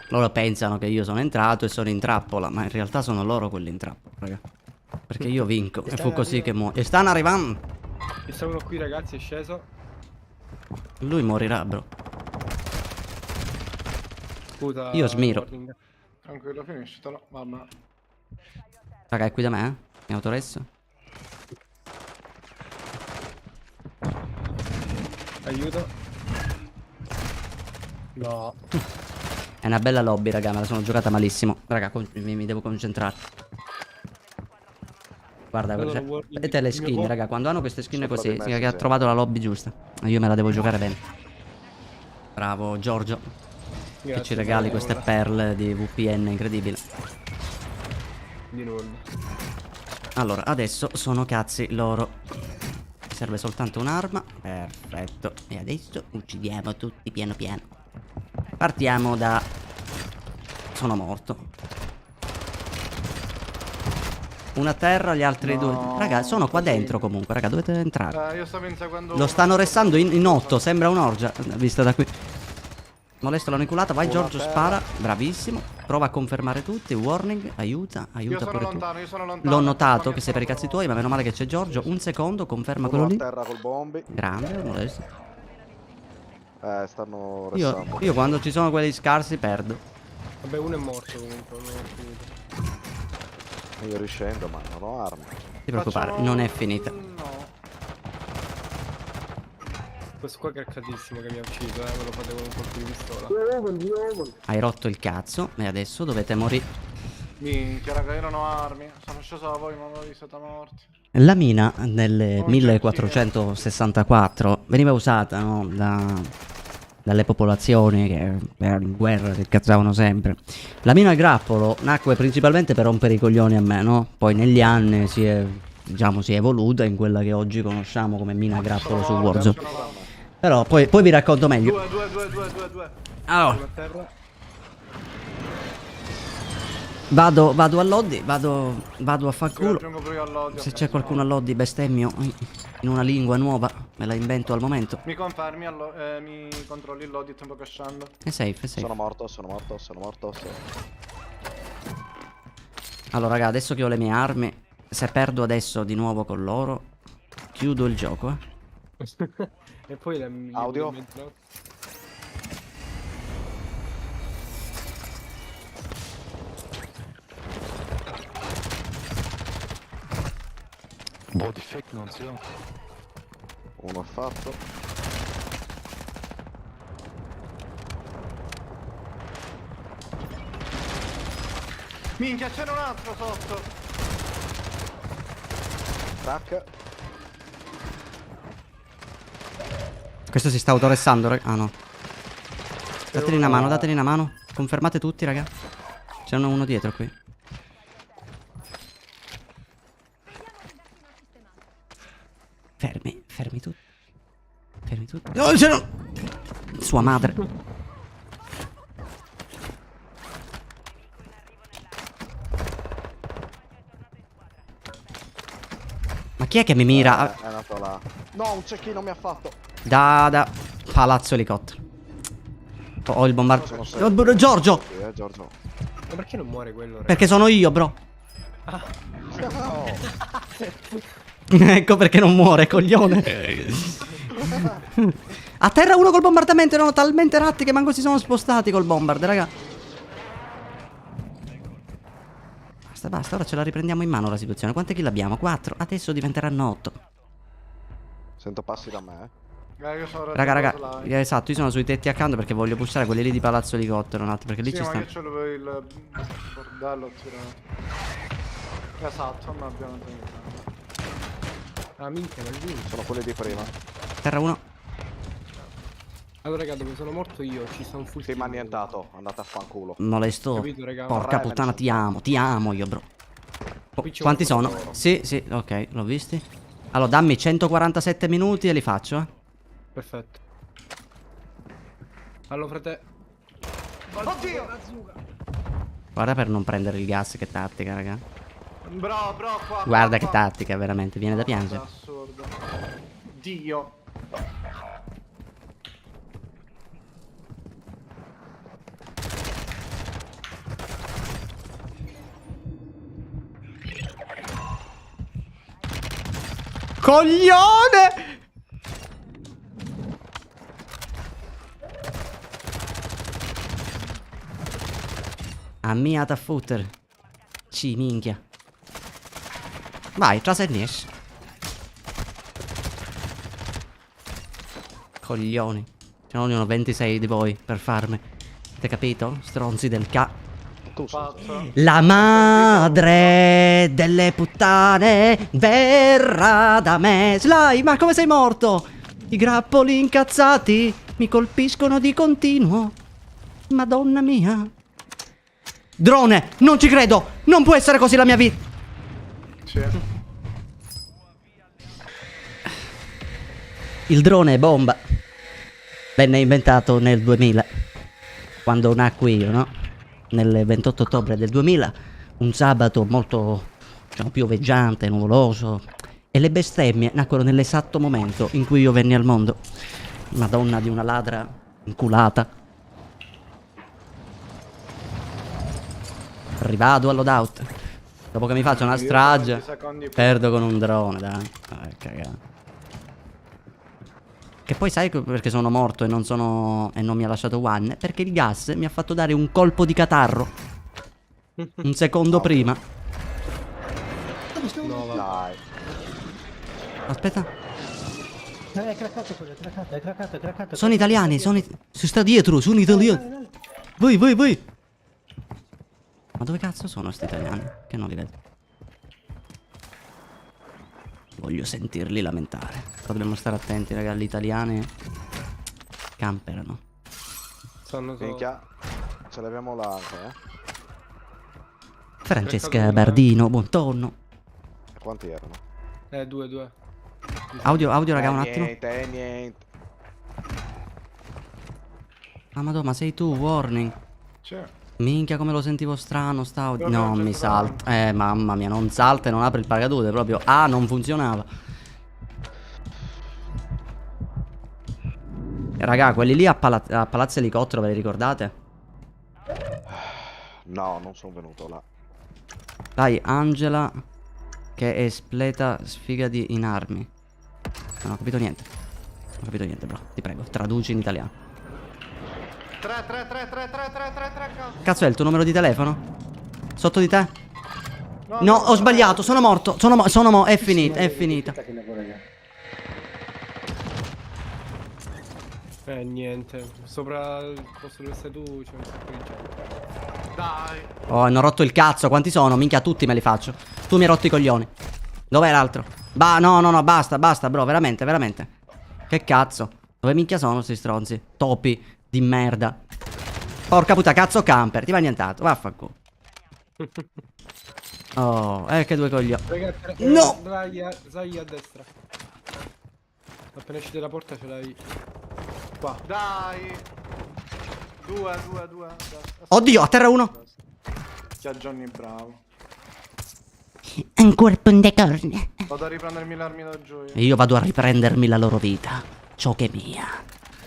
Loro pensano che io sono entrato e sono in trappola, ma in realtà sono loro quelli in trappola, raga. Perché io vinco. E fu così che muoio. E stanno arrivando. Ci sta uno qui, ragazzi, è sceso. Lui morirà, bro. Scusa. Io smiro. warning. Tranquillo, finiscitelo. Vabbè. Raga, è qui da me, eh? Mi autoresso. Aiuto. No. È una bella lobby, raga, me la sono giocata malissimo. Raga, mi devo concentrare. Guarda, Allora, cioè, warning, vedete le il mio skin, po- raga, quando hanno queste skin Sopra così, di me, significa che ha sì. trovato la lobby giusta. Io me la devo giocare bene. Bravo, Giorgio, che Grazie, ci regali di queste nulla. perle di VPN incredibile. Di nulla. Allora, adesso sono cazzi loro. Mi serve soltanto un'arma. Perfetto. E adesso uccidiamo tutti piano piano. Partiamo da Sono morto. Una a terra, gli altri due. Raga, sono qua dentro comunque, raga, dovete entrare. Io stavo inseguendo. Lo stanno restando in 8, sembra un'orgia, vista da qui. Molesto l'hanno inculata, vai Una Giorgio, terra. spara, bravissimo. Prova a confermare tutti, warning, aiuta, Io aiuta sono pure tu. lontano, io sono lontano. L'ho notato che sei per i cazzi tuoi, ma meno male che c'è Giorgio. Un secondo, conferma quello Uno a lì. terra col bombi. Grande, molesto. Stanno Io, restando. io quando ci sono quelli scarsi perdo. Vabbè, uno è morto comunque, uno è finito. Io riscendo, ma non ho armi. Non ti preoccupare, Facciamo- non è finita. No. Questo qua è craccatissimo che mi ha ucciso, me lo fate con un colpo di pistola. Hai rotto il cazzo e adesso dovete morire. Minchia, raga, io non ho armi. Sono sceso da voi, ma voi siete morti. La mina nel Oh, 1464 veniva usata, no, dalle popolazioni che erano in guerra, che cazzavano sempre. La mina a grappolo nacque principalmente per rompere i coglioni a me, no? Poi negli anni si è, diciamo, si è evoluta in quella che oggi conosciamo come mina a grappolo su Warzone. Però poi vi racconto meglio. Due. Allora, Uno a terra. vado all'Oddi, vado a far culo. Aggiungo pure io all'odio. Se c'è qualcuno all'Oddi bestemmio in una lingua nuova, me la invento al momento. Mi confermi, mi controlli l'odio il tempo che scendo. È safe, è safe. Sono morto, sono morto, sono morto. Allora raga, adesso che ho le mie armi, se perdo adesso di nuovo con loro, chiudo il gioco, E poi la Audio. Body fake non si ha. Uno fatto. Minchia, c'era un altro sotto. Tac. Questo si sta autoressando, raga. Ah no. Dateli una mano, dateli una mano. Confermate tutti, raga. C'è uno dietro qui. Fermi tutti. Fermi tutti. Oh, c'è sua madre. Ma chi è che mi mira? È andato là. No, un cecchino mi ha fatto. Da palazzo elicottero. Ho il bombardato. Sono Giorgio! Sì, Giorgio. Ma perché non muore quello, raga? Perché sono io, bro. No. Ecco perché non muore, coglione. A terra uno col bombardamento. Erano talmente ratti che manco si sono spostati col bombard, raga. Basta, ora ce la riprendiamo in mano la situazione. Quante kill abbiamo? 4. Adesso diventeranno 8. Sento passi da me. Io sono Raga, esatto, io sono sui tetti accanto perché voglio pushare quelli lì di palazzo elicottero un attimo, perché lì Sì, ci ma stanno. io c'ho il bordello tirato. Esatto, non abbiamo niente. Ah, minchia, ma lì. Sono quelli di prima. Terra 1. Allora, raga, dove sono morto io ci sta un full Sì, team. ma annientato. Andate a fanculo. Molesto. Capito, raga? Porca Vorrei puttana, metterci ti amo io, bro. Qui c'è Quanti uno sono? loro. Sì, ok, l'ho visti. Allora, dammi 147 minuti e li faccio, Perfetto. Allora, frate. Oddio! Guarda per non prendere il gas, che tattica, raga. Bro, qua. Guarda che qua. tattica, veramente, viene da Vabbè, piangere. assurdo. Dio. Coglione! Ammiata a footer. Ci, minchia. Vai, trasa e nies. Coglioni. Ce ne vogliono 26 di voi per farmi. Avete capito? Stronzi del Tu sei. Pazzo. La madre delle puttane verrà da me. Sly, ma come sei morto? I grappoli incazzati mi colpiscono di continuo. Madonna mia. Drone, non ci credo. Non può essere così la mia vita. Sì. Il drone è bomba. Venne inventato nel 2000. Quando nacqui io, no? nel 28 ottobre del 2000, un sabato molto, diciamo, pioveggiante, nuvoloso, e le bestemmie nacquero nell'esatto momento in cui io venni al mondo. Madonna di una ladra inculata. Rivado al loadout. Dopo che mi faccio una Io 20 strage, secondi più. perdo con un drone, dai. Cagare. Che poi sai perché sono morto e non mi ha lasciato one? Perché il gas mi ha fatto dare un colpo di catarro. Un secondo prima. No, va. Dai. Aspetta. È craccato quello, è craccato. Sono italiani, si sta dietro, sono italiani. Voi. Ma dove cazzo sono sti italiani? Che non li vedo. Voglio sentirli lamentare. Però dobbiamo stare attenti, raga, gli italiani camperano. Sono solo... Minchia. Ce l'abbiamo là anche, Francesca Bardino, buon tonno. Quanti erano? 2. Audio, raga, un attimo. Niente. Ah, madonna, ma sei tu, warning. Sì. Minchia, come lo sentivo strano, sta audio. Però No, non c'è mi strano. salta. Mamma mia, non salta e non apre il paracadute, proprio. Ah, non funzionava. Raga, quelli lì a Palazzo Elicottero, ve li ricordate? No, non sono venuto là. Dai, Angela, che espleta sfigati in armi. Non ho capito niente. Non ho capito niente, bro. Ti prego, traduci in italiano. 3. Cazzo è il tuo numero di telefono? Sotto di te? No, no, ho sbagliato, sono morto. È finita, è finita. Niente. Sopra il posto dove stai tu c'è un sacco di gente. Dai. Oh, hanno rotto il cazzo. Quanti sono? Minchia, tutti me li faccio. Tu mi hai rotto i coglioni. Dov'è l'altro? No, basta, bro, veramente. Che cazzo? Dove minchia sono sti stronzi? Topi di merda. Porca puttana, cazzo camper. Ti va nientato, vaffanculo. Oh, che due coglioni. Ragazzi, No! Sai a destra. Appena esci dalla porta ce l'hai. Qua. Dai. 2. Oddio, a terra uno. C'è Johnny bravo. Un corpo in decorne. Vado a riprendermi l'armi da giù. E io vado a riprendermi la loro vita. Ciò che è mia.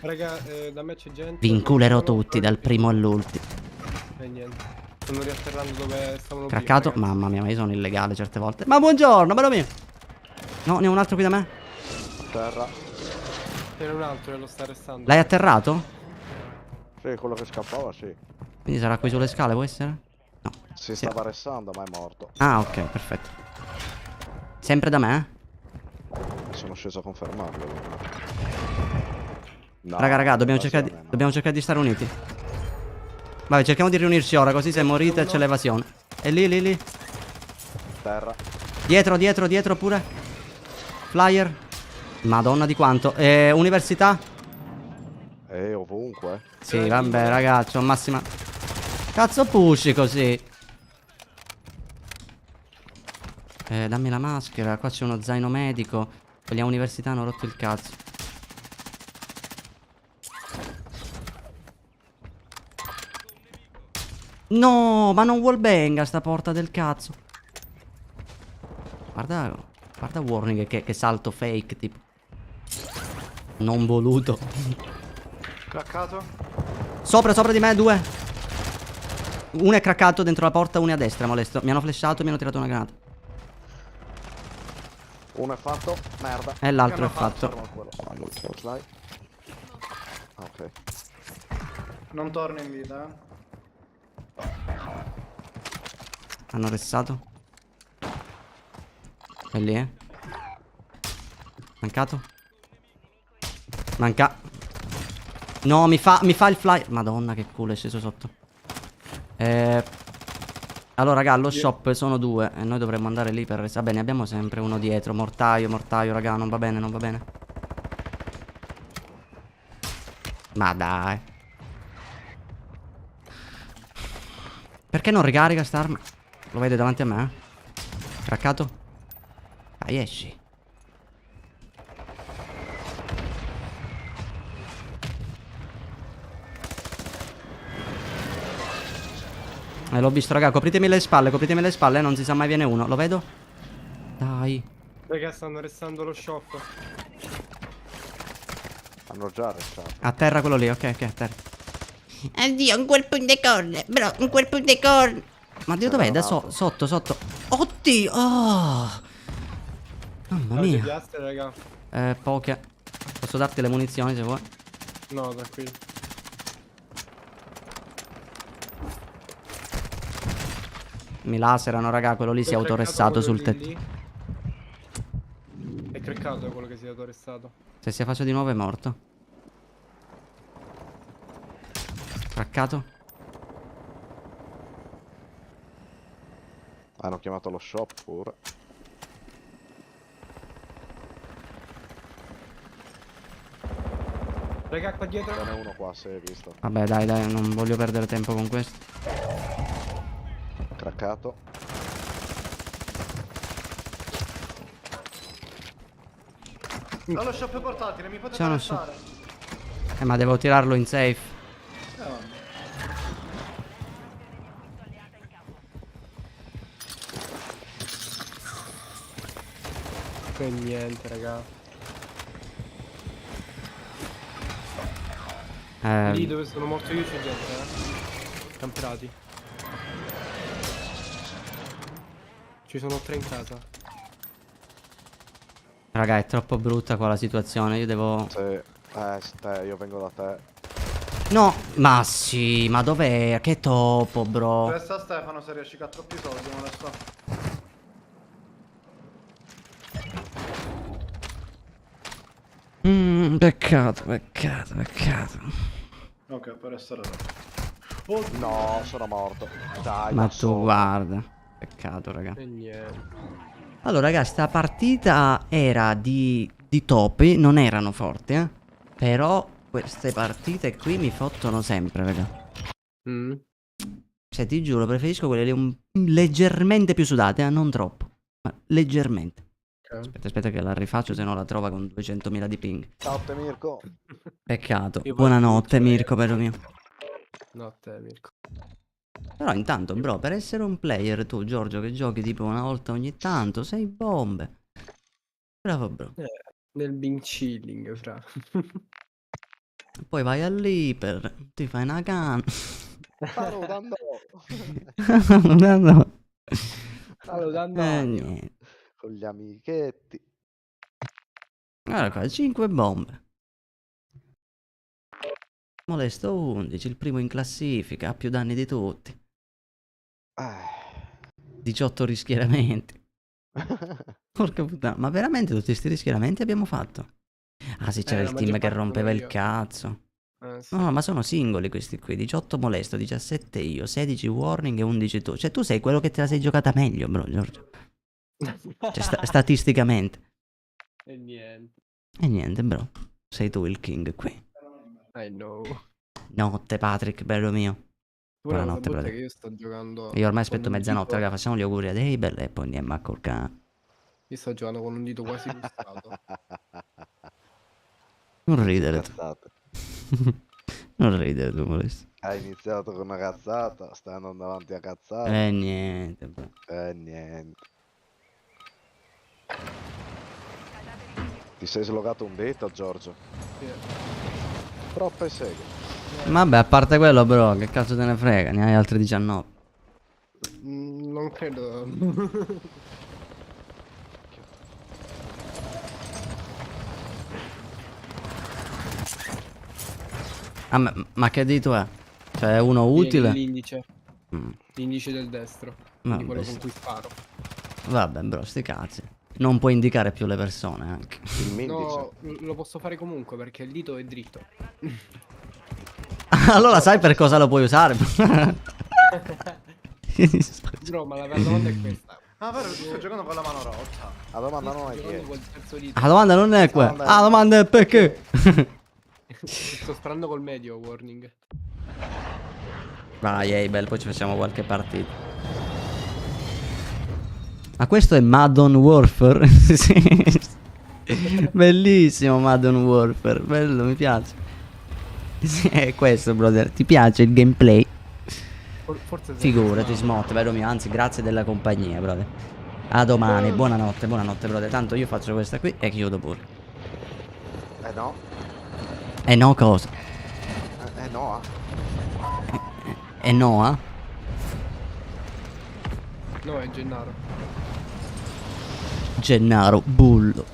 Raga, da me c'è gente. Vi inculerò Sono- tutti, dal primo all'ultimo. E niente. Stanno riatterrando dove stavano Craccato. prima, ragazzi. Mamma mia, ma io sono illegale certe volte. Ma buongiorno, bello mio. No, ne ho un altro qui da me. Terra. Ce n'è un altro che lo sta arrestando. L'hai atterrato? Sì, quello che scappava, sì. Quindi sarà qui sulle scale, può essere? No. Si stava arrestando, ma è morto. Ah, ok, perfetto. Sempre da me? Sono sceso a confermarlo. No, Raga, dobbiamo evasione, cercare, no. dobbiamo cercare di stare uniti. Vai, cerchiamo di riunirci ora, così se morite c'è l'evasione. E lì. Terra. Dietro pure. Flyer. Madonna di quanto. Università? Ovunque. Sì, vabbè, ragazzi, ho massima. Cazzo pushy così. Dammi la maschera. Qua c'è uno zaino medico. Quelli a università hanno rotto il cazzo. No, ma non wallbanga sta porta del cazzo. Guarda warning che salto fake tipo. Non voluto. Craccato. Sopra di me, 2. Uno è craccato dentro la porta, uno è a destra, molesto. Mi hanno flashato e mi hanno tirato una granata. Uno è fatto. Merda. E l'altro è Che hanno fatto. Fermo quello. Ah, lui, flashlight. Ok. Non torno in vita, Hanno ressato. È lì, Mancato. No, mi fa il fly. Madonna, che culo è sceso sotto. Allora, raga, allo shop sono 2 e noi dovremmo andare lì per restare. Vabbè, ne abbiamo sempre uno dietro. Mortaio, raga, non va bene. Ma dai. Perché non ricarica st'arma? Lo vede davanti a me? Craccato? Dai, esci. L'ho visto, raga, copritemi le spalle, non si sa mai viene uno. Lo vedo? Dai. Raga, stanno restando lo shop. Hanno già arrestato. A terra quello lì, ok, a terra. Addio, un colpo in decorne, bro, un colpo in decorne. Ma Dio dov'è? Da sotto. Oddio! Oh! Mamma Avete mia. piastre, raga? Poche. Posso darti le munizioni se vuoi. No, tranquillo. Mi laserano, raga, quello lì si è autorestato sul tetto. È craccato quello che si è autorestato. Se si faccia di nuovo è morto. Craccato. Hanno chiamato lo shop pure. Raga, qua dietro. Ce n'è uno qua, se hai visto. Vabbè, dai, non voglio perdere tempo con questo. Craccato. Dallo shop portatile, mi potete C'è uno shop. arrestare. Ma devo tirarlo in safe. Vabbè. E niente, raga. Lì dove sono morto io c'è gente, Camperati. Ci sono 3 in casa. Raga, è troppo brutta qua la situazione. Io devo... Io vengo da te. No, ma sì, ma dov'è? Che topo, bro. Resta Stefano se riesci a troppi soldi, ma resta. Peccato. Ok, può restare là. No, sono morto. Dai, Ma da tu solo. guarda. Peccato, raga. E niente. Allora, raga, sta partita era di topi, non erano forti, Però queste partite qui mi fottono sempre, raga. Cioè, ti giuro, preferisco quelle lì leggermente più sudate, non troppo. Ma leggermente. Aspetta che la rifaccio, se no la trova con 200.000 di ping. Ciao te Mirko. Peccato. Io Buonanotte, parto, Mirko, bello mio. Notte, Mirko. Però intanto, bro, per essere un player tu, Giorgio, che giochi tipo una volta ogni tanto, sei bombe. Bravo, bro. Nel Bing chilling, fra. Poi vai all'Iper, ti fai una canna. Salutando. No. Salutando. Niente. Con gli amichetti. Guarda qua, 5 bombe. Molesto 11, il primo in classifica, ha più danni di tutti. 18 rischieramenti. Porca puttana, ma veramente tutti questi rischieramenti abbiamo fatto? Ah sì, c'era la il team maggior che parte rompeva sono il io. cazzo. Sì. No, ma sono singoli questi qui. 18 molesto, 17 io, 16 warning e 11 tu. Cioè tu sei quello che te la sei giocata meglio, bro, Giorgio. Cioè statisticamente. E niente. E niente, bro. Sei tu il king qui. I know. Notte, Patrick, bello mio. Buonanotte, Buonanotte, Patrick. che io sto giocando. Io ormai aspetto con un mezzanotte, dito- raga. Facciamo gli auguri ad Abel e poi andiamo a colcare. Io sto giocando con un dito quasi gustato. Non ridere tu. Cazzate. Non ridere tu, molesto. Hai iniziato con una cazzata, stai andando avanti a cazzare. Niente, bro. Niente. Ti sei slogato un dito, Giorgio? Sì. Troppe seghe. Vabbè, a parte quello, bro, che cazzo te ne frega? Ne hai altri 19. Non credo. Ah, ma che dito è? Cioè, è uno utile? L'indice. Mm, L'indice del destro. Vabbè, Di quello sì. con cui sparo. Vabbè, bro, sti cazzi. Non puoi indicare più le persone, anche. Il mindice. No, lo posso fare comunque perché il dito è dritto. Allora sai per cosa lo puoi usare? Bro, ma la vera domanda è questa. Ah, vero, tu stai giocando con la mano rotta. La domanda Io non sto è chi giocando è. col terzo dito. La domanda non è quella. La domanda è perché? Sto sparando col medio, warning. Vai, Abel, poi ci facciamo qualche partita. Ma questo è Madden Warfare? Sì. Bellissimo Madden Warfare, bello, mi piace. Sì, è questo, brother. Ti piace il gameplay? Forse Figurati, smot, vero mio, anzi, grazie della compagnia, brother. A domani, buonanotte, brother. Tanto io faccio questa qui e chiudo pure. No. E no cosa? No. E no, eh? No, è Gennaro. Gennaro, bullo.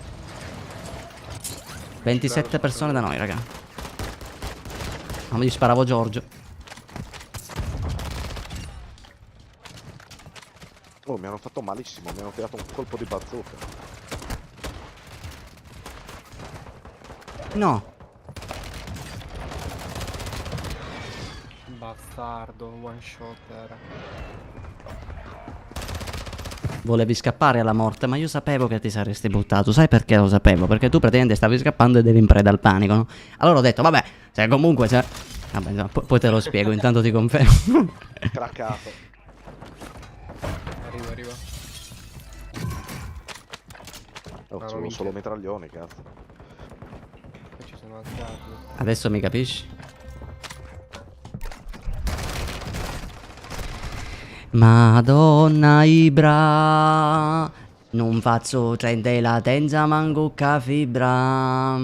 27 persone da noi, raga. Ma gli sparavo Giorgio. Oh, mi hanno fatto malissimo, mi hanno tirato un colpo di bazooka. No. Bastardo, one shot era. Volevi scappare alla morte, ma io sapevo che ti saresti buttato. Sai perché lo sapevo? Perché tu praticamente stavi scappando ed eri in preda al panico, no? Allora ho detto, vabbè, se comunque se... Vabbè, no, poi te lo spiego, intanto ti confermo. Craccato. Arriva. Oh, No, sono minchia. solo mitraglioni, cazzo. Poi ci sono altri armi. Adesso mi capisci? Madonna Ibra, non faccio 30 latenza manco ca fibra.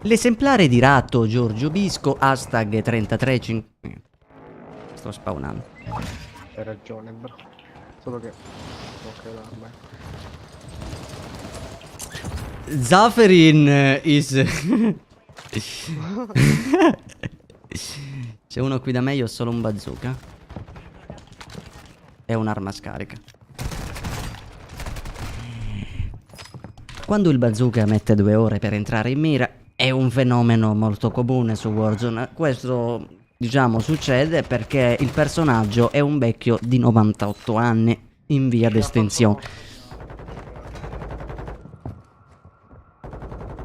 L'esemplare di ratto Giorgio Bisco, hashtag 33. Sto spawnando. Hai ragione, bro. Solo che... Ok, l'arma. Zaferin is... C'è uno qui da me, io ho solo un bazooka. E un'arma scarica. Quando il bazooka mette 2 ore per entrare in mira, è un fenomeno molto comune su Warzone. Questo, diciamo, succede perché il personaggio è un vecchio di 98 anni in via d'estinzione.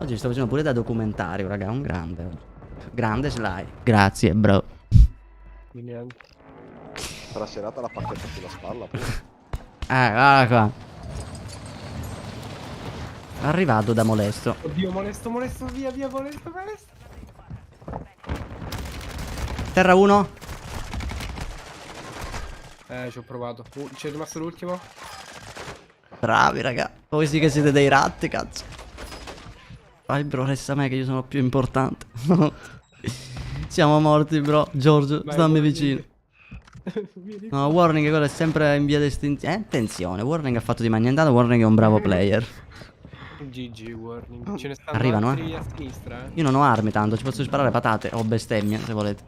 Oggi sto facendo pure da documentario, raga, un grande oggi. Grande Sly. Grazie, bro. Di niente. Tra serata la pacchetta sulla spalla. Poi. Guarda qua. Arrivato da molesto. Oddio, molesto, via, molesto. Terra 1. Ci ho provato. C'è rimasto l'ultimo? Bravi, raga. Voi sì che siete dei ratti, cazzo. Vai, bro, resta a me che io sono più importante. Siamo morti, bro. Giorgio, Vai, stammi warning. vicino. Vieni. No, Warning, quello è sempre in via d'estinzione. Attenzione, Warning ha fatto di magnandato. Warning è un bravo player. GG, warning. Ce ne stanno Arrivano, altri a sinistra, Io non ho armi tanto, ci posso sparare patate o bestemmie, se volete.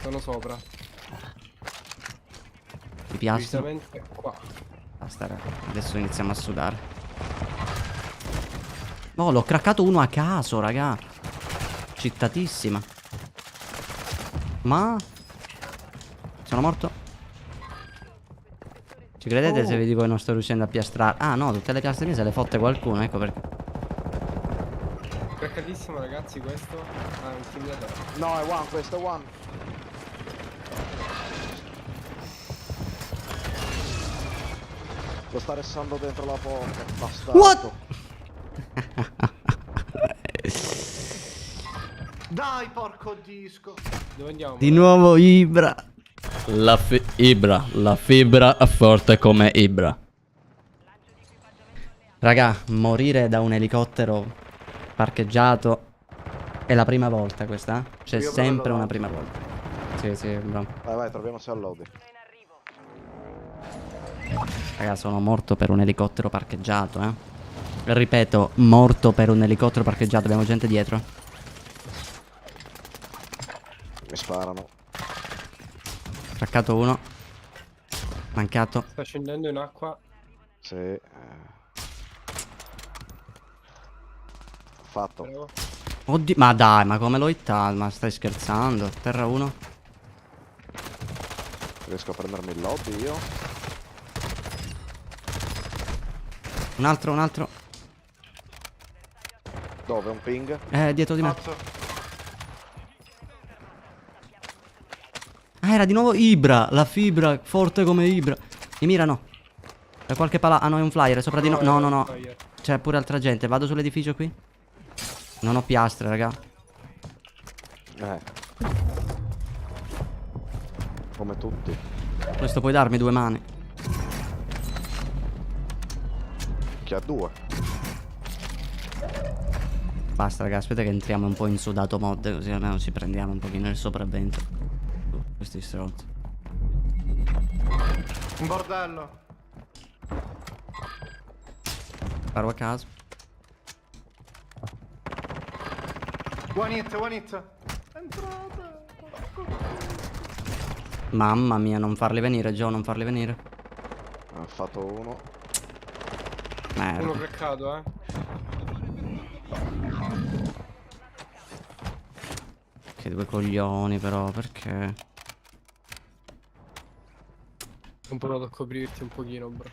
Sono sopra. Mi piace. Precisamente qua. Basta, raga. Adesso iniziamo a sudare. No, l'ho craccato uno a caso, raga. Cittatissima. Ma... Sono morto? Ci credete se vi dico che non sto riuscendo a piastrare? Ah no, tutte le piastre mie se le fotte qualcuno, ecco perché. Craccatissimo, ragazzi, questo. Ah, un intimidatore. No, è one, questo è one. Lo sta restando dentro la porta, bastardo. What? Dai, porco disco. Dove andiamo? Di nuovo Ibra. Ibra, la fibra è forte come Ibra. Raga, morire da un elicottero parcheggiato è la prima volta questa, eh? C'è Io sempre prendo una l'altro. prima volta. Sì, sì, bro. Vai, troviamoci al lobby. Raga, sono morto per un elicottero parcheggiato, eh. Ripeto, morto per un elicottero parcheggiato. Abbiamo gente dietro. Mi sparano. Craccato uno. Mancato. Sta scendendo in acqua. Sì. Fatto. Bravo. Oddio, ma dai, ma come l'ho hittato? Ma stai scherzando? Terra 1. Riesco a prendermi il lobby io. Un altro. Dove? Un ping? Dietro di me. Cazzo. Ah, era di nuovo Ibra. La fibra, forte come Ibra. Mi mirano. Da qualche pala. Ah no, è un flyer, è sopra di no. No. C'è pure altra gente. Vado sull'edificio qui. Non ho piastre, raga. Come tutti. Questo puoi darmi 2 mani. Chi ha 2? Basta, raga, aspetta che entriamo un po' in sudato mod, così almeno ci prendiamo un pochino il sopravvento. Questi stronzi. Un bordello. Sparo a caso. One hit, one hit. Entrate. Mamma mia, non farli venire, Joe, non farli venire. Ha fatto uno. Uno Merda. craccato, Che 2 coglioni, però, perché? Ho provato a coprirti un pochino, bro.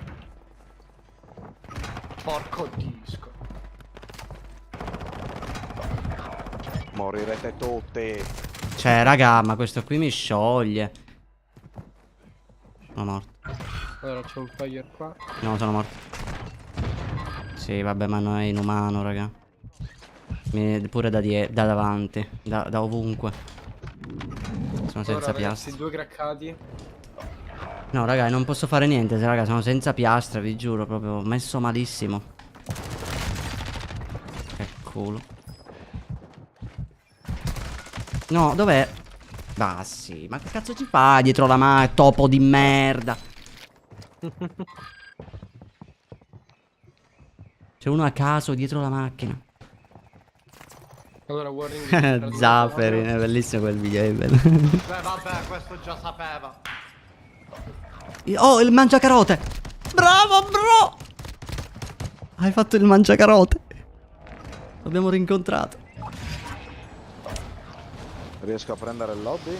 Porco disco. Morirete tutti. Cioè, raga, ma questo qui mi scioglie. Sono morto. Allora c'è un fire qua. No, sono morto. Sì, vabbè, ma non è inumano, raga. Pure da davanti, da ovunque. Sono senza Allora, piastre. ragazzi, 2 craccati. No, raga, non posso fare niente, raga, sono senza piastre, vi giuro, proprio ho messo malissimo. Che culo. No, dov'è? Ah sì, ma che cazzo ci fa dietro la macchina, topo di merda? C'è uno a caso dietro la macchina. Allora, warning. Zafferin, è bellissimo quel video, è bello. Beh, vabbè, questo già sapeva. Oh, il mangiacarote! Bravo, bro! Hai fatto il mangiacarote. L'abbiamo rincontrato. Riesco a prendere il lobby?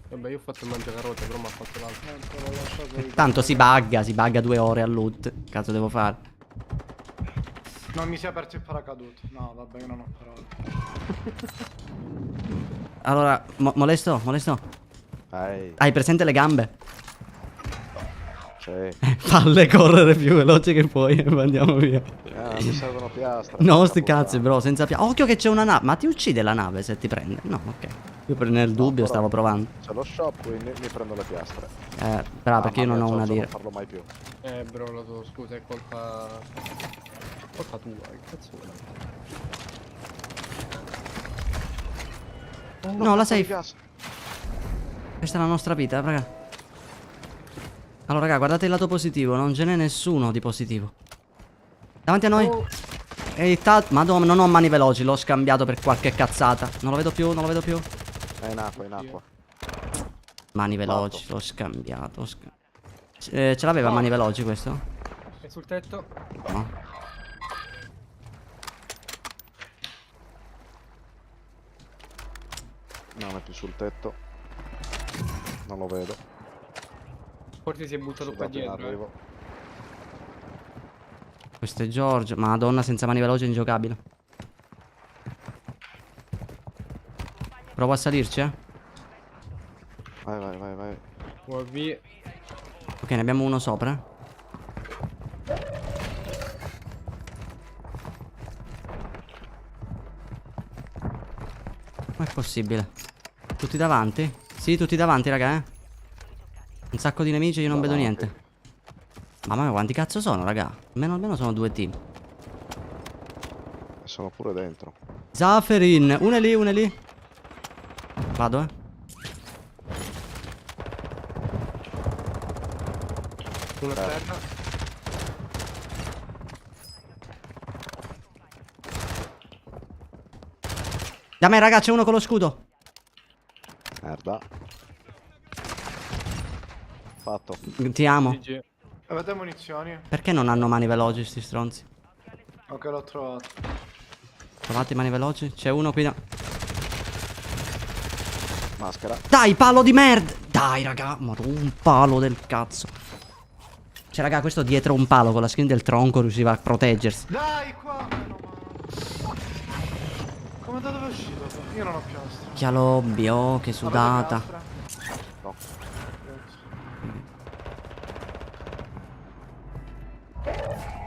Vabbè, io ho fatto il mangiacarote, però mi ha fatto l'altro. L'ho lasciato io. Tanto si bugga 2 ore al loot. Cazzo devo fare? Non mi si è aperto il paracadute. No, vabbè, io non ho parole. Allora, molesto. Ehi, Hai presente le gambe? sì. Falle correre più veloce che puoi e andiamo via. Mi servono piastre. No, sti cazzi, bro, senza Occhio che c'è una nave. Ma ti uccide la nave se ti prende? No, ok. Io nel dubbio però- stavo provando. C'è lo shop, quindi mi prendo le piastre. Bravo, perché io non ho mamma mia, una Giorgio, lira. Non farlo mai più. Bro, la tua scusa, è colpa. Colpa tua, che cazzo vuoi? No, la sei safe. Questa è la nostra vita, raga. Allora, raga, guardate il lato positivo. Non ce n'è nessuno di positivo. Davanti a noi. Ehi, Madonna, non ho mani veloci. L'ho scambiato per qualche cazzata. Non lo vedo più, non lo vedo più. È in acqua, in acqua. Mani veloci, l'ho scambiato. Ce l'aveva mani veloci questo? È sul tetto. No. Non è più sul tetto. Non lo vedo. Forse si è buttato qua Scusate, in dietro. arrivo. Questo è George. Madonna, senza mani veloci è ingiocabile. Provo a salirci, eh. Vai. UAV. Ok, ne abbiamo uno sopra. Com'è possibile? Tutti davanti? Sì, tutti davanti, raga, eh. Un sacco di nemici, io non vedo Davanti. niente. Mamma mia, quanti cazzo sono, raga? Almeno sono 2 team. Sono pure dentro. Zafferin, una è lì, una è lì. Vado, eh. Uno a terra. Da me, raga, c'è uno con lo scudo. Merda. Fatto. Ti amo. GG. Avete munizioni? Perché non hanno mani veloci sti stronzi? Ok, l'ho trovato. Trovate mani veloci? C'è uno qui da... Maschera. Dai, palo di merda! Dai, raga, ma un palo del cazzo. Cioè, raga, questo dietro un palo con la skin del tronco riusciva a proteggersi. Dai, qua! Meno male. Come da dove è uscito? Io non ho piastre. Chia lobby, oh, che sudata. Avete piastre? No. Grazie.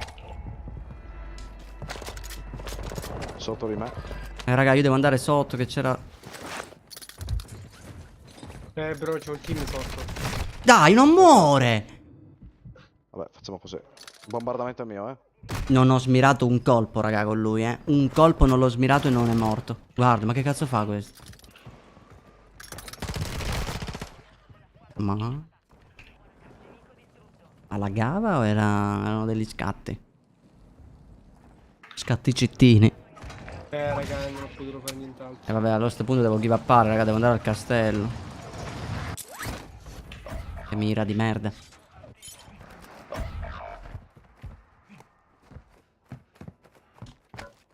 Sotto di me. Raga, io devo andare sotto che c'era... Bro, c'è un team sotto. Dai, non muore! Vabbè, facciamo così. Il bombardamento è mio, eh. Non ho smirato un colpo, raga, con lui, eh. Un colpo non l'ho smirato e non è morto. Guarda, ma che cazzo fa questo? Ma... Allagava o erano degli scatti? Scatti cittini. Raga, non ho potuto fare nient'altro. E vabbè, allora a questo punto devo give upare, raga, devo andare al castello. Che mira di merda.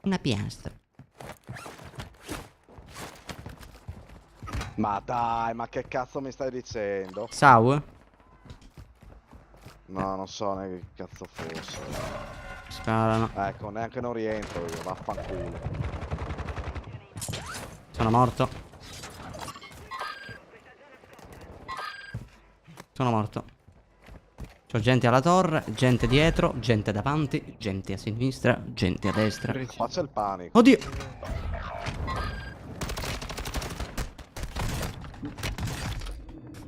Una piastra. Ma dai, ma che cazzo mi stai dicendo? Sau? No, non so neanche che cazzo fosse. Sparano. Ecco, neanche non rientro io, vaffanculo. Sono morto. Sono morto. C'ho gente alla torre, gente dietro, gente davanti, gente a sinistra, gente a destra. Qua c'è il panico. Oddio!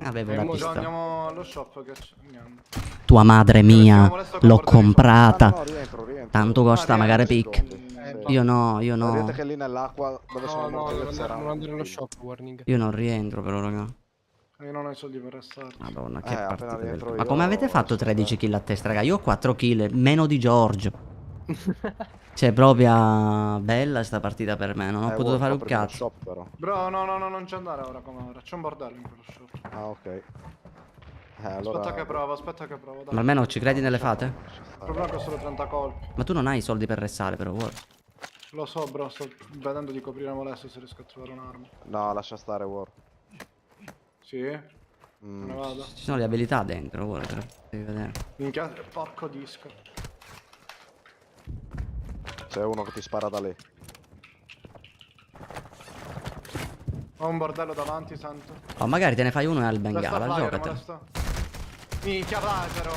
Avevo la Già pistola. andiamo allo shop che c'è. Niente. Tua madre mia, l'ho Ah, comprata. no, rientro. Tanto costa magari pic. Sì. Io no, Vedete che lì nell'acqua dove sono No, morto io devo c'era andare, un non andare nello team. shop, warning. Io non rientro però, raga. Io non ho i soldi per restarci. Madonna, che Appena partita del... rientro Ma io, come avete fatto adesso 13 te. kill a testa, raga? Io ho 4 kill, meno di Giorgio. Cioè, proprio bella sta partita per me. Non ho potuto Wolf, fare un apri uno cazzo. shop, però. Bro, no, non c'è andare ora come ora. C'è un bordello in quello shop. Ah, ok. Allora... Aspetta che provo, dai. Ma almeno ci credi nelle fate? Il problema è che ho solo 30 colpi. Ma tu non hai i soldi per restare, però, guarda. Lo so, bro, sto vedendo di coprire molesto se riesco a trovare un'arma. No, lascia stare, War. Sì? Mm. Me ne vado. Ci sono le abilità dentro, guarda. Devi vedere. Minchia, porco disco. C'è uno che ti spara da lì. Ho un bordello davanti, sento. Oh, magari te ne fai uno e al Resta bengala, flyer, giocatelo. molesta. Minchia, vai però.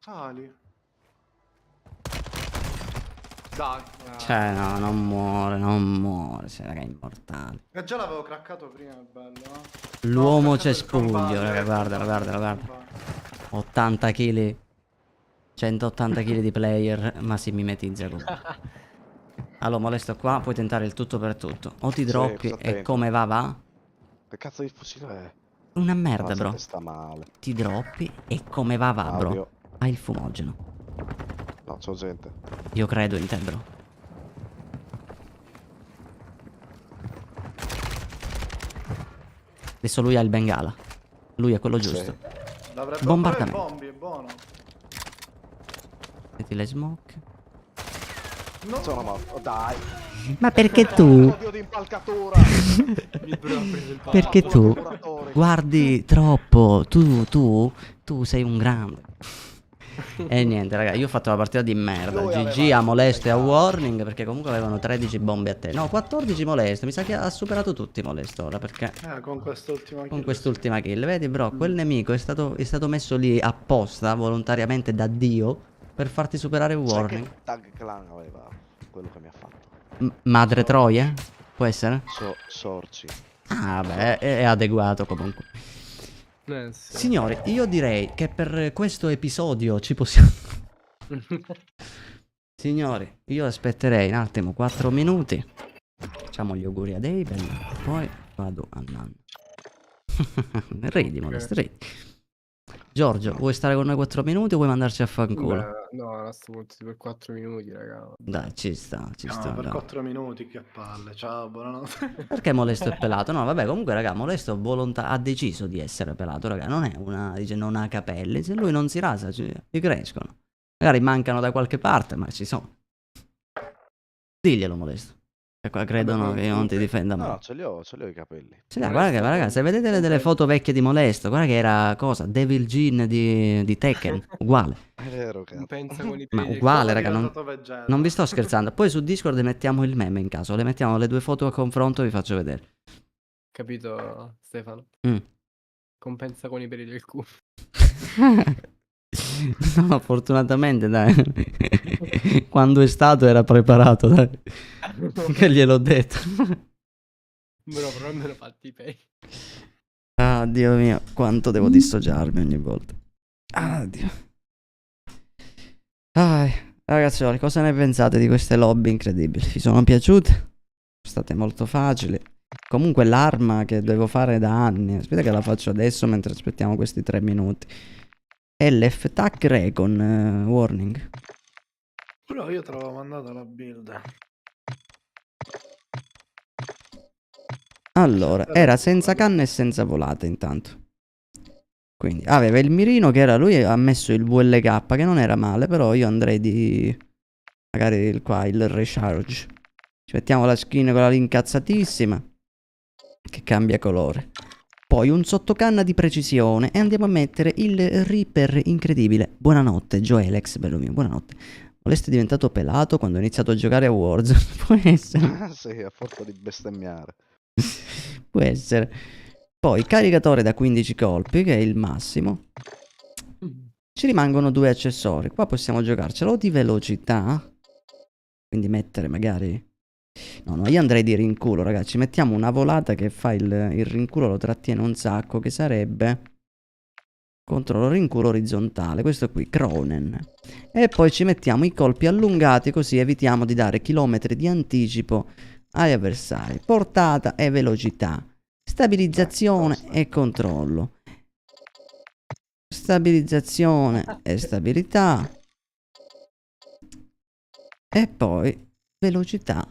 Sali. Dai. Cioè, no, non muore. Cioè, raga, è immortale. E già l'avevo craccato prima, è bello, eh. L'uomo No, ho craccato il cespuglio, compadre, raga, guarda. compadre. 80 kg. 180 kg di player, ma si mimetizza comunque. Allora, molesto qua, puoi tentare il tutto per tutto. O ti Sì, droppi sto e attento. come va? Che cazzo di fucile è? Una merda, Ammazza, bro. che sta male. Ti droppi e come va, bro. Audio. Hai il fumogeno. No, c'ho gente. Io credo in te, bro. Adesso lui ha il bengala. Lui è quello giusto. L'avrebbe Bombardamento. bombi, è buono. Metti le smoke. No. Sono morto. Oh, dai. Ma perché tu? Odio di impalcatura. Il bro ha preso il Perché Fanculo tu ai muratori. guardi troppo. Tu sei un grande. E niente, raga, io ho fatto la partita di merda. Lui GG aveva a molesto e a il warning. Perché comunque avevano 13 bombe a te. No, 14 molesto. Mi sa che ha superato tutti molesto ora. Perché Con quest'ultima kill. con quest'ultima kill, vedi, bro, quel nemico è stato messo lì apposta, volontariamente da Dio, per farti superare il Sai warning. che Tag Clan aveva quello che mi ha fatto. Madre Troia? Può essere? Sorci. Ah, beh, è adeguato comunque. Sì. Signori, io direi che per questo episodio ci possiamo... Signori, io aspetterei un attimo 4 minuti. Facciamo gli auguri ad Abel. Poi vado a nanno. Ridi, Modesto, ridi. Giorgio, vuoi stare con noi 4 minuti o vuoi mandarci a fanculo? Beh, no, a sto punto per 4 minuti, raga. Dai, ci sta, No, per dai. 4 minuti, che palle. Ciao, buonanotte. Perché Molesto è pelato? No, vabbè, comunque, raga, Molesto ha deciso di essere pelato, raga. Non è dice, non ha capelli. Se lui non si rasa, gli crescono. Magari mancano da qualche parte, ma ci sono. Diglielo, Molesto. E qua credono che io non ti difenda mai. No, ce li ho i capelli. Sì, dai, guarda che, raga, se vedete delle foto vecchie di Molesto, guarda che era cosa? Devil Jin di Tekken, uguale. È vero, cazzo. Pensa con i Ma piedi. uguale, È raga, diventato Vegeta. non vi sto scherzando. Poi su Discord mettiamo il meme in caso, le mettiamo le due foto a confronto e vi faccio vedere. Capito, Stefano? Mm. Compensa con i peli del culo. No, fortunatamente, dai. Quando è stato era preparato, dai. Che gliel'ho detto. Bro, però almeno fatti i pay. Ah, Dio mio, quanto devo dissociarmi ogni volta. Ah, Dio. Ragazzi, cosa ne pensate di queste lobby incredibili? Vi sono piaciute? Sono state molto facili. Comunque l'arma che devo fare da anni, aspetta che la faccio adesso mentre aspettiamo questi 3 minuti. È l'F-Tac Recon Warning. Però io te l'avevo mandato la build. Allora, era senza canna e senza volata intanto. Quindi aveva il mirino che era, lui ha messo il VLK che non era male, però io andrei di magari il recharge. Ci mettiamo la skin con la incazzatissima che cambia colore. Poi un sottocanna di precisione e andiamo a mettere il Reaper incredibile. Buonanotte Joelex, bello mio, buonanotte. Voleste diventato pelato quando ho iniziato a giocare a Warzone? Può essere. Ah, sì, a forza di bestemmiare. Può essere. Poi caricatore da 15 colpi, che è il massimo. Ci rimangono 2 accessori. Qua possiamo giocarcelo di velocità. Quindi mettere magari... No, io andrei di rinculo, ragazzi. Mettiamo una volata che fa il rinculo, lo trattiene un sacco, che sarebbe... Controllo rinculo orizzontale. Questo qui, Cronen. E poi ci mettiamo i colpi allungati, così evitiamo di dare chilometri di anticipo agli avversari. Portata e velocità. Stabilizzazione e controllo. Stabilizzazione e stabilità. E poi velocità.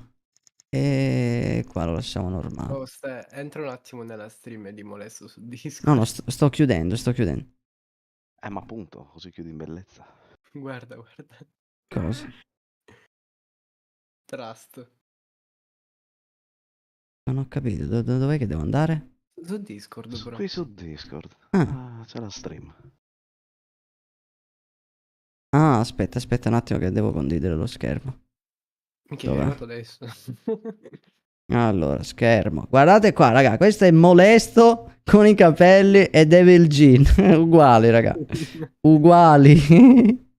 E qua lo lasciamo normale. Oh, entra un attimo nella stream e di molesto su Discord. No, sto chiudendo, sto chiudendo. Ma appunto, così chiudi in bellezza. Guarda. Cosa? Trust. Non ho capito, dov'è che devo andare? Su Discord, bro. Qui su Discord. Ah. C'è la stream. Ah, aspetta un attimo che devo condividere lo schermo. Minchia, Dov'è? è arrivato adesso. Allora, schermo. Guardate qua, raga, questo è Molesto con i capelli e Devil Jean. Uguali, raga. Uguali.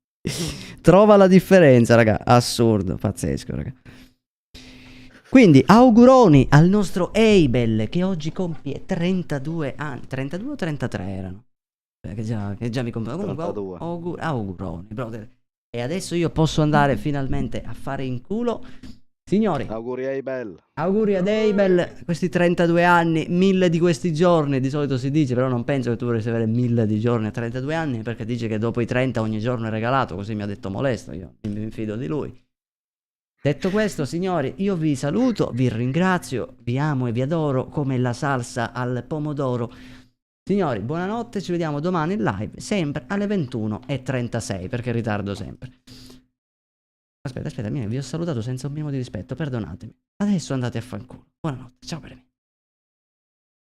Trova la differenza, raga. Assurdo, pazzesco, raga. Quindi, auguroni al nostro Abel che oggi compie 32 anni. 32 o 33 erano? Che già mi compie. Comunque, 32. auguroni, brother. E adesso io posso andare finalmente a fare in culo. Signori, Auguri ai Bell. auguri ad Abel, questi 32 anni, 1000 di questi giorni, di solito si dice, però non penso che tu vorresti avere 1000 di giorni a 32 anni, perché dice che dopo i 30 ogni giorno è regalato, così mi ha detto Molesto, io mi fido di lui. Detto questo, signori, io vi saluto, vi ringrazio, vi amo e vi adoro come la salsa al pomodoro. Signori, buonanotte, ci vediamo domani in live, sempre alle 21:36, perché ritardo sempre. Aspetta, vi ho salutato senza un minimo di rispetto, perdonatemi. Adesso andate a fanculo. Buonanotte, ciao per me.